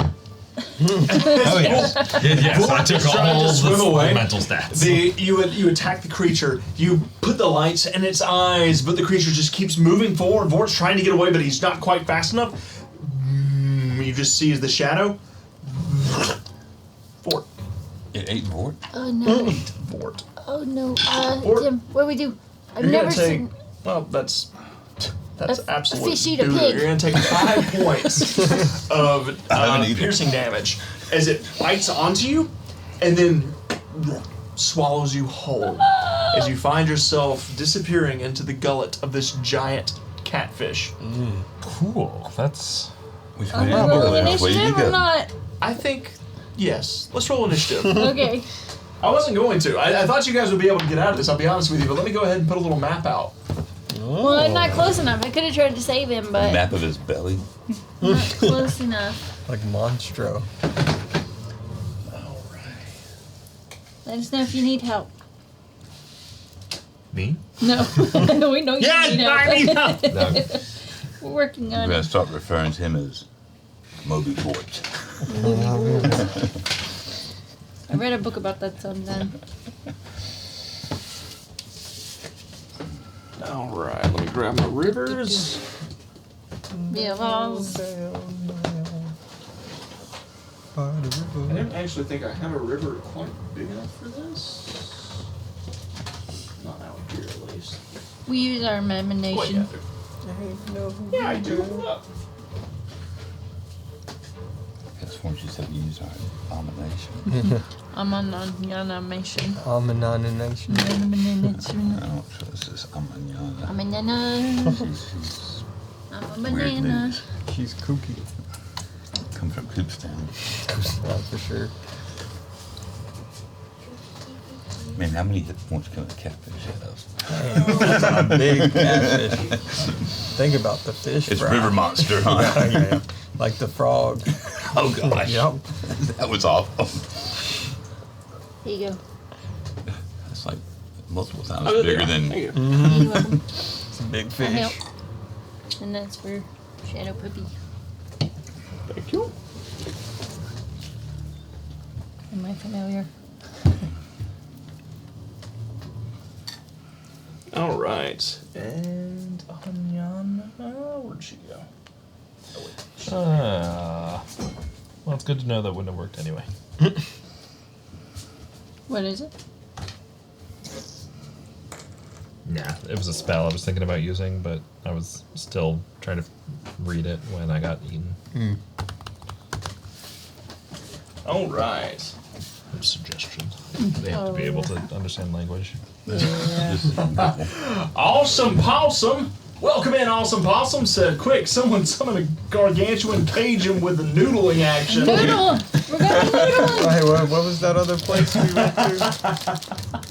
Oh yes. Yes, I took Trying to all swim the away. mental stats. You attack the creature. You put the lights in its eyes, but the creature just keeps moving forward. Vort's trying to get away, but he's not quite fast enough. You just see as the shadow. Vort. It ate Vort. Oh no! Vort. Oh no! Or- Tim, what do we do? I've You're never gonna take. seen. Well, that's A absolute. fish eat a doo-doo. pig. You're gonna take 5 points of I haven't either. piercing damage as it bites onto you, and then swallows you whole. As you find yourself disappearing into the gullet of this giant catfish. Cool. That's. Which Are way we do you go? rolling Which way do you initiative or go? not? I think yes. Let's roll initiative. Okay. I wasn't going to. I thought you guys would be able to get out of this. I'll be honest with you, but let me go ahead and put a little map out. Well, I'm not close enough. I could have tried to save him, but Map of his belly. not close enough. Like Monstro. Let us know if you need help. Me? No. We know you need help. No. We're working I'm on gonna it. start referring to him as Moby Vort. I read a book about that sometime. All right, let me grab my rivers. Yeah, well, I didn't actually think I have a river quite big enough for this. Not out here, at least. we use our Wait, imagination. yeah, I do. Hold up. It's Before she said we use our abomination. I'm on animation. Abomination. I don't trust this Amanana. I'm a banana. She's I'm a weird banana. news. She's kooky. Come from Coopstown. For sure. Man, how many hit points can a catfish have? That's a big catfish. Think about the fish It's fry. River Monster, huh? Yeah. Like the frog. Oh gosh. Yep. That was awful. Here you go. That's like multiple times Oh, there bigger you go. than. Thank you. You're welcome. It's a big I fish. help. And that's for Shadow Puppy. Thank you. Am I familiar? All right. And Anyana, where'd she go? Oh, wait. Well, it's good to know that wouldn't have worked anyway. What is it? Yeah, it was a spell I was thinking about using, but I was still trying to read it when I got eaten. All right. Suggestions. They have to be able to understand language. Awesome Possum. Welcome in, Awesome Possum. Said, quick, someone summon a gargantuan Cajun with the noodling action. Noodle! We're going noodling! Hey, what was that other place we went to?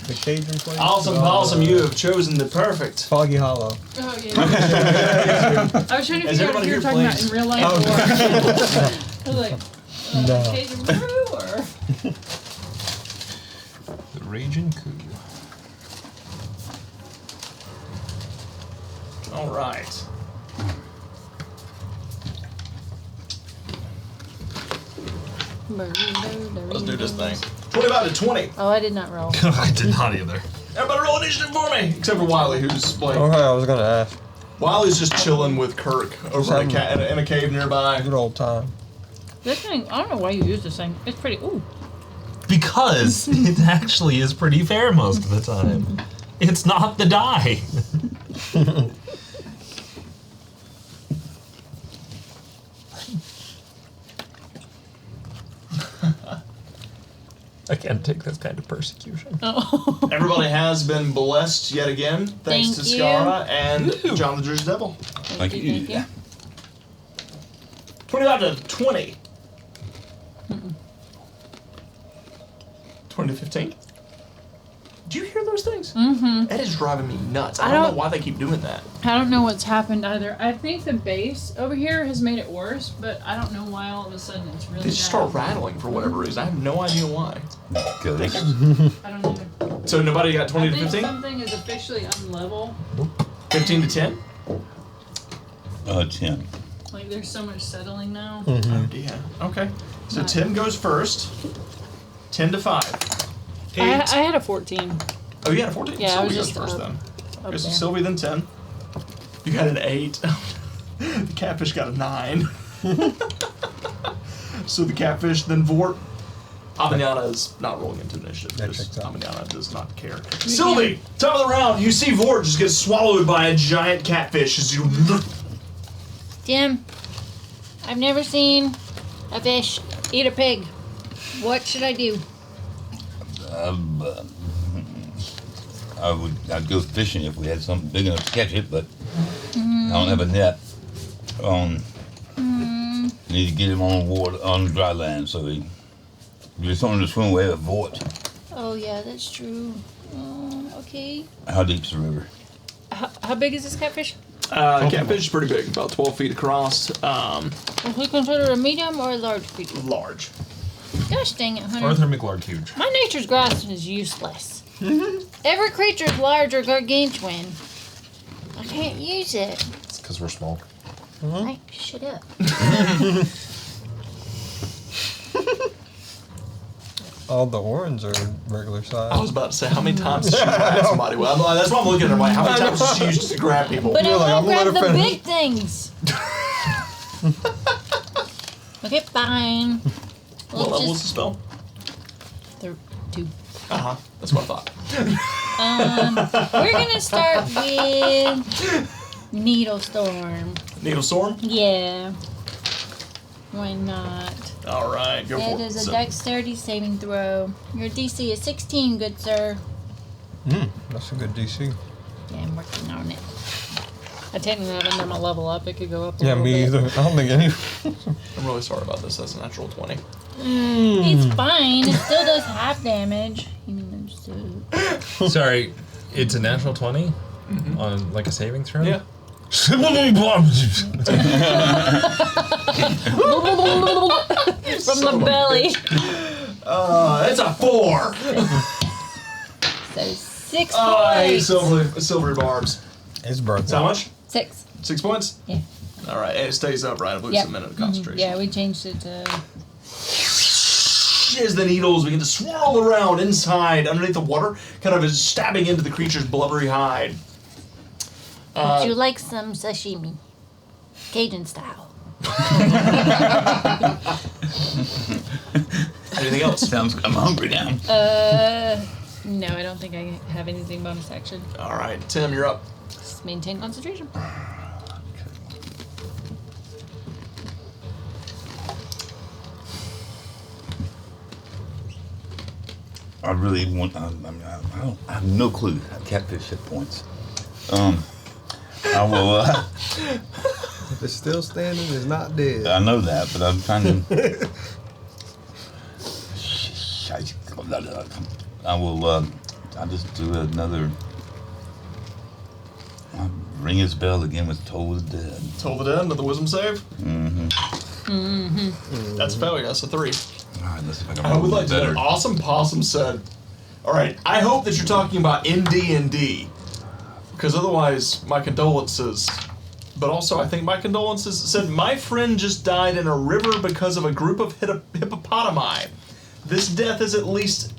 The Cajun place? Awesome Possum, you have chosen the perfect. Foggy Hollow. Oh, yeah. I was trying to Has figure out if everybody you were here talking about played- in real life Oh, or... I was like, No. Cajun brew or... The Raging Coup. All right. Let's do this thing. 25 to 20. Oh, I did not roll. I did not either. Everybody roll initiative for me, except for Wiley, who's like Okay, I was gonna ask. Wiley's just chilling with Kirk over in a cave nearby. Good old time. This thing, I don't know why you use this thing. It's pretty, ooh. Because it actually is pretty fair most of the time. It's not the die. I can't take this kind of persecution. Oh. Everybody has been blessed yet again, thanks Thank to you. Skara and John the Jersey Devil. Thank you. Thank you. 25 to 20. 20 to 15. Do you hear those things? Mm-hmm. That is driving me nuts. I don't know why they keep doing that. I don't know what's happened either. I think the bass over here has made it worse, but I don't know why all of a sudden it's really They just start rattling for whatever reason. I have no idea why. Good. I don't know. So nobody got 20 I to think 15? something is officially unlevel. 15 to 10? 10. Like there's so much settling now. Oh dear. Okay. So Not- Tim goes first. 10 to 5. 8. I had a 14. Oh, you had a 14? Yeah, I was Sylvie goes just first up then. Up Okay, so there. Sylvie then 10. You got an 8. The catfish got a 9. So the catfish, then Vort. Avanyana is not rolling into initiative. That because checks out. Avanyana does not care. Sylvie, top of the round, you see Vort just get swallowed by a giant catfish as you. Tim, I've never seen a fish eat a pig. What should I do? I'd go fishing if we had something big enough to catch it, but I don't have a net. Need to get him on water, on dry land, so he there's something to swim away with Vort. Oh yeah, that's true. Okay. How deep's the river? How big is this catfish? Catfish is pretty big, about 12 feet across. Is he considered a medium or a large creature? Large. Gosh dang it, Hunter. Arthur McLark huge. My nature's grasp is useless. Every creature is large or gargantuan. I can't use it. It's because we're small. Like, shut up. All the horns are regular size. I was about to say, how many times did she grab somebody? Well, that's why I'm looking at her like, how many times did she use to grab people? But I like, want to I'm gonna grab the finish. big things. Okay, fine. What level is the Just, spell? 2. Uh-huh. That's what I thought. we're gonna start with Needle Storm. Needle Storm? Yeah. Why not? All right, go for It it. is a So, dexterity saving throw. Your DC is 16, good sir. That's a good DC. Yeah, I'm working on it. I technically haven't done my level up. It could go up a Yeah, little me bit. either. I don't think any. I'm really sorry about this. That's a natural 20. It's fine. It still does half damage. Even though so. Sorry, it's a natural 20 on like a saving throw? Yeah. From the belly. It's a 4. So 6 Hey, points. silvery barbs. It's birthday. How much? 6. 6 points? Yeah. All right, and it stays up, right? It loses Yep. a minute of concentration. Yeah, we changed it to. As the needles begin to swirl around inside, underneath the water, kind of is stabbing into the creature's blubbery hide. Would you like some sashimi? Cajun style. Anything else? I'm hungry now. No, I don't think I have anything bonus action. All right, Tim, you're up. Just maintain concentration. I really want. I have no clue how catfish hit points. I will. If it's still standing, it's not dead. I know that, but I'm trying to. I will. I'll just do another. I'll ring his bell again with Toll of the Dead. Toll the Dead with the wisdom save. That's a failure. That's a 3. All right, let's see if I can I would roll like to better. know. Awesome Possum said, "All right, I hope that you're talking about ND&D, because otherwise, my condolences." But also, I think my condolences said, "My friend just died in a river because of a group of hippopotami. This death is at least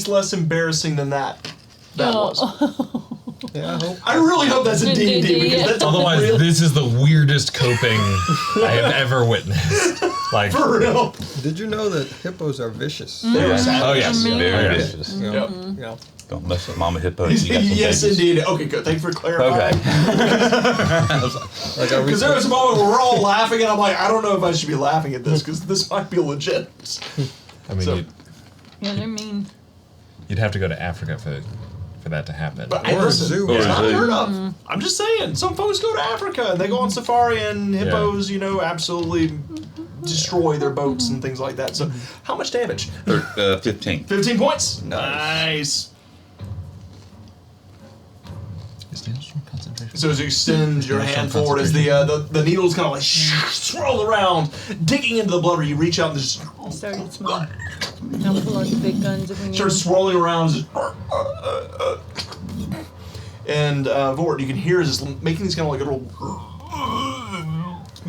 less embarrassing than that." That was. Yeah, I hope. I really hope that's a D&D because that's Otherwise, real, this is the weirdest coping I have ever witnessed. Like, for real. Did you know that hippos are vicious? They're savage. oh yes, Very oh, yeah. vicious. Yep. Yeah. Don't mess with Mama Hippo. You got some Yes, babies. indeed. Okay, good. Thank you for clarifying. Like I Because there was a moment where we're all laughing, and I'm like, I don't know if I should be laughing at this, because this might be legit. I mean, So- Yeah, they're mean. you'd have to go to Africa for that to happen. But hey, Or a listen, zoo. it's Or a not zoo. unheard of. I'm just saying, some folks go to Africa, and they go on safari, and hippos, absolutely destroy their boats and things like that. So, how much damage? 15. 15 points. Nice. So as you extend your hand forward, as the needles kind of like swirl around, digging into the blubber, you reach out and just I started small. I'll pull out the big guns if we need start them. swirling around. And Vort, you can hear is making these kind of like little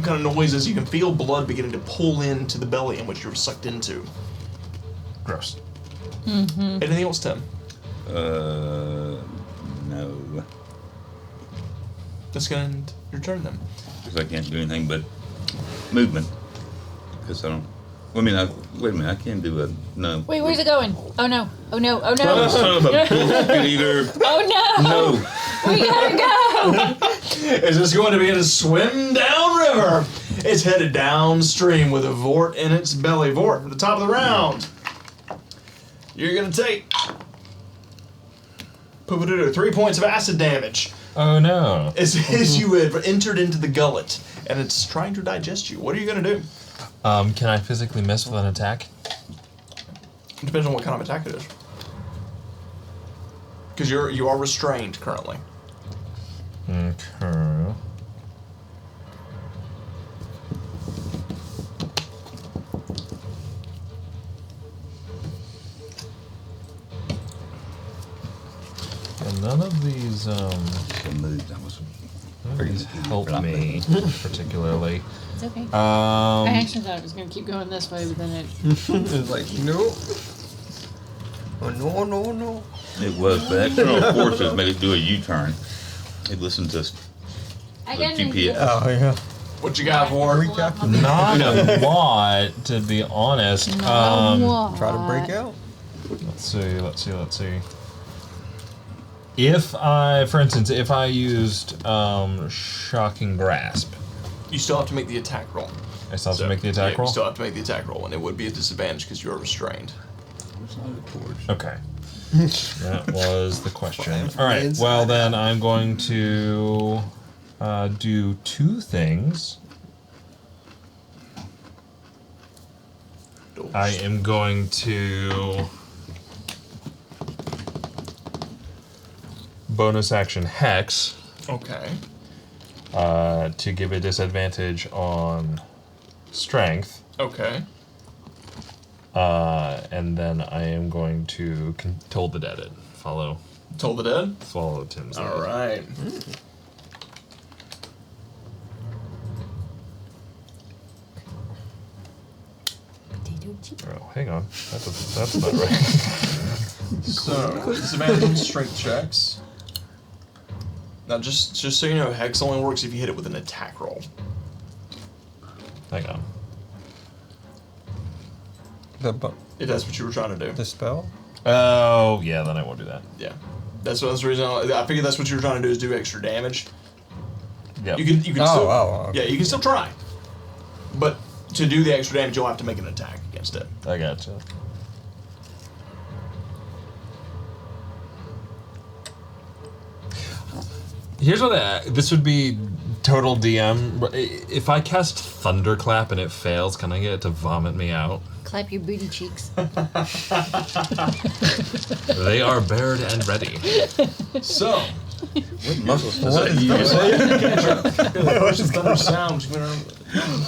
kind of noises. You can feel blood beginning to pull into the belly in which you're sucked into. Gross. Anything else, Tim? No. That's gonna end your turn then. Because I can't do anything but movement. Because I don't. Well, I mean, wait a minute. I can't do a. No. Wait, where's it going? Oh no. Oh no. Oh Oh, no. son of a bullshit eater. Oh no. No. We gotta go. Is this going to be a swim down river? It's headed downstream with a Vort in its belly. Vort, at the top of the round. You're gonna take 3 points of acid damage Oh no. as you have entered into the gullet, and it's trying to digest you. What are you gonna do? Can I physically miss with an attack? It depends on what kind of attack it is. Because you are restrained currently. Okay. And none of these So moved. I was help me particularly. It's okay. I actually thought it was going to keep going this way, but then it. It's like, no. Oh, no, no, no. It was, but external forces made it do a U-turn. It listened to I the got an GPS. Oh, yeah. What you got, Vort? Not a lot, to be honest. Try to break out. Let's see. If I, for instance, if I used Shocking Grasp, You still have to make the attack roll. I still have to make the attack roll? You still have to make the attack roll, and it would be a disadvantage because you are restrained. Okay. That was the question. All right. Well, then I'm going to do two things. I am going to bonus action Hex Okay. to give a disadvantage on Strength. Okay. And then I am going to Toll the Dead it. Follow Toll the Dead? Tim's All lead. right. Oh, hang on. That's not right. So, disadvantage on strength checks. Now, just so you know, Hex only works if you hit it with an attack roll. Hang on. If that's what you were trying to do. The spell? Oh, yeah, then I won't do that. Yeah. That's the reason I figured that's what you were trying to do is do extra damage. Yeah. You can still okay. yeah, you can still try. But to do the extra damage, you'll have to make an attack against it. I gotcha. Here's what this would be total DM. If I cast Thunderclap and it fails, can I get it to vomit me out? Clap your booty cheeks. They are bared and ready. So,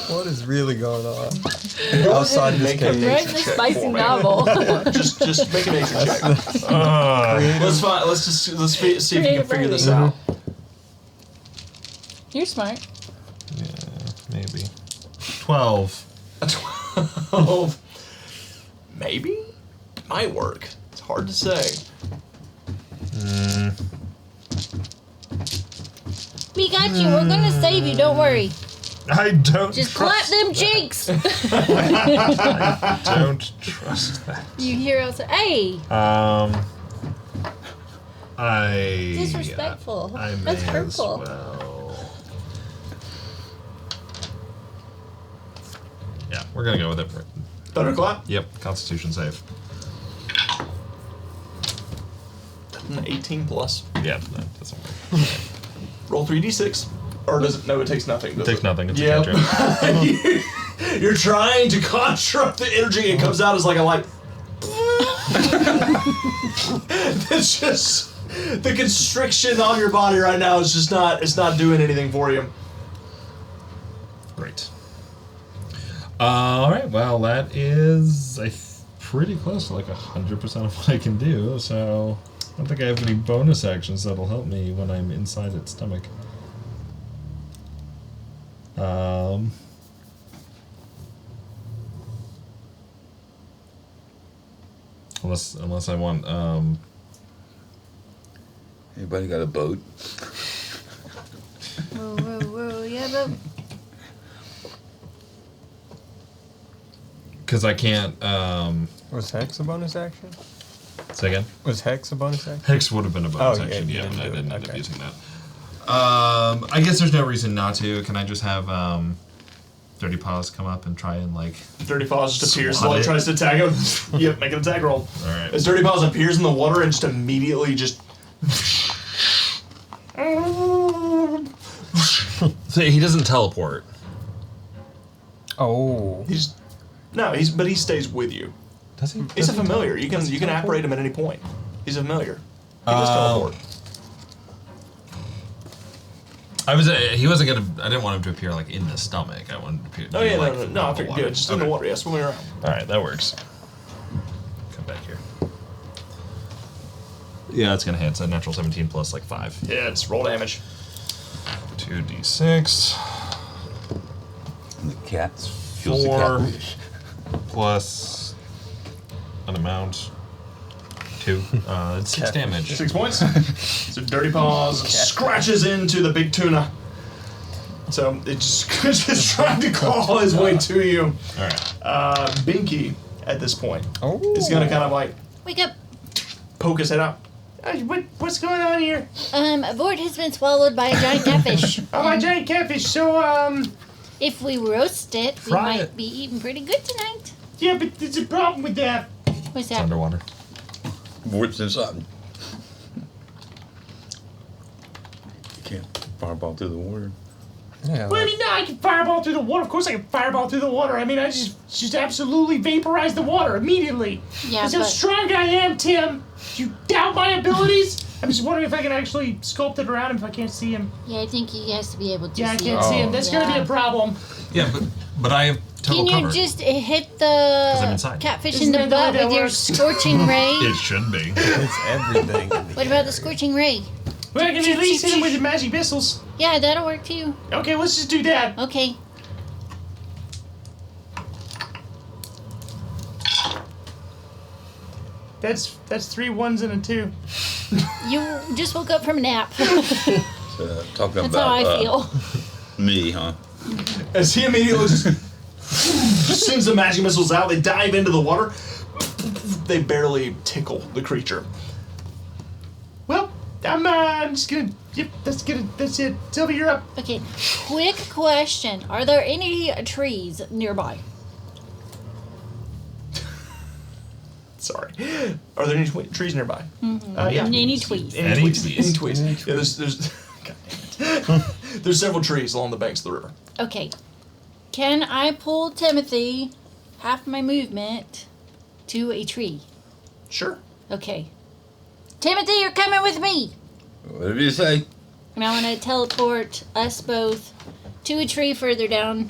What is really going on? Outside this make a cage. Write nature the check spicy for me. novel. just make a nature check. Let's see if you can figure this out. You're smart. Yeah, maybe. 12. A 12. Maybe? Might work. It's hard to say. We got you. We're gonna save you. Don't worry. I don't Just clap them cheeks. don't trust that. You hear us? Hey, I disrespectful. I may That's as hurtful. well. Yeah, we're gonna go with it. Thunderclap? Yep, Constitution save. An 18 plus. Yeah, that doesn't work. Roll 3d6. Or does it? No, it takes nothing. It takes nothing. It's a Yeah. cantrip. You're trying to construct the energy. It comes out as like a light. It's just the constriction on your body right now is just not. It's not doing anything for you. Great. All right. Well, that is pretty close to like 100% of what I can do. So I don't think I have any bonus actions that'll help me when I'm inside its stomach. Unless I want Anybody got a boat? Whoa, whoa, whoa! Yeah, but because I can't Was Hex a bonus action? say again. Was Hex a bonus action? Hex would have been a bonus Oh, yeah, action, you yeah, didn't but I do it. didn't end up Okay. using that. I guess there's no reason not to. Can I just have Dirty Paws come up and try and like? Dirty Paws just appears. Swat Like it. tries to attack him. Yep, make an attack roll. All right. As Dirty Paws appears in the water and just immediately just. So he doesn't teleport. Oh. He's but he stays with you. Does he? He's a familiar. You can apparate him at any point. He's a familiar. He does teleport. He wasn't gonna. I didn't want him to appear like in the stomach. I wanted him to appear. Oh yeah, like, no, I figured just in the Okay. water. Yeah, swimming around. All right, that works. Come back here. Yeah, it's gonna hit. It's a natural 17 plus like 5. Yeah, it's roll damage. 2d6 And the cat feels the 4 cat wish. plus an amount 2. It's 6 damage. 6 points. So Dirty Paws scratches into the big tuna. So it's just trying to claw his way to you. All right. Binky, at this point, Oh. is gonna kind of like wake up. poke his head out. What's going on here? A Vort has been swallowed by a giant catfish. Oh, my giant catfish. So, If we roast it, we Fry might it. be eating pretty good tonight. Yeah, but there's a problem with that. What's It's that? underwater. What's inside? You can't fireball through the water. Yeah. Well, I mean, no, I can fireball through the water. Of course I can fireball through the water. I mean, I just absolutely vaporize the water immediately. Yeah, That's how but strong I am, Tim. Do you doubt my abilities? I'm just wondering if I can actually sculpt it around him if I can't see him. yeah, I think he has to be able to Yeah, I see can't it. see him. That's gonna be Yeah. a problem. Yeah, but I have total Can you cover. just hit I'm the inside. catfish Isn't in the that the way butt that with your works? scorching ray? It should be. It's everything. What about the scorching ray? Well, I can at least hit him with the magic missiles. Yeah, that'll work too. Okay, let's just do that. Okay. That's 3 1s and a 2. You just woke up from a nap. Talking That's about how I feel. me, huh? As he immediately just sends the magic missiles out, they dive into the water. They barely tickle the creature. Well, I'm just gonna. Yep, that's it. Sylvia, you're up. Okay, quick question. Are there any trees nearby? Sorry. Are there any trees nearby? Yeah. Any tweets? Any tweets. Yeah, there's God damn it. There's several trees along the banks of the river. Okay. Can I pull Timothy half my movement to a tree? Sure. Okay. Timothy, you're coming with me. Whatever you say. And I want to teleport us both to a tree further down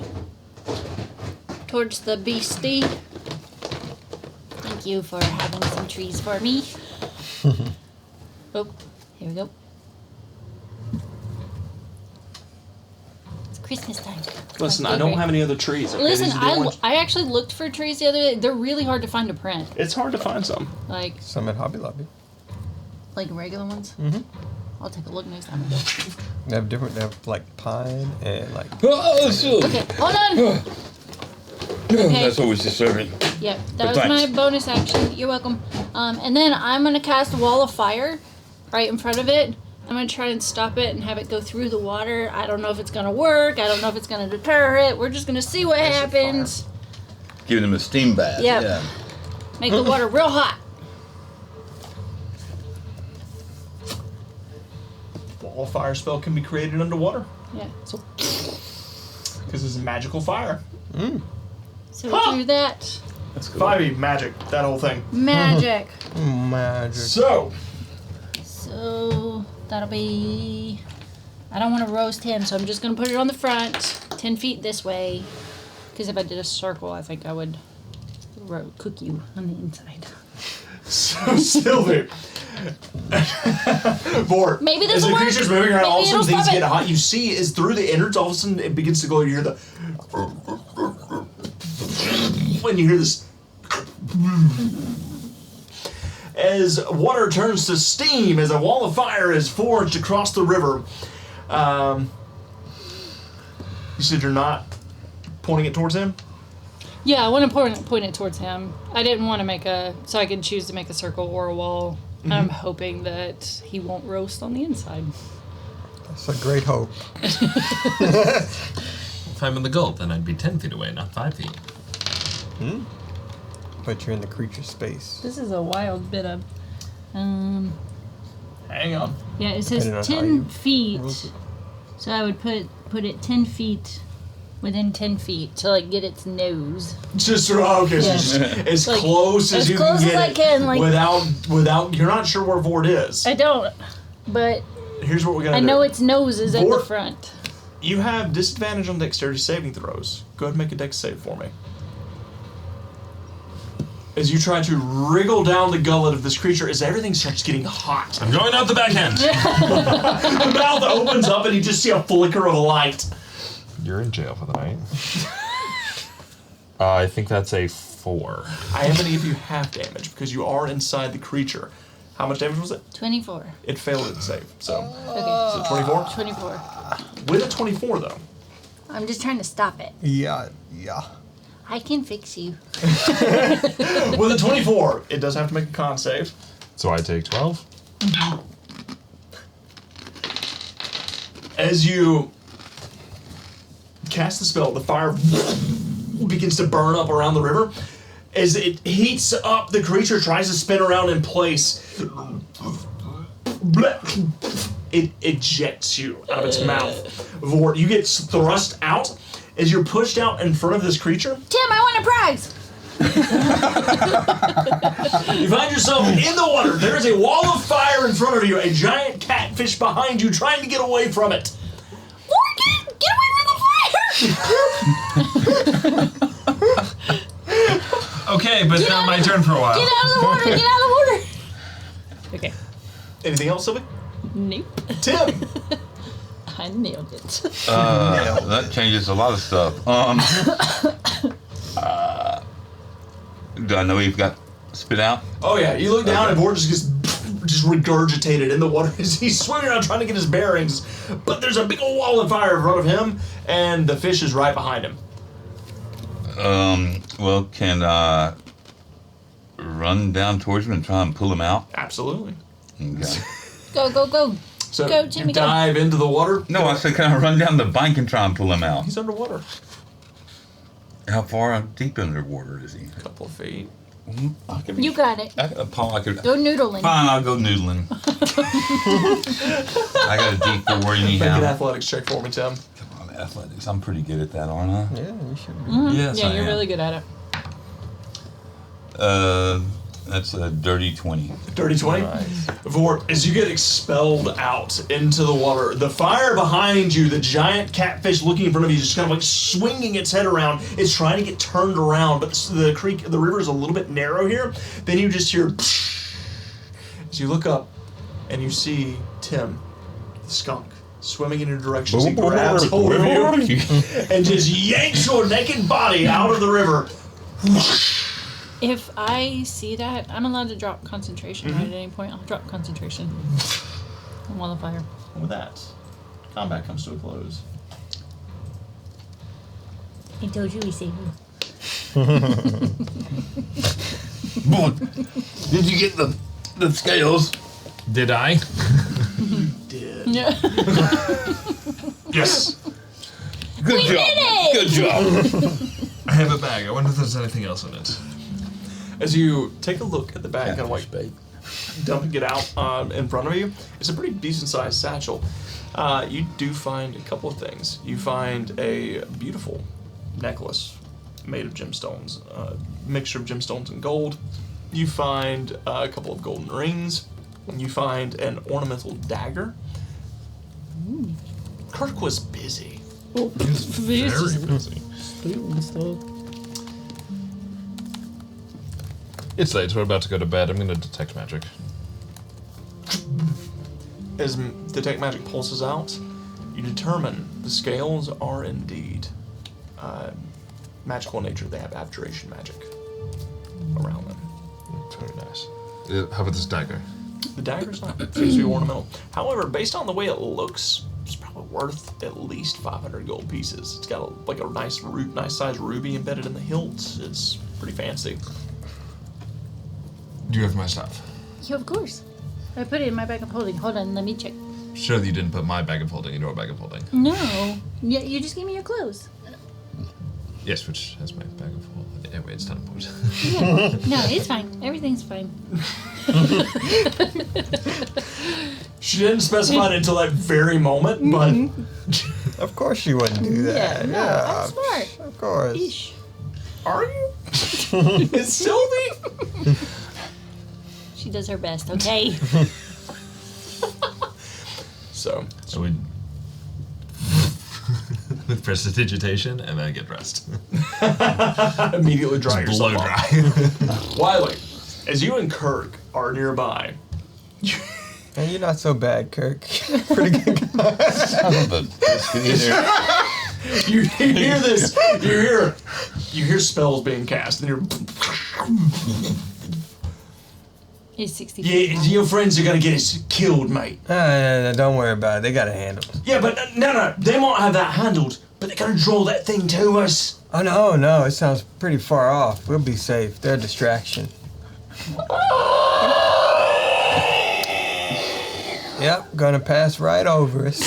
towards the beastie. Thank you for having some trees for me. Oh, here we go. It's Christmas time. Listen, My I don't favorite. have any other trees. Okay? Listen, These are the ones- I actually looked for trees the other day. They're really hard to find to print. It's hard to find some. Some at Hobby Lobby. Like regular ones. Mm-hmm. I'll take a look next time I go. They have different. They have like pine and like. Oh, so. Okay, hold on. Okay. That's always disturbing. Yep, that But was thanks. my bonus action. You're welcome. And then I'm gonna cast a wall of fire right in front of it. I'm gonna try and stop it and have it go through the water. I don't know if it's gonna work. I don't know if it's gonna deter it. We're just gonna see what happens. Giving them a steam bath. Yep. Yeah. Make the water real hot. Wall of fire spell can be created underwater Yeah. So because it's a magical fire. through that. That's cool. 5e magic, that whole thing. Magic. Magic. So, So that'll be. I don't want to roast him, so I'm just gonna put it on the front, 10 feet this way. Because if I did a circle, I think I would cook you on the inside. so Sylvie. For Maybe as this'll the work. creature's moving around, all of a Maybe sudden things it'll get stop hot. You see, is through the innards, all of a sudden it begins to glow. You hear the. When you hear this. As water turns to steam, as a wall of fire is forged across the river. You said you're not pointing it towards him? Yeah, I want to point it towards him. I didn't want to make so I can choose to make a circle or a wall. I'm hoping that he won't roast on the inside. That's a great hope. If I'm in the gulp, then I'd be 10 feet away, not 5 feet. But you're in the creature space. This is a wild bit of. Hang on. Yeah, it says Depending on how 10 you feet. rules it. So I would put it 10 feet within 10 feet to like get its nose. Just okay, so Yeah. just as Like, close as as you close can as get I it can, like- without you're not sure where Vord is. I don't, but Here's what we're gonna I do. know its nose is at the Vord- front. You have disadvantage on dexterity saving throws. Go ahead and make a dex save for me. As you try to wriggle down the gullet of this creature, as everything starts getting hot. I'm going out the back end. The mouth opens up and you just see a flicker of light. You're in jail for the night. I think that's a 4. I am going to give you half damage because you are inside the creature. How much damage was it? 24. It failed its save. So, Okay. is it 24? 24. With a 24, though. I'm just trying to stop it. Yeah. I can fix you. With a 24, it does have to make a con save. So I take 12? As you cast the spell, the fire begins to burn up around the river. As it heats up, the creature tries to spin around in place. It ejects you out of its mouth. Vort, you get thrust out. As you're pushed out in front of this creature, Tim, I want a prize. you find yourself in the water. There is a wall of fire in front of you, a giant catfish behind you trying to get away from it. Morgan, get away from the fire! Okay, but now my turn for a while. Get out of the water! Get out of the water! Okay. Anything else, Sylvie? Nope. Tim. I nailed it. That changes a lot of stuff. Do I know you've got spit out? Oh yeah, you look down and Vort just gets regurgitated in the water as he's swimming around trying to get his bearings. But there's a big old wall of fire in front of him, and the fish is right behind him. Well, can I run down towards him and try and pull him out? Absolutely. Okay. Go, go, go. So Go, you Timmy, go. dive into the water. No, I said, can I run down the bank and try and pull him out? He's underwater. How far deep underwater is he? A couple of feet. You got it. Paul, I could. Go noodling. Fine, I'll go noodling. I got a D4 Make an anyhow. athletics check for me, Tim. Come on, athletics. I'm pretty good at that, aren't I? Yeah, you should be. Yes, Yeah, I you're am. really good at it. That's a dirty 20. Dirty 20. Vort, as you get expelled out into the water, the fire behind you, the giant catfish looking in front of you, just kind of like swinging its head around. It's trying to get turned around, but the river is a little bit narrow here. Then you just hear, as you look up, and you see Tim, the skunk, swimming in your direction. He grabs hold of you and just yanks your naked body out of the river. If I see that, I'm allowed to drop concentration right at any point. I'll drop concentration. I'm on the fire. And with that, combat comes to a close. I told you we saved you. Did you get the scales? Did I? Did. Yeah. Yes. Good job. Good job. I have a bag. I wonder if there's anything else in it. As you take a look at the bag, kind of like dumping it out in front of you, it's a pretty decent sized satchel. You do find a couple of things. You find a beautiful necklace made of gemstones, a mixture of gemstones and gold. You find a couple of golden rings. You find an ornamental dagger. Kirk was busy. Very busy. It's late. We're about to go to bed. I'm going to detect magic. As detect magic pulses out, you determine the scales are indeed magical in nature. They have abjuration magic around them. Very nice. How about this dagger? The dagger's not seems to be ornamental. However, based on the way it looks, it's probably worth at least 500 gold pieces. It's got a nice size ruby embedded in the hilt. It's pretty fancy. Do you have my stuff? Yeah, of course. I put it in my bag of holding. Hold on, let me check. Sure that you didn't put my bag of holding in your bag of holding. No. Yeah, you just gave me your clothes. Yes, which has my bag of holding. Anyway, it's not important. Yeah. No, it's fine. Everything's fine. She didn't specify it until that very moment, but Of course you wouldn't do that. no, I'm smart. Of course. Eesh. are you? It's Sylvie? She does her best, okay? So, So we prestidigitation and then get dressed. immediately dry Blow yourself off. dry. Wiley, as you and Kirk are nearby, And you're not so bad, Kirk. Pretty good guy. you hear this. You hear spells being cast, and you're. He's 60 Yeah, your friends are gonna get us killed, mate. No, don't worry about it. They got it handled. Yeah, but no, they might have that handled, but they're gonna draw that thing to us. Oh, no. It sounds pretty far off. We'll be safe. They're a distraction. Yep, gonna pass right over us.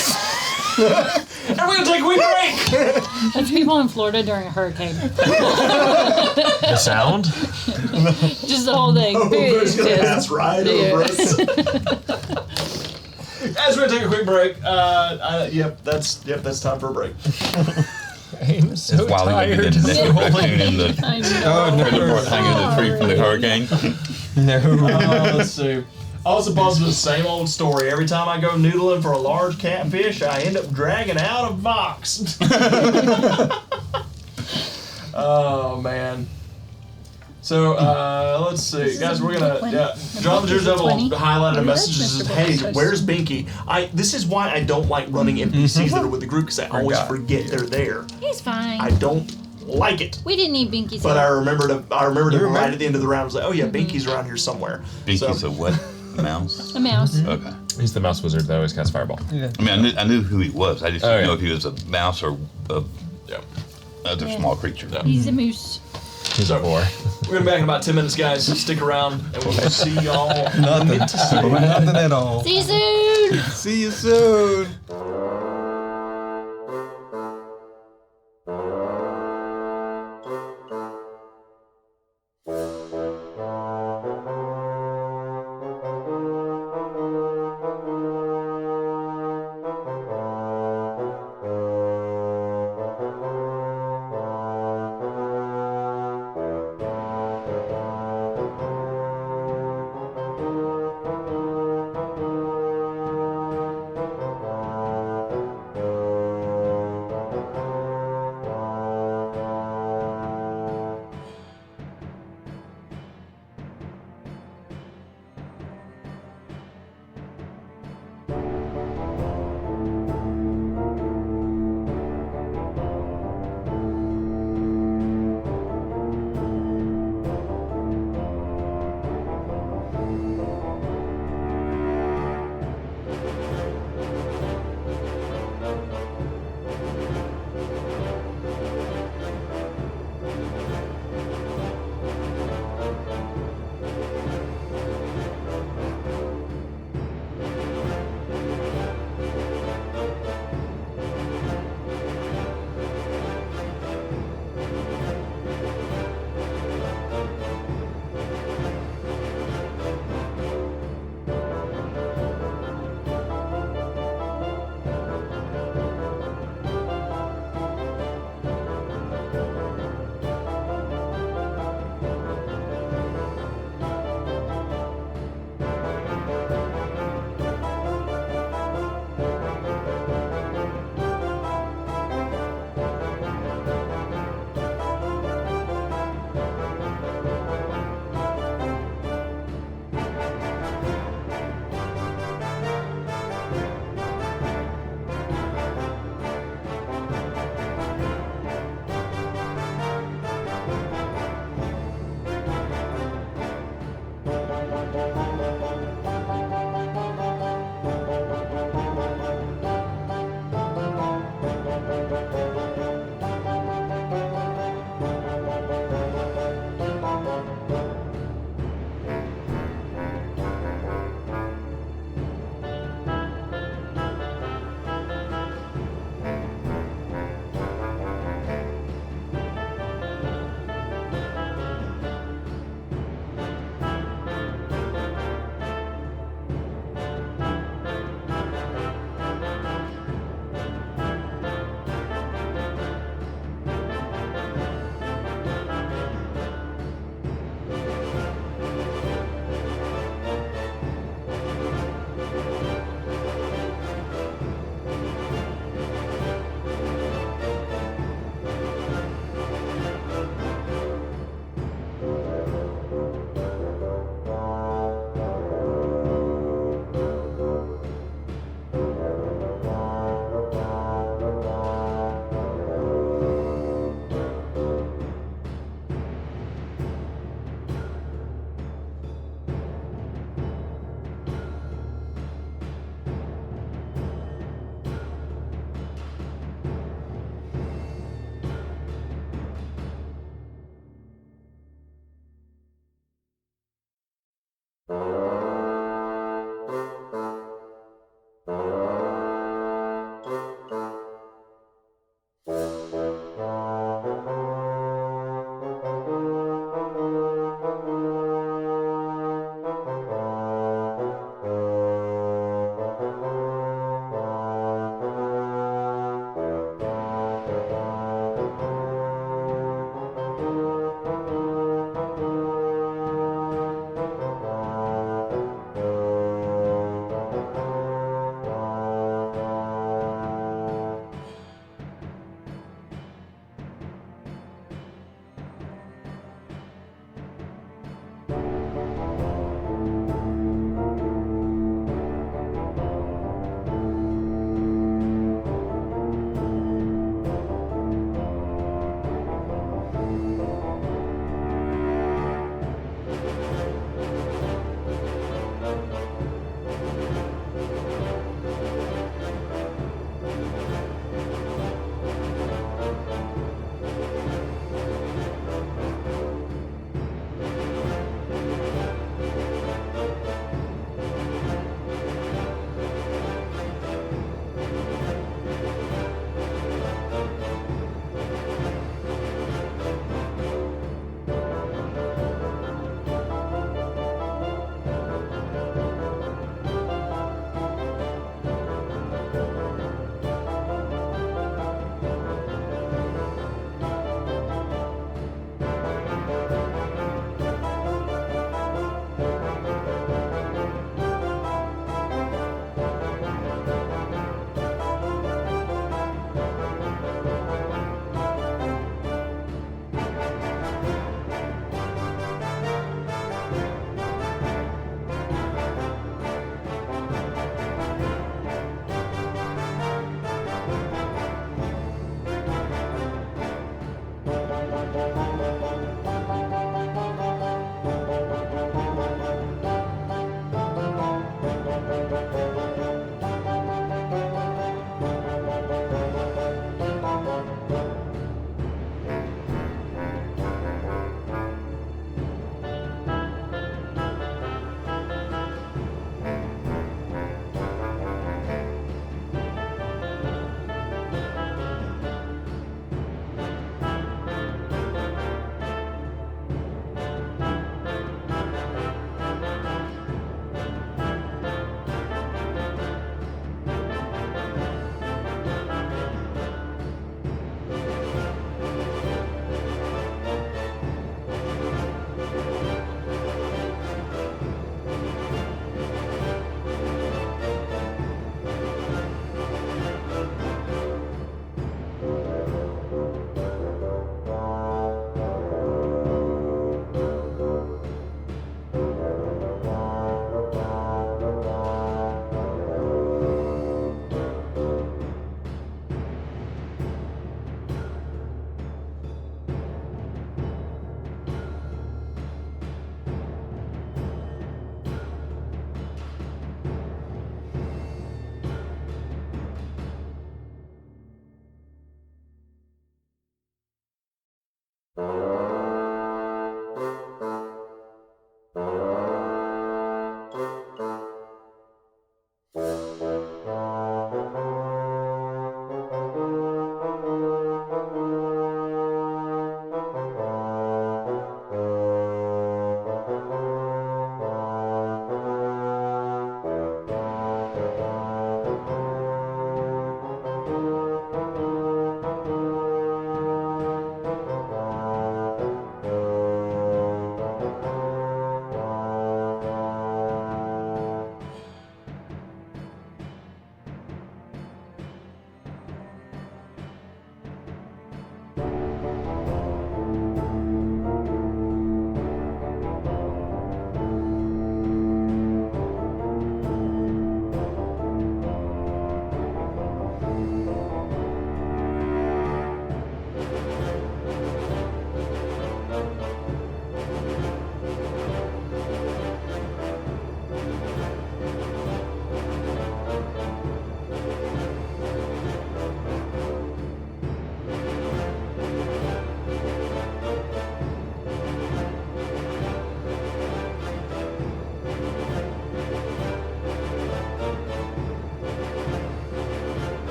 And we we're gonna take a quick break. That's people in Florida during a hurricane. The sound? Just the whole thing. Oh, Bert's gonna Yes. pass right over us. Guys, we're gonna take a quick break. That's time for a break. I'm so While he was tired. getting the raccoon in the I know. trailer park hanging in the tree from the hurricane. No. Let's see. Also, possible the same old story. Every time I go noodling for a large catfish, I end up dragging out a box. Oh man. So let's see, guys. We're gonna John the Devil highlighted a message that says, "Hey, where's Binky?" This is why I don't like running NPCs that are with the group because I always forget they're there. He's fine. I don't like it. We didn't need Binky's But I help. remembered right at the end of the round. I was like, "Oh yeah, Binky's around here somewhere." Binky's a what? Mouse? A mouse. Okay. He's the mouse wizard that always casts fireball. Yeah. I mean, I knew who he was. I just Oh, didn't yeah. know if he was a mouse or a Yeah. other small creature. Yeah. He's a moose. He's a boar. We're gonna be back in about 10 minutes, guys. Stick around, and we'll see y'all. Nothing. Nothing at all. See you soon. See you soon.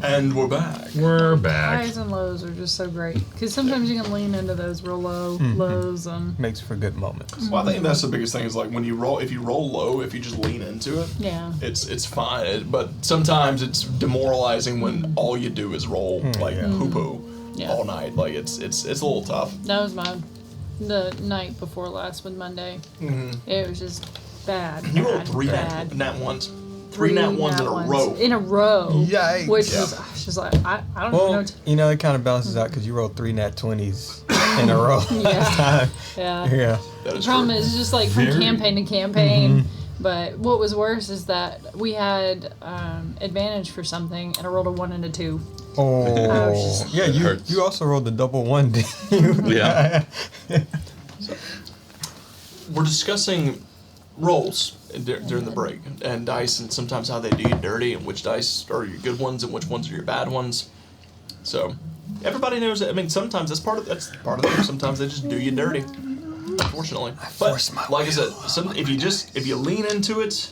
And we're back. We're back. Highs and lows are just so great because sometimes you can lean into those real low lows and Makes for good moments. Well, I think that's the biggest thing is like when you roll, if you roll low, if you just lean into it, yeah. it's fine. But sometimes it's demoralizing when all you do is roll like poo-poo Yeah. all night. Like it's a little tough. That was the night before last with Monday. It was just bad. You rolled bad, 3 bad. nat ones. 3 nat ones in a row. In a row. Yikes. Which Yeah. was just like I don't Well, know. you know, it kind of balances out because you rolled 3 nat 20s in a row Yeah. last time. Yeah. Yeah. That The is problem true. is just like from campaign to campaign. But what was worse is that we had advantage for something, and I rolled a 1 and a 2. Oh, just- yeah. It You hurts. you also rolled the double 1, didn't you? Yeah. We're discussing rolls during the break and dice and sometimes how they do you dirty and which dice are your good ones and which ones are your bad ones. So everybody knows that. I mean, sometimes that's part of the game. Sometimes they just do you dirty, unfortunately. force my like I said, if you lean into it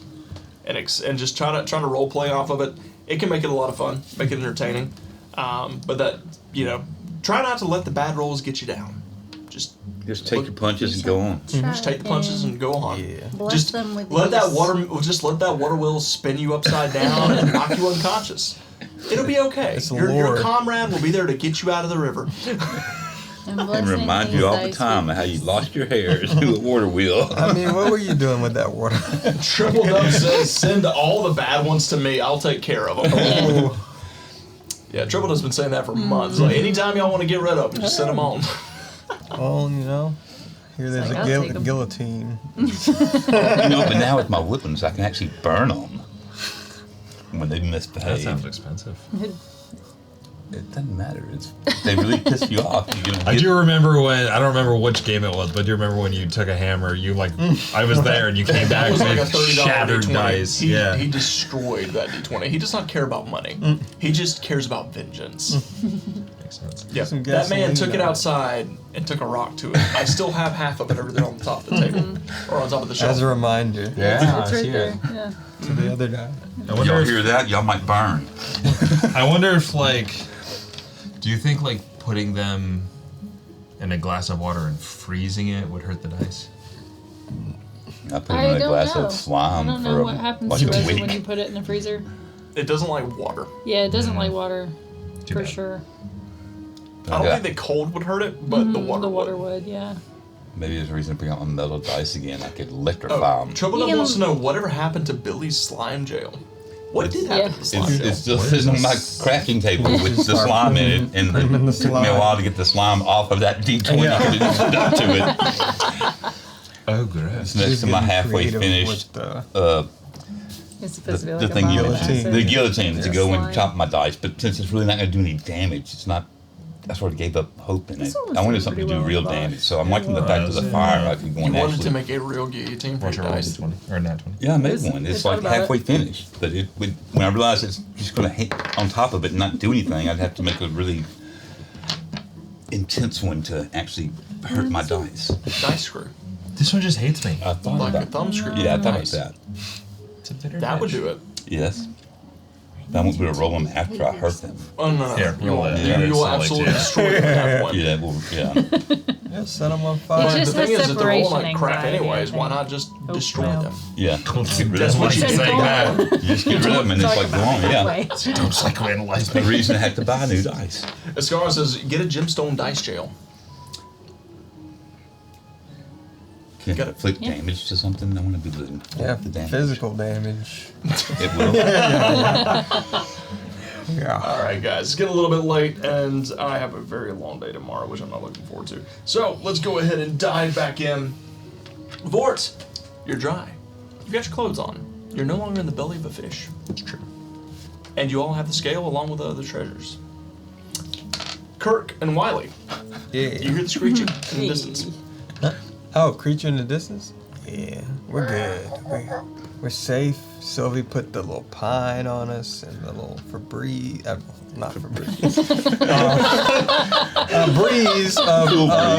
and just try to role play off of it, it can make it a lot of fun, make it entertaining. But that try not to let the bad rolls get you down. Just take your punches and go on. Just take the punches and go on. Yeah. Bless Just them with let that peace. let that water wheel spin you upside down and knock you unconscious. It'll be okay. It's the Your Lord. comrade will be there to get you out of the river. And And blessing remind these you all the dice time with how you peace. lost your hair to a water wheel. I mean, what were you doing with that water? Triple Dub says, "Send all the bad ones to me. I'll take care of them." Yeah, Triple Dub's been saying that for months. Like anytime y'all want to get rid of them, just send them on. Well, here there's like, a I'll take 'em. guillotine. But now with my weapons, I can actually burn them when they That misbehave. sounds expensive. It doesn't matter. They really piss you off. You're gonna I get- do remember when, I don't remember which game it was, but do you remember when you took a hammer, I was there and you came That back was like a with $30 shattered D20. dice. He destroyed that D20. He does not care about money. He just cares about vengeance. Makes sense. Yeah, Some that man gasoline took it on it. outside and took a rock to it. I still have half of it over there on the top of the table, or on top of the shelf. As a reminder Yeah, It's right there. Yeah. to the other guy. I wonder Y'all if, hear that? Y'all might burn. do you think like putting them in a glass of water and freezing it would hurt the dice? I put them I in a don't glass know. of slime I don't for know what happens like to a it week. when you put it in the freezer. It doesn't like water. Yeah, it doesn't like water Too for bad. sure. I don't think the cold would hurt it, but the water. The water would. would, yeah. Maybe there's a reason to bring out my metal dice again. I could electrify them. Trouble You Dub can- wants to know whatever happened to Billy's slime jail. What did happen to the slime jail? It's still sitting on my crafting table with the slime in it, and Put 'em in the it took me a slime. while to get the slime off of that D20 Yeah. because it stuck to it. Oh, gross. It's next He's to my getting halfway creative finished with the- It's supposed to be the like a thing you vomit mentioned, acid. the guillotine to Yeah. go in Slime. top of my dice. But since it's really not going to do any damage, it's not. I sort of gave up hope in This it. one was I wanted doing something to pretty do well real with damage, both. so I'm liking the fact of the fire. I could go You and wanted actually. to make a real guillotine for Watch your your roll dice. D20 or nat 20. Yeah, I made It's- one. it's It's like about halfway it. finished, but when I realized it's just going to hit on top of it and not do anything, I'd have to make a really intense one to actually hurt my dice. Dice screw, This one just hates me. I thought like a about thumb screw. Yeah, I thought Nice. about that. It's a bitter That would bitch. do it. Yes. But I won't be able to roll them after I hurt them. Oh no! Here, you roll will. it. You, Yeah, you will it's like, absolutely yeah. destroy it at that point. Yeah, well, yeah. Yeah, set them on It's fire. But just the thing the is, if they're rolling separation like crap anxiety, I anyways, why think. not just Oh, destroy well. them? Yeah. Don't get rid That's of what me you saying think. that. You just get rid of them and it's like gone, yeah. Way. Don't psychoanalyze No me. reason to have to buy new dice. Ascara says, get a gemstone dice jail. Can Got it it. inflict Yeah. damage to something? I want to be living. Yeah, the damage. physical damage. It will. Yeah. All right, guys, it's getting a little bit late, and I have a very long day tomorrow, which I'm not looking forward to. So let's go ahead and dive back in. Vort, you're dry. You've got your clothes on. You're no longer in the belly of a fish. It's true. And you all have the scale along with the other treasures. Kirk and Wiley, you Yeah. hear the screeching in the distance. Oh, creature in the distance? Yeah, we're good. We're safe. Sylvie put the little pine on us and the little Febreze. Not Febreze. Breeze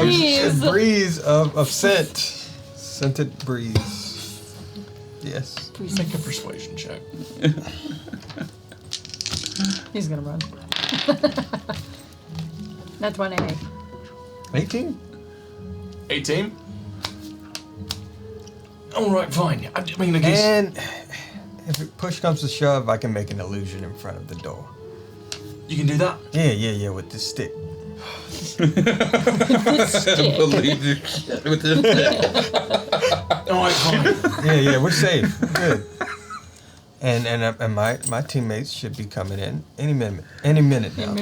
Breeze. breeze of scent. Scented breeze. Yes. Please make a persuasion check. He's gonna run. That's 1A. 18? 18. All right, fine. I mean, I guess. And if it push comes to shove, I can make an illusion in front of the door. You can do that. Yeah, with the stick. I believe you with this. All right, fine. Yeah, we're safe. We're good. And my teammates should be coming in any minute now. Any mimic now.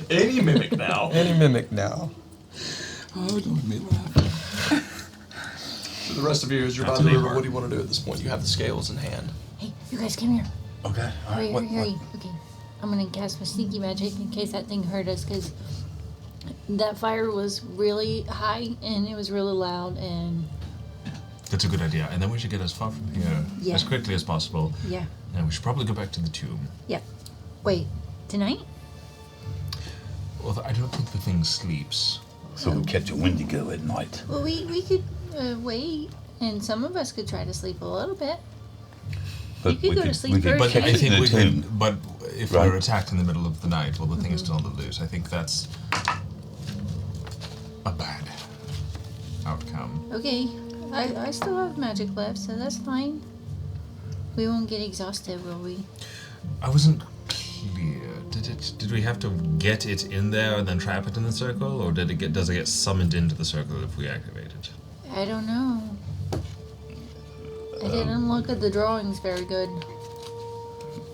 Any mimic now. Any mimic now. Oh, don't make me laugh. So the rest of you, as you're about to deliver, what do you want to do at this point? You have the scales in hand. Hey, you guys, come here. Okay. All right. Hurry. Okay. I'm gonna cast my sneaky magic in case that thing hurt us, because that fire was really high and it was really loud, and That's a good idea. And then we should get as far from here Yeah. as quickly as possible. yeah. And we should probably go back to the tomb. Wait, tonight? Well, I don't think the thing sleeps. So we catch a Wendigo at night. Well, we could wait, and some of us could try to sleep a little bit. But You could we go to sleep we could first, But catch I it think in we the tomb. could. But if Right. we're attacked in the middle of the night, well, the thing is still on the loose. I think that's a bad outcome. Okay, I still have magic left, so that's fine. We won't get exhausted, will we? I wasn't clear. Did we have to get it in there and then trap it in the circle, or does it get summoned into the circle if we activate it? I don't know. I didn't look at the drawings very good.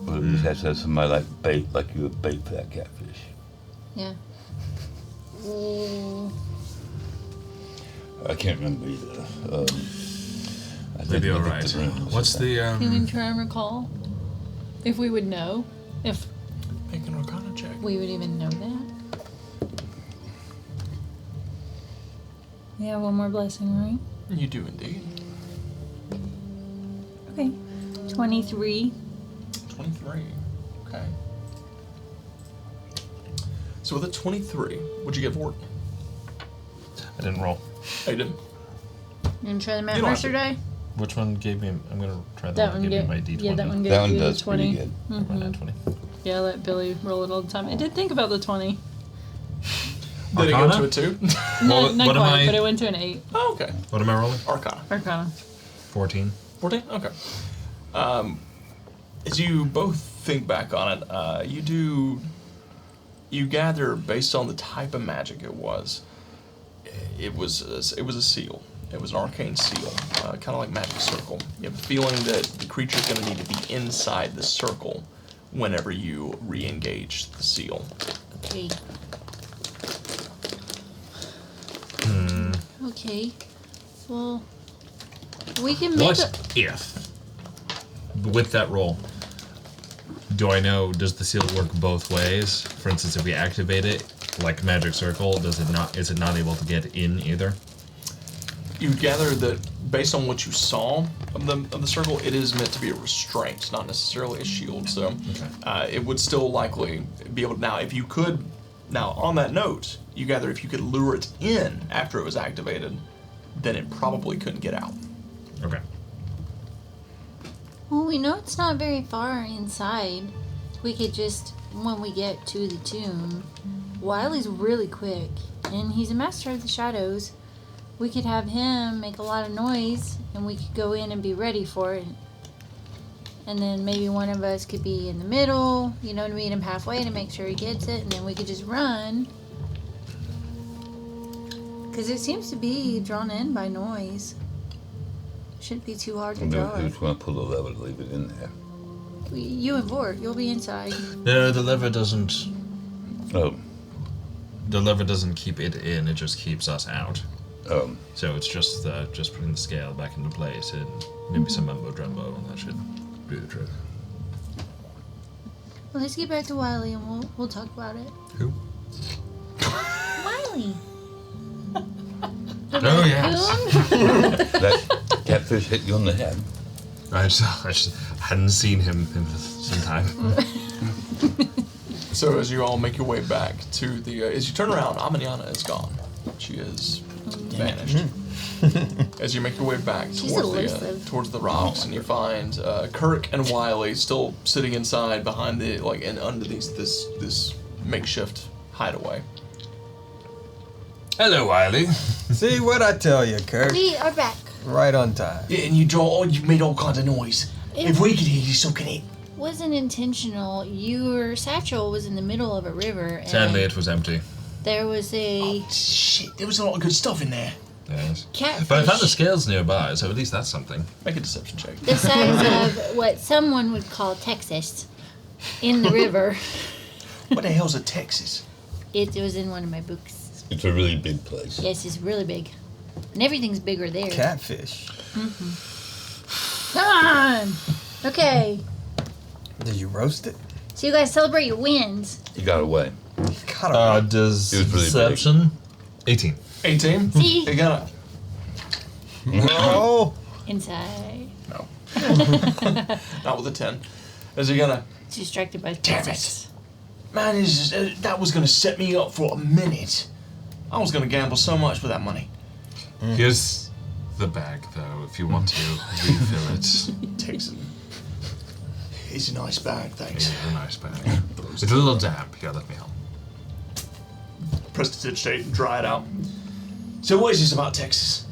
But we have to have somebody like bait, like you would bait for that catfish. Yeah. Ooh. I can't remember either. I think Maybe we all did right. the rooms. What's the Can we try and recall? If we would know, if Make an Arcana check. We would even know that. yeah, one more blessing, right? You do indeed. Okay. 23. 23. Okay. So with a 23, what'd you get for it? I didn't roll. I didn't. You gonna try the You Mount don't have Mercer to. die? Which one gave me? I'm gonna try That one gave me gave my D20. yeah, that one gave That one you does the 20. pretty good. My nat 20. Yeah, I let Billy roll it all the time. I did think about the 20. Did it go Arcana? to a 2? No, What- not what am quite, I- but it went to an 8. Oh, okay. What am I rolling? Arcana. Arcana. 14. 14? Okay. As you both think back on it, you gather based on the type of magic it was. It was a seal. It was an arcane seal, kind of like magic circle. You have a feeling that the creature's going to need to be inside the circle whenever you re-engage the seal. Okay. Okay. Well, we can make What if, with that roll, do I know, does the seal work both ways? For instance, if we activate it, like magic circle, is it not able to get in either? You gather that based on what you saw of the circle, it is meant to be a restraint, not necessarily a shield. So it would still likely be able to. Now, if you could, now on that note, you gather if you could lure it in after it was activated, then it probably couldn't get out. Okay. Well, we know it's not very far inside. We could just, when we get to the tomb, Wiley's really quick, and he's a master of the shadows. We could have him make a lot of noise, and we could go in and be ready for it. And then maybe one of us could be in the middle, to meet him halfway to make sure he gets it, and then we could just run. Because it seems to be drawn in by noise. Shouldn't be too hard to draw Who's it. going to pull the lever to leave it in there? You and Vort, you'll be inside. No, the lever doesn't. Oh, The lever doesn't keep it in; it just keeps us out. oh. So it's just putting the scale back into place and maybe some mumbo jumbo, and that should do the trick. Well, let's get back to Wiley and we'll talk about it. Who? Wiley! Oh yes. That catfish hit you on the head. I just hadn't seen him in some time. So as you all make your way back to the, as you turn around, Amaniana is gone. She is vanished. As you make your way back She's towards the rocks, and you find Kirk and Wiley still sitting inside behind the and under this makeshift hideaway. Hello, Wiley. See what I tell you, Kirk? We are back. Right on time. Yeah, and you made all kinds of noise. If we could hear you, so can it. Wasn't intentional. Your satchel was in the middle of a river, and Sadly, it was empty. there was a Shit, there was a lot of good stuff in there. Yes. catfish But I found the scales nearby, so at least that's something. Make a deception check. the size of what someone would call Texas in the river. What the hell's a Texas? It was in one of my books. It's a really big place. Yes, it's really big. And everything's bigger there. Catfish. Come on! Okay. Did you roast it? So you guys celebrate your wins. He got away. God, Does It was really deception? 18. 18. See? You got no. Inside. no. Not with a 10. As you're gonna. Distracted by Damn Texas. Man, that was gonna set me up for a minute. I was gonna gamble so much with that money. Here's the bag, though, if you want to refill it. Takes it. It's a nice bag, thanks. It's a nice bag. It's a little damp. Here, let me help. Prestidigitate and dry it out. So what is this about Texas?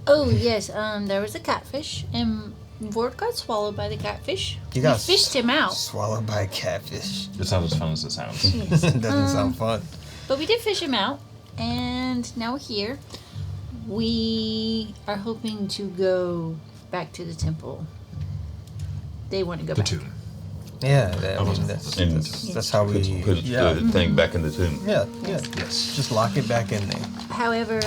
Oh yes, there was a catfish, and Vort got swallowed by the catfish. You got We fished him out, swallowed by a catfish. It's not as fun as it sounds. It doesn't sound fun. but we did fish him out, and now we're here. We are hoping to go back to the temple. They want to go The back. tomb. Yeah, wasn't- that's how we. Put Yeah, the thing back in the tomb. yeah. Yes. Just lock it back in there. However,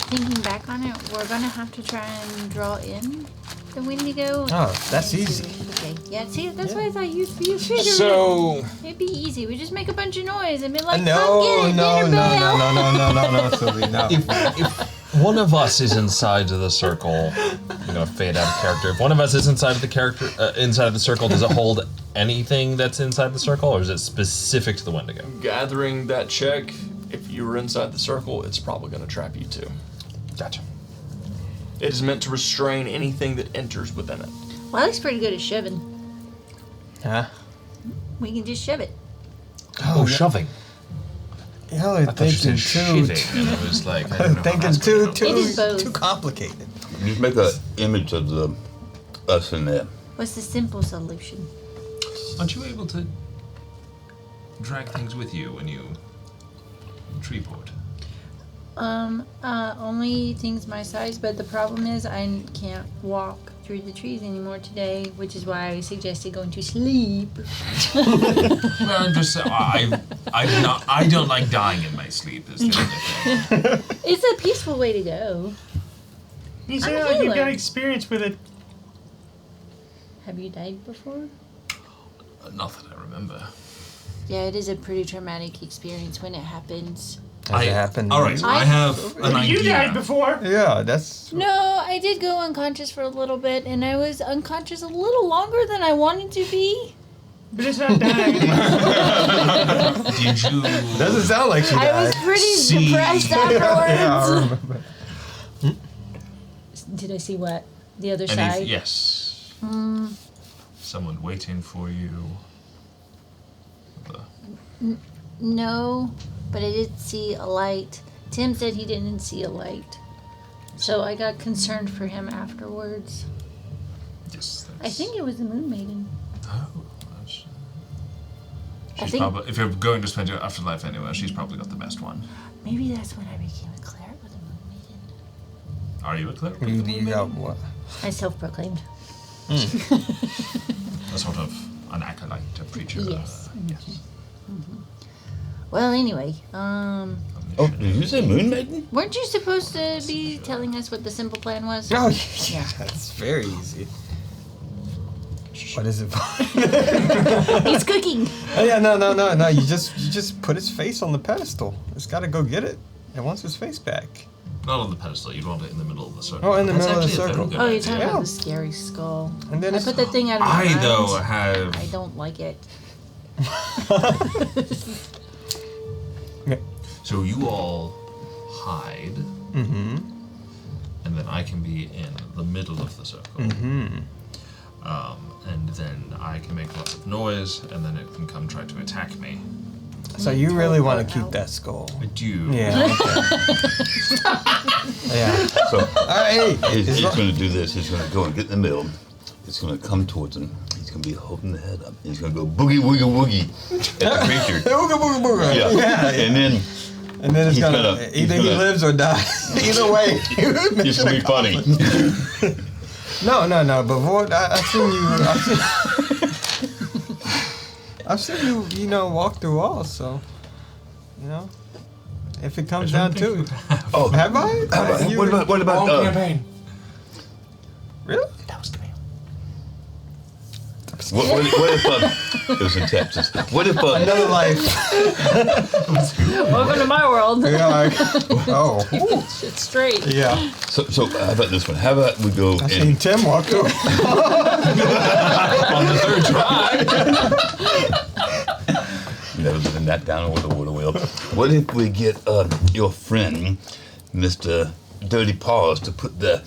thinking back on it, we're gonna have to try and draw in the Wendigo. Oh, that's into- easy. Okay, yeah. See, that's why I thought you figured So, it'd be easy. We just make a bunch of noise and be like, No, "Come get it, no, dinner bell." no, Sylvie, no. if one of us is inside of the circle, fade out of character. If one of us is inside of the character, inside of the circle, does it hold anything that's inside the circle, or is it specific to the Wendigo? Gathering that check, if you were inside the circle, it's probably gonna trap you too. Gotcha. It is meant to restrain anything that enters within it. Wiley's pretty good at shoving. Huh? We can just shove it. Oh, shoving. Y'all are I thought you thinking said too. shitting, and I was like, I don't know how Thinking that's gonna too, go. It is both. too complicated. Just make an image of us in there. What's the simple solution? Aren't you able to drag things with you when you treeport? Only things my size, but the problem is I can't walk through the trees anymore today, which is why I suggested going to sleep. Well, I'm just I don't like dying in my sleep. Is the only thing. It's a peaceful way to go. You I'm say a like you've got healer. experience with it. Have you died before? Not that I remember. Yeah, it is a pretty traumatic experience when it happens. Has it happened? to All right, you? I have an idea. You died before. Yeah, that's. No, I did go unconscious for a little bit, and I was unconscious a little longer than I wanted to be. But it's not dying. Did you? Doesn't sound like she died. I was pretty See. depressed Yeah, I afterwards. remember. Did I see what? The other And side? if, yes. Someone waiting for you. No, but I did see a light. Tim said he didn't see a light. So I got concerned for him afterwards. Yes. I think it was the Moon Maiden. Oh, that's, I she's think- probably. If you're going to spend your afterlife anywhere, she's probably got the best one. Maybe that's when I became a cleric with the Moon Maiden. Are you a cleric? You got what? I self-proclaimed. A sort of an acolyte, a preacher. Yes. Yes. Well, anyway, Oh, did you say Moon Maiden? weren't you supposed to be telling us what the simple plan was? Oh, yeah, that's very easy. What is it? He's cooking. Oh, yeah, no. You just put his face on the pedestal. It's got to go get it. It wants his face back. Not on the pedestal. You'd want it in the middle of the circle. Oh, in the That's middle of the actually a very circle. good Oh, you're idea. talking Yeah. about the scary skull. And then I it's- put that thing out of my I mind. though have. I don't like it. So you all hide Mm-hmm. And then I can be in the middle of the circle. Mm-hmm. And then I can make lots of noise, and then it can come try to attack me. So you really want to keep that skull? I do. Yeah. Okay. Yeah. So Alright. he's going to do this. He's going to go and get in the middle. It's going to come towards him. He's going to be holding the head up. He's going to go boogie woogie woogie at the creature. Booga booga booga. Yeah. Yeah. And then it's he's gonna gonna- either he's he gonna- lives or dies. Either way. it's going to be funny. No. But Void, I've seen you. I've seen you walk through walls. So, if it comes down to it, Oh, have I? You- what about Long campaign. Really? That was the man. what if it was in Texas? What if Another life. Welcome to my world. Yeah. Oh. Shit straight. Yeah. so how about this one? How about we go I seen and Tim walk through. On the third try. never living that down with the water wheel? What if we get your friend, Mr. Dirty Paws, to put the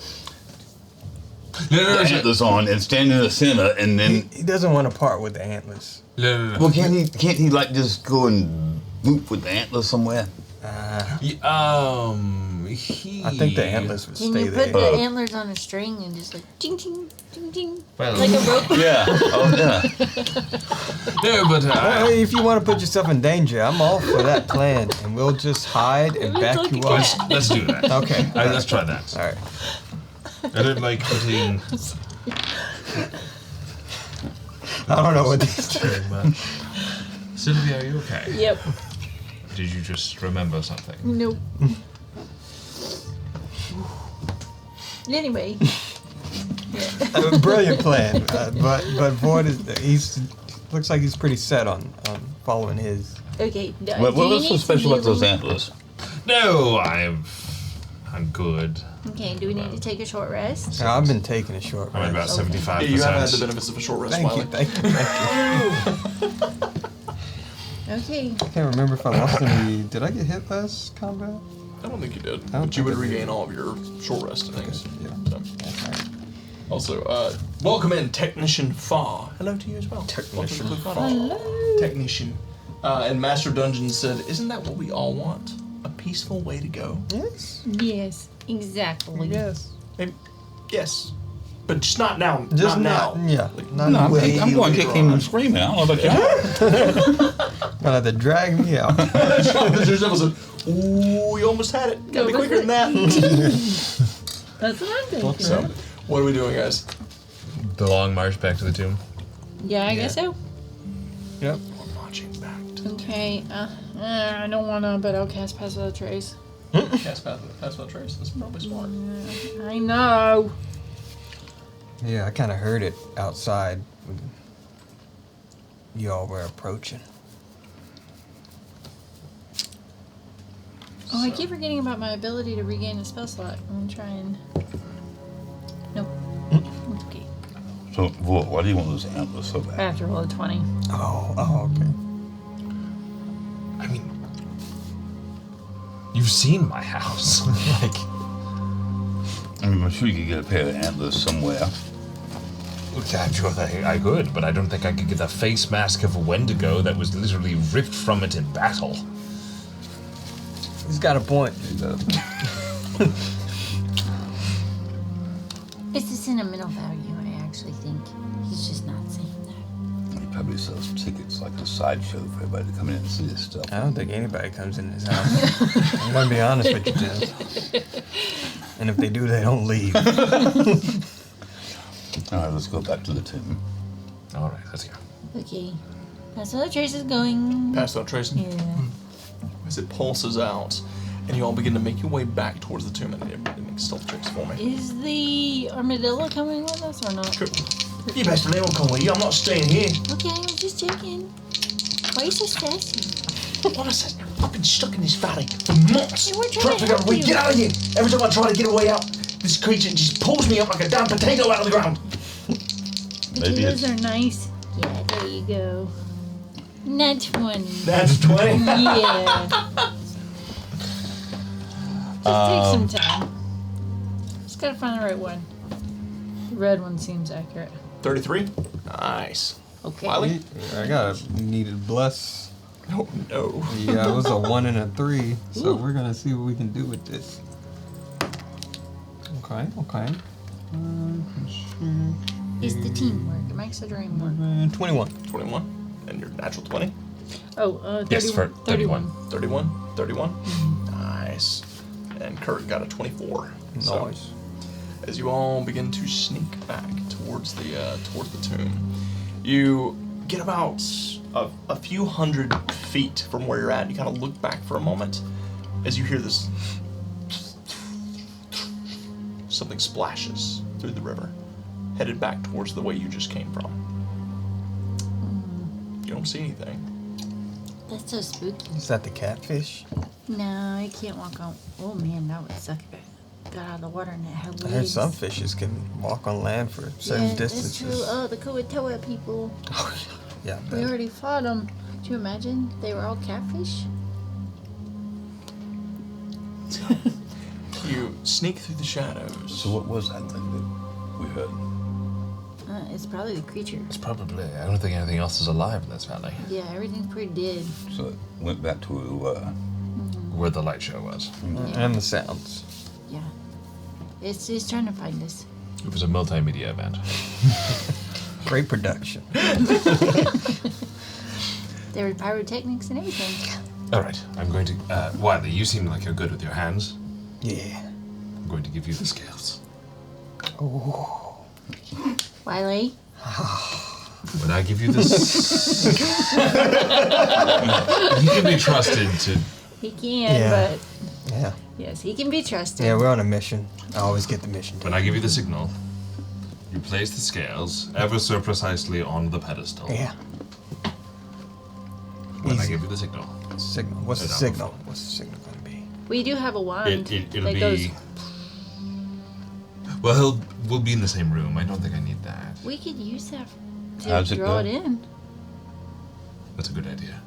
antlers on and stand in the center, and then He doesn't want to part with the antlers. No. well, can't he like just go and whoop with the antlers somewhere? He. I think the antlers would Can stay you put there. the antlers on a string and just like ding ding ding ding Well, like a rope? Yeah. Oh yeah. no, but If you want to put yourself in danger, I'm all for that plan, and we'll just hide and Maybe it's back like you a up. cat. let's do that. Okay. Let's try that. All right. I don't like putting. I don't know what these do. Very much. Sylvia, are you okay? Yep. Did you just remember something? Nope. Anyway, Brilliant plan, but Void looks like he's pretty set on following his. okay. What do you was so need special about to be those able- antlers? No, I'm good. Okay. Do we need to take a short rest? I've been taking a short I'm at about rest. 75%. Yeah, you have had the benefits of a short rest, Thank Wiley. you, thank you. Okay. I can't remember if I lost any. Did I get hit last combat? I don't think you did, don't but you would think I did. regain all of your short rest and things. Okay, yeah. So. Also, welcome in, Technician Fa. Hello to you as well. Technician Welcome to Blue Cottage. Technician. And Master Dungeon said, "Isn't that what we all want? A peaceful way to go." Yes. Yes. Exactly. Yes. Maybe, yes, but just not now. Just not now. Yeah. Not No, way I'm going later kicking on. and screaming. I don't know about you. Gonna have to drag me out. There's never said, "Ooh, you almost had it. Gotta be What quicker was than that." That's what I'm thinking. So, what are we doing, guys? The long march back to the tomb. Yeah, I guess so. Yep. We're marching back to Okay. I don't wanna, but I'll cast Pass Without Trace. cast path without trace. That's probably smart. I know. Yeah, I kind of heard it outside when y'all were approaching. Oh, I keep forgetting about my ability to regain a spell slot. I'm gonna try and. Nope. It's okay. So, why do you want those antlers so I bad? have to roll a 20. Oh, okay. I mean, you've seen my house. Like, I mean, I'm sure you could get a pair of antlers somewhere. I'm sure that I could, but I don't think I could get the face mask of a Wendigo that was literally ripped from it in battle. He's got a point. It's a sentimental value, I actually think. He's just not saying that. He probably sells tickets like a sideshow for everybody to come in and see this stuff. I don't think anybody comes in his house. I'm gonna be honest with you, Tim. And if they do, they don't leave. All right, let's go back to the tomb. All right, let's go. Okay. That's where the trace is going. Pass without trace. Yeah. As it pulses out, and you all begin to make your way back towards the tomb, and everybody makes stealth checks for me. Is the armadillo coming with us or not? Sure. You best believe I'll come with you. I'm not staying here. Okay, I was just checking. Why are you so sassy? What I said, I've been stuck in this valley for months. Hey, we're trying Trying to to figure out a way help to get you. out of here. Every time I try to get a way out, this creature just pulls me up like a damn potato out of the ground. Maybe Potatoes it's are nice. Yeah, there you go. Not 20. That's 20. Yeah. take some time. Just gotta find the right one. The red one seems accurate. 33. Nice. Okay. Wiley? I got a needed bless. Oh no. Yeah, it was a 1 and a 3. So we're gonna see what we can do with this. Okay. It's the teamwork. It makes the dream work. 21. 21. And your natural 20. Oh, 31. Yes, for 31. 31. 31. Nice. And Kurt got a 24. So, Nice. as you all begin to sneak back towards the tomb, you get about a few hundred feet from where you're at. You kind of look back for a moment as you hear this. Something splashes through the river, headed back towards the way you just came from. You don't see anything. That's so spooky. Is that the catfish? No, I can't walk on. Oh man, that would suck if it got out of the water and it had legs. I heard some fishes can walk on land for certain Yeah, distances. that's true. Oh, the Kawatoa people. Oh, yeah. We that- already fought them. Could you imagine? They were all catfish. You sneak through the shadows. So what was that thing that we heard? It's probably the creature. It's probably. I don't think anything else is alive in this valley. Yeah, everything's pretty dead. So it went back to Where the light show was. And the sounds. Yeah. It's trying to find us. It was a multimedia event. Great production. There were pyrotechnics and everything. All right, I'm going to. Wiley, you seem like you're good with your hands. Yeah. I'm going to give you the scales. Wiley? When I give you this, he can be trusted to. He can, Yeah. but Yeah. yes, he can be trusted. Yeah, we're on a mission. I always get the mission. When I give you the signal, you place the scales ever so precisely on the pedestal. Yeah. When I Easy. give you the signal, Signal. What's the Sit down signal? before. What's the signal going to be? We do have a wand it'll that be. goes. Well, we'll be in the same room. I don't think I need that. We could use that to How's it draw go? it in. That's a good idea.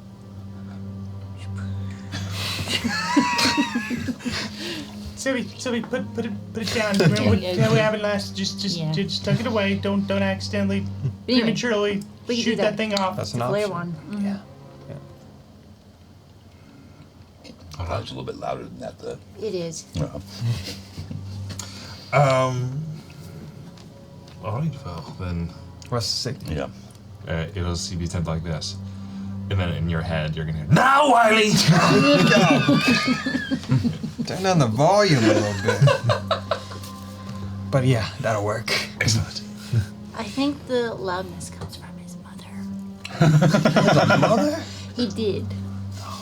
Sylvie, put it down. Yeah. We haven't last. Just Yeah. tuck it away. Don't accidentally Anyway, prematurely we can shoot do that that. thing off. That's an flare option. wand. Mhm. Yeah. I thought it was a little bit louder than that, though. It is. No. All right, well then, What's the signal? Yeah. it'll be something like this, and then in your head you're gonna hear, "Now, Wiley!" Turn down the volume a little bit. But yeah, that'll work. Excellent. I think the loudness comes from his mother. Mother? He did.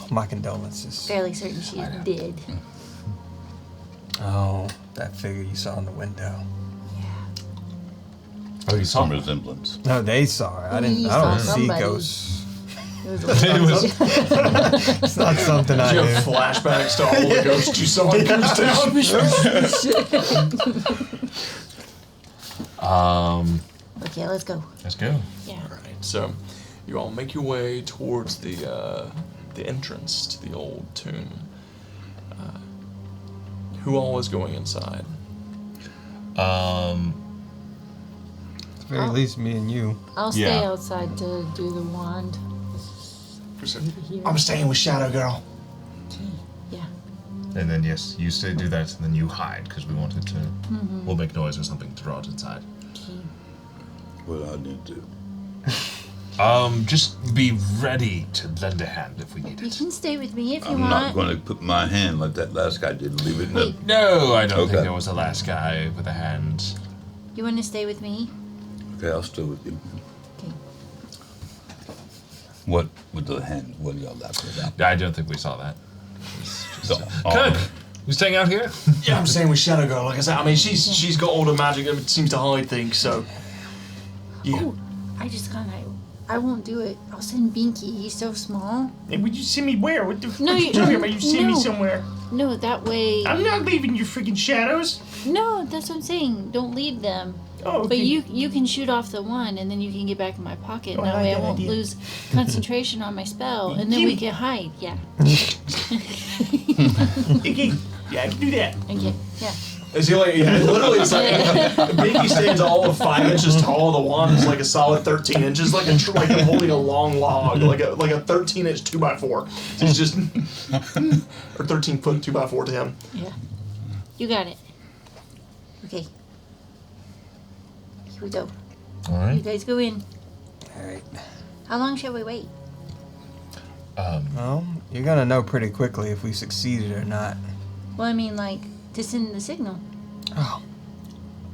My condolences. Fairly certain she's dead. Oh, that figure you saw in the window. Oh, you saw Some me. resemblance. No, they saw her. I You don't saw see somebody. ghosts. It was a It was. It's not something I You do. have flashbacks to all the ghosts you saw in Town. Okay, let's go. Let's go. Yeah. All right, so you all make your way towards the entrance to the old tomb. Who all is going inside? At the very least, me and you. I'll stay Yeah. outside to do the wand. I'm staying with Shadow Girl. Yeah. And then yes, you stay do that, and then you hide because we wanted to. We'll make noise or something to draw it inside. Okay. What I need to. Just be ready to lend a hand if we need You it. can stay with me if you I'm want. not going to put my hand like that last guy did and leave it in the. Wait. No, I don't Okay. think there was the last guy with a hand. You want to stay with me? Okay, I'll stay with you. Okay. What with the hand? What are y'all laughing about? I don't think we saw that. So, Kirk, you staying out here? Yeah, I'm staying with Shadow Girl. Like I said, I mean, she's got all the magic that seems to hide things. So, yeah. Oh, I just got I won't do it. I'll send Binky. He's so small. Hey, would you send me where? What the fuck No, you you- talking about? You send me no. somewhere. No, that way. I'm not leaving your freaking shadows. No, that's what I'm saying. Don't leave them. Oh, okay. But you can shoot off the one, and then you can get back in my pocket. Oh, I that like way I that won't idea. lose concentration on my spell, and then we can hide. Yeah. Okay, Yeah, I can do that. Okay. Yeah. Is he like, yeah, literally, it's like, Binky stands all of 5 inches tall, the wand is like a solid 13 inches, like I'm holding a long log, like a 13-inch 2x4. So he's just, or 13-foot 2x4 to him. Yeah. You got it. Okay. Here we go. All You right. guys go in. All right. How long shall we wait? Well, you're gonna know pretty quickly if we succeeded or not. Well, I mean, like, to send the signal. Oh.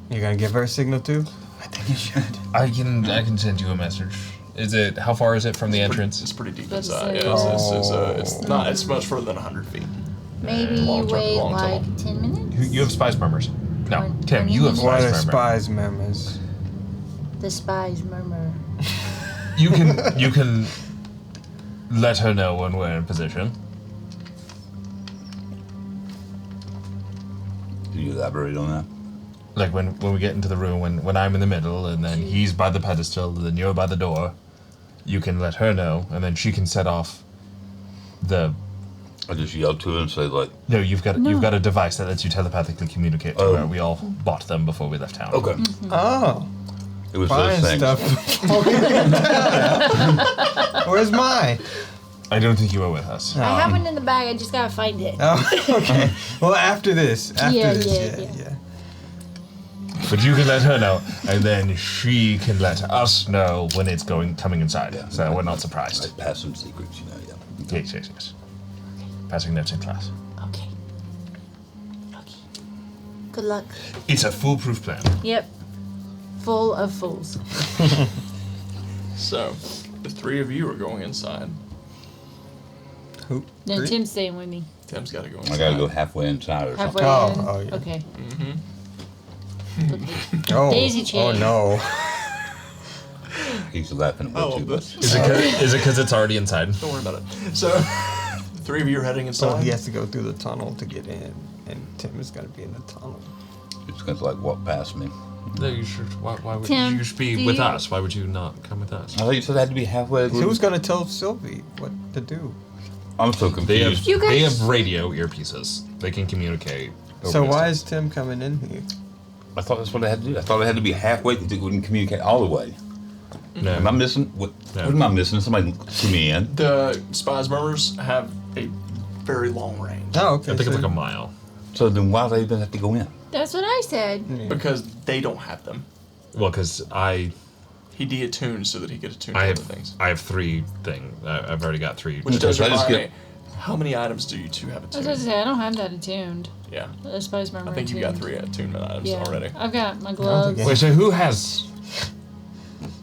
You're gonna give her a signal too? I think you should. I can send you a message. Is it? How far is it from the entrance? It's pretty deep That's inside. it. Yeah, it's not. It's much further than 100 feet. Maybe you Long wait tunnel. like 10 minutes? You have spies murmurs. No, Twen- Tim, you have 20 What spies are murmurs. spies murmurs? The spies murmur. You can let her know when we're in position. Can you elaborate on that? Like when we get into the room, when I'm in the middle, and then he's by the pedestal, and then you're by the door. You can let her know, and then she can set off the. I just yell to her and say, like, No, you've got a device that lets you telepathically communicate to Oh. her. We all bought them before we left town. okay. Oh, It was buying those things. stuff. Where's mine? I don't think you were with us. I have one in the bag. I just gotta find it. Oh, okay. Well, after this. Yeah. Yeah. But you can let her know, and then she can let us know when it's coming inside, so we're not surprised. I pass some secrets, yeah. Yes. Passing notes in class. Okay. Okay. Good luck. It's a foolproof plan. Yep. Full of fools. So, the 3 of you are going inside. Who? No, Three? Tim's staying with me. Tim's got to go inside. I gotta go halfway inside or Halfway something. in. Oh, yeah. Okay. Oh, Daisy oh chain. no. He's laughing way too much. Is it because it's already inside? Don't worry about it. So, the 3 of you are heading So inside. he has to go through the tunnel to get in, and Tim is gonna be in the tunnel. It's gonna like walk past me. No, you should. Why would Tim, you should be do with you- us? Why would you not come with us? I thought you said I had to be halfway. Who's gonna tell Sylvie what to do? I'm so They have confused. You guys- they have radio earpieces. They can communicate. over So why distance. is Tim coming in here? I thought that's what I had to do. I thought I had to be halfway because it wouldn't communicate all the way. No. Am I missing? What No. am I missing? Somebody see me in. The spies murmurs have a very long range Oh, okay. I think it's so- like a mile. So then why do they even have to go in? That's what I said. because they don't have them. Well, because He deattuned so that he could attune to I other have things. I have 3 things. I've already got 3. Which does so I just remind get- me, how many items do you 2 have I was about to attuned? say, I don't have that attuned. Yeah. The spice murmur I think you've got attuned. 3 attunement items Yeah. already. I've got my think gloves. I- Wait, so who has?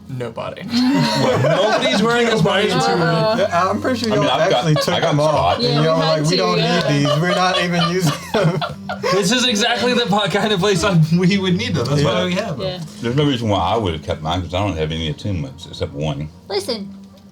Nobody. Nobody's wearing a spice murmur. Yeah, I'm pretty sure I mean, y'all I've got- actually took I got them off. spots. Yeah, and we y'all had like, we to, don't yeah. need these. We're not even using them. This is exactly the kind of place we would need them. That's why we have them. Yeah. There's no reason why I would have kept mine because I don't have any attunements except one. Listen,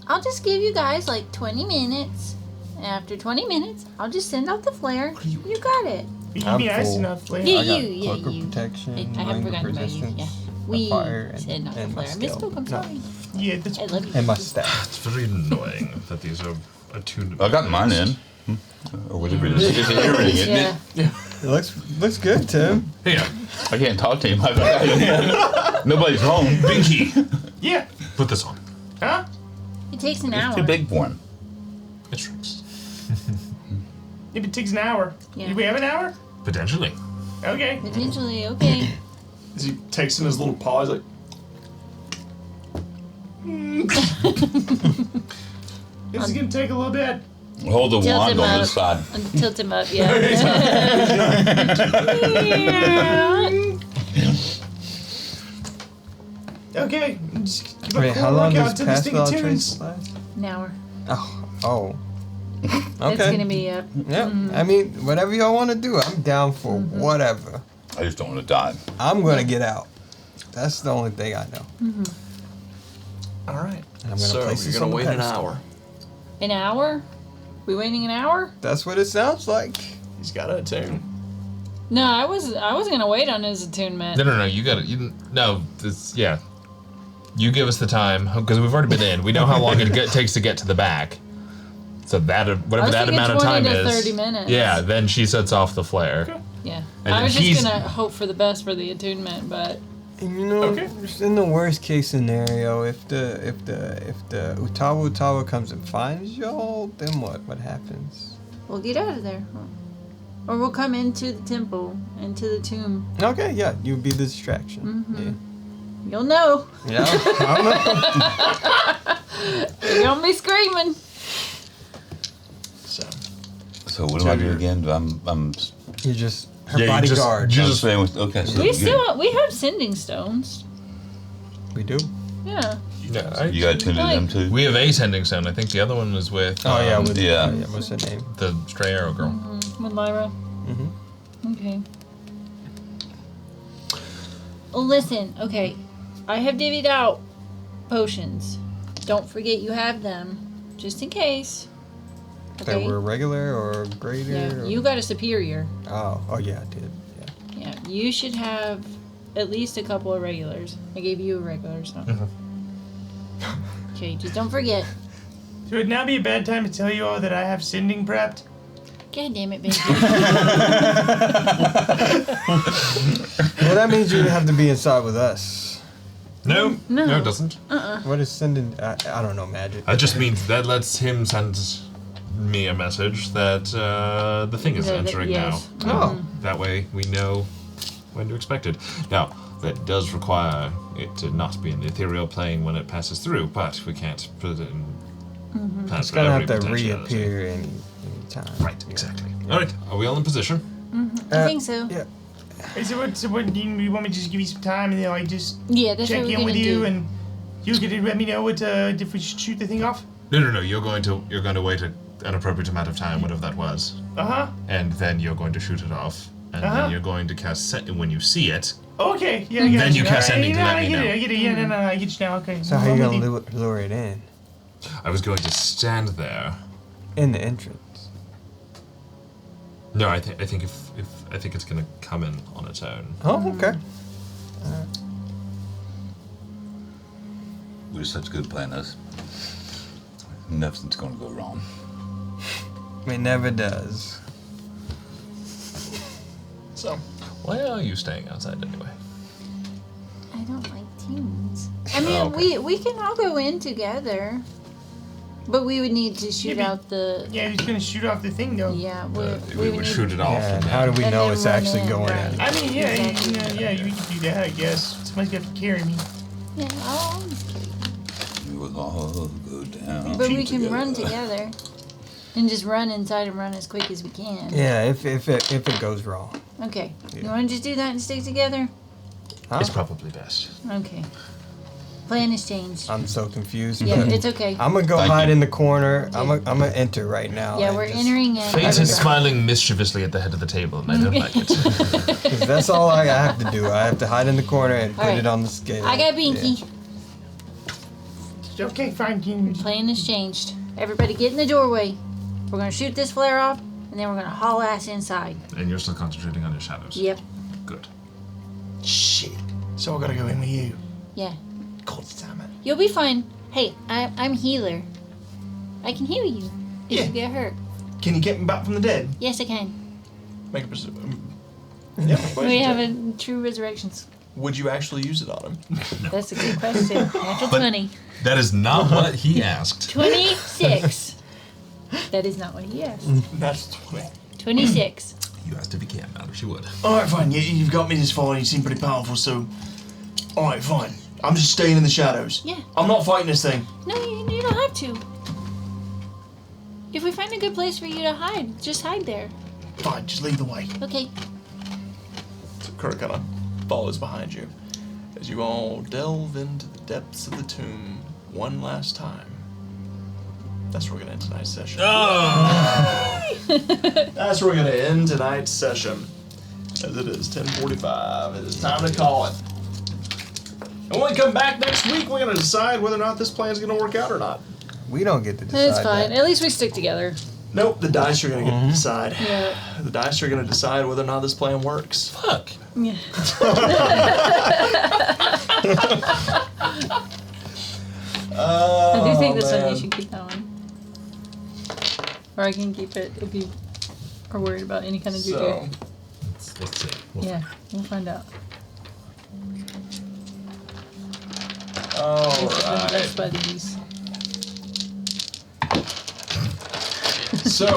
I'll just give you guys like 20 minutes. And after 20 minutes, I'll just send out the flare. You got it. You I'm be nice full. enough, Lynn. Yeah, I got you. cloak of you. protection, I haven't ring of forgotten about you. resistance, Yeah. a We fire, and, said not the and my flare. skill. Misspoke, I'm No, sorry. Yeah, that's I love you. and my staff. It's very annoying that these are attuned. I got mine in. Or whatever it is. It's an earring, isn't Yeah. it? It looks good, Tim. Here, I can't talk to him. I got it in. Nobody's home. Binky, yeah. put this on. Huh? It takes an It's hour. too big for him. It shrinks. If it takes an hour. Yeah. Do we have an hour? Potentially. Okay. Potentially, okay. As he takes in his little paw, he's like, This is gonna take a little bit. Hold the Tilt wand him on up. this side. Tilt him up, yeah. Okay. Just keep a Wait, cool how long lookout does till this thing Pastoral attunes. Trace last? An hour. Oh. It's Okay. gonna be up. Yeah. I mean, whatever y'all want to do, I'm down for whatever. I just don't want to die. I'm gonna get out. That's the only thing I know. all right. And I'm gonna So place you're this going on to the wait an pedestal. hour. An hour? We waiting an hour? That's what it sounds like. He's got to attune. No, I was gonna wait on his attunement. No. You got it. No. It's yeah. You give us the time because we've already been in. We know how long it takes to get to the back. So So that whatever I was that thinking amount of 20 time to is. 30 minutes. Yeah, then she sets off the flare. Yeah. And I then was just he's- gonna hope for the best for the attunement, but And you know, Okay. just in the worst case scenario, if the Utawa comes and finds y'all, then what? What happens? We'll get out of there. Or we'll come into the temple, into the tomb. Okay, yeah, you'll be the distraction. You'll know. Yeah. Yeah. I don't know. you're gonna be screaming. So, So what do I do again? I'm You're just her Yeah, you just- bodyguard. just- saying with okay. So We good. we have sending stones. We do. Yeah. Yeah, You got tuned to them too. we have a sending stone. I think the other one was with Oh yeah, with, yeah. What's her name? the stray arrow girl. With Lyra. Okay. Well, listen. Okay, I have divvied out potions. Don't forget you have them, just in case. That were regular or greater? Yeah, or- you got a superior. Oh yeah, I did. Yeah. Yeah, you should have at least a couple of regulars. I gave you a regular, so. Okay, just don't forget. So would now be a bad time to tell you all that I have sending prepped? God damn it, baby. Well, that means you have to be inside with us. No, it doesn't. What is sending? I don't know magic. That just means that lets him send me a message that the thing is That- entering yes. now. Oh. That way we know when to expect it. Now, that does require it to not be in the ethereal plane when it passes through, but we can't put it in. plan It's for gonna every have to potentiality. reappear any time. Right, exactly. All right, are we all in position? I think so. Yeah. Hey, so what do you want me to just give you some time and then like just Yeah, that's check what we're in gonna with you do. and you could let me know what if we should shoot the thing off? No. You're going to wait an appropriate amount of time, whatever that was, Uh-huh. and then you're going to shoot it off, and Uh-huh. then you're going to cast when you see it. Okay, yeah, I got Then you cast Alright, sending to yeah, let I me get know. it, I get it, yeah, no, I get you now, okay. So how you I'm with gonna lure it in? I was going to stand there. In the entrance. No, I think if I think it's going to come in on its own. Oh, okay. We're such good planners. Nothing's gonna go wrong. It never does. so Why are you staying outside anyway? I don't like teams. I mean, we can all go in together, but we would need to shoot but- out the. Yeah, he's gonna shoot off the thing though. Yeah, We would shoot it off. Yeah, and and how do we And know then it's run actually in, going right. in? I mean, yeah, Exactly. yeah, you can do that, I guess. Somebody's got to carry me. Yeah, I'll just kidding. We will all go down. But we can run together, and just run inside and run as quick as we can. Yeah, if it goes wrong. Okay. You want to just do that and stick together? Huh? It's probably best. Okay. Plan has changed. I'm so confused. Yeah, but it's okay. I'm gonna go Thank hide you. in the corner. I'm gonna enter right now. Yeah, and we're just- entering in. Fate is smiling mischievously at the head of the table, and I don't like it. 'cause that's all I have to do. I have to hide in the corner and put Alright. it on the scale. I got Binky. Okay, fine. You, Plan has changed. Everybody get in the doorway. We're gonna shoot this flare off, and then we're gonna haul ass inside. And you're still concentrating on your shadows. Yep. Good. shit. So I gotta go in with you. Yeah. God damn it. You'll be fine. Hey, I'm healer. I can heal you if Yeah. you get hurt. can you get me back from the dead? Yes, I can. Make a yeah, We have a true resurrections. Would you actually use it on him? That's a good question. Natural But- 20. That is not what he asked. 26. That is not what he asked. That's 20. 26. You asked if he can, not if she would. Alright, fine. You've got me this far and you seem pretty powerful, so. Alright, fine. I'm just staying in the shadows. Yeah. I'm not fighting this thing. No, you don't have to. If we find a good place for you to hide, just hide there. Fine, just lead the way. Okay. So Kurt kind of follows behind you as you all delve into the depths of the tomb one last time. That's where we're going to end tonight's session. That's where we're going to end tonight's session. As it is 10:45. It is time to call it. And when we come back next week, we're going to decide whether or not this plan is going to work out or not. We don't get to decide. It's fine. that. At least we stick together. Nope, the dice are going to get to decide. Yeah. The dice are going to decide whether or not this plan works. Fuck. Yeah. I do think this one man. you should keep that one. Or I can keep it if you are worried about any kind of So, juju. Let's see. Yeah, we'll find out. alright. That's by these. So,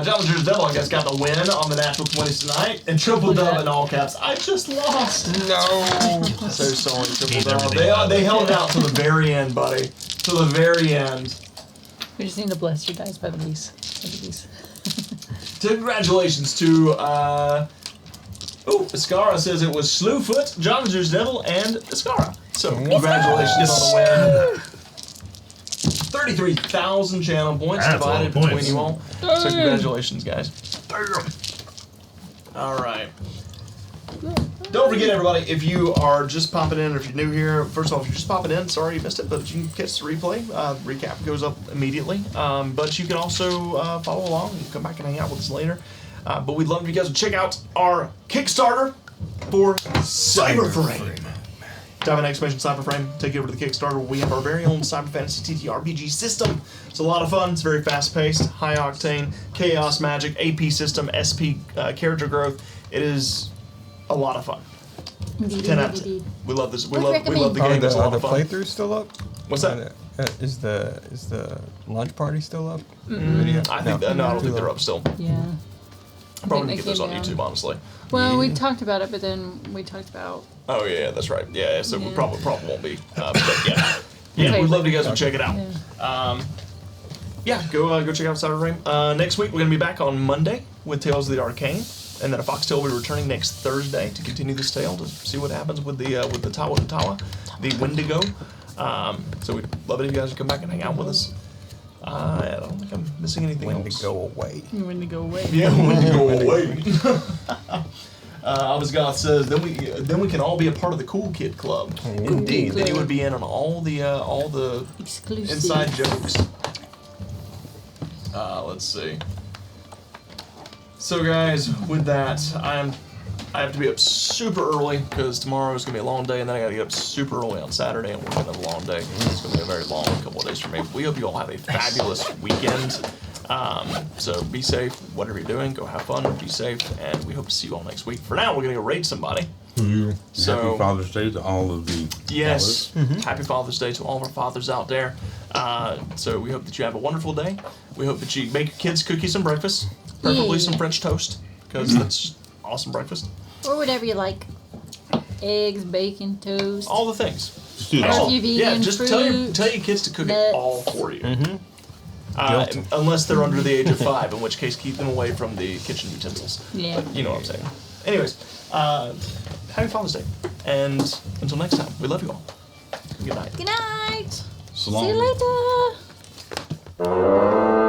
Challenger's Devil, I guess, got the win on the natural 20s tonight. And Triple Dub in all caps. I just lost. No. So sorry, Triple Need Dub. everything They held out to the very end, buddy. To the very end. We just need to bless your dice by the geese. By the geese. So congratulations to, Iskara says it was Slewfoot, Challenger's Devil, and Iskara. So, congratulations on the win. 33,000 channel points That's a lot divided of between points. you all. So congratulations, guys. All right. Don't forget, everybody, if you are just popping in, or if you're new here, first of all, if you're just popping in, sorry you missed it, but you can catch the replay. Recap goes up immediately. But you can also follow along and come back and hang out with us later. But we'd love if you guys would check out our Kickstarter for Cyberframe. Type in exclamation Cyberframe, take you over to the Kickstarter. We have our very own Cyber Fantasy TTRPG system. It's a lot of fun. It's very fast paced, high octane, chaos magic, AP system, SP character growth. It is a lot of fun. 10 out of 10. We love this. We love the Are game. It's a the lot of fun. playthroughs still up? What's that? Is the launch party still up? I think I don't think they're up still. Yeah. Probably they get those on came down. YouTube, honestly. Well, we talked about it, but then we talked about Oh yeah, that's right. Yeah, so we Yeah. probably won't be. But yeah, Okay. we'd love you guys to check it out. yeah. Go check out Cyberframe. Next week we're gonna be back on Monday with Tales of the Arcane, and then a Foxtail will be returning next Thursday to continue this tale to see what happens with the Tawa, the Wendigo. So we'd love it if you guys would come back and hang out with us. I don't think I'm missing anything When else. to go away. When to go away. Yeah, Wendigo away. Abasgoth says then we can all be a part of the Cool Kid Club. Indeed, then you would be in on all the Exclusive. inside jokes. Let's see. So guys, with that, I have to be up super early because tomorrow is gonna be a long day, and then I gotta get up super early on Saturday and work another long day. It's gonna be a very long couple of days for me. We hope you all have a fabulous weekend. So be safe, whatever you're doing, go have fun, be safe, and we hope to see you all next week. For now, we're gonna go raid somebody. So Happy Father's Day to all of the yes, fathers. Happy Father's Day to all of our fathers out there. So we hope that you have a wonderful day. We hope that you make your kids cookies and breakfast, preferably some French toast, because that's just awesome breakfast. Or whatever you like. Eggs, bacon, toast. All the things. Just do it Or all. if you've Yeah, eaten just fruit, tell your kids to cook it nuts. all for you. Guilty. Unless they're under the age of 5, in which case keep them away from the kitchen utensils. Yeah. But you know what I'm saying. Anyways, happy Father's Day, and until next time, we love you all. Good night. Good night. So See long. you later.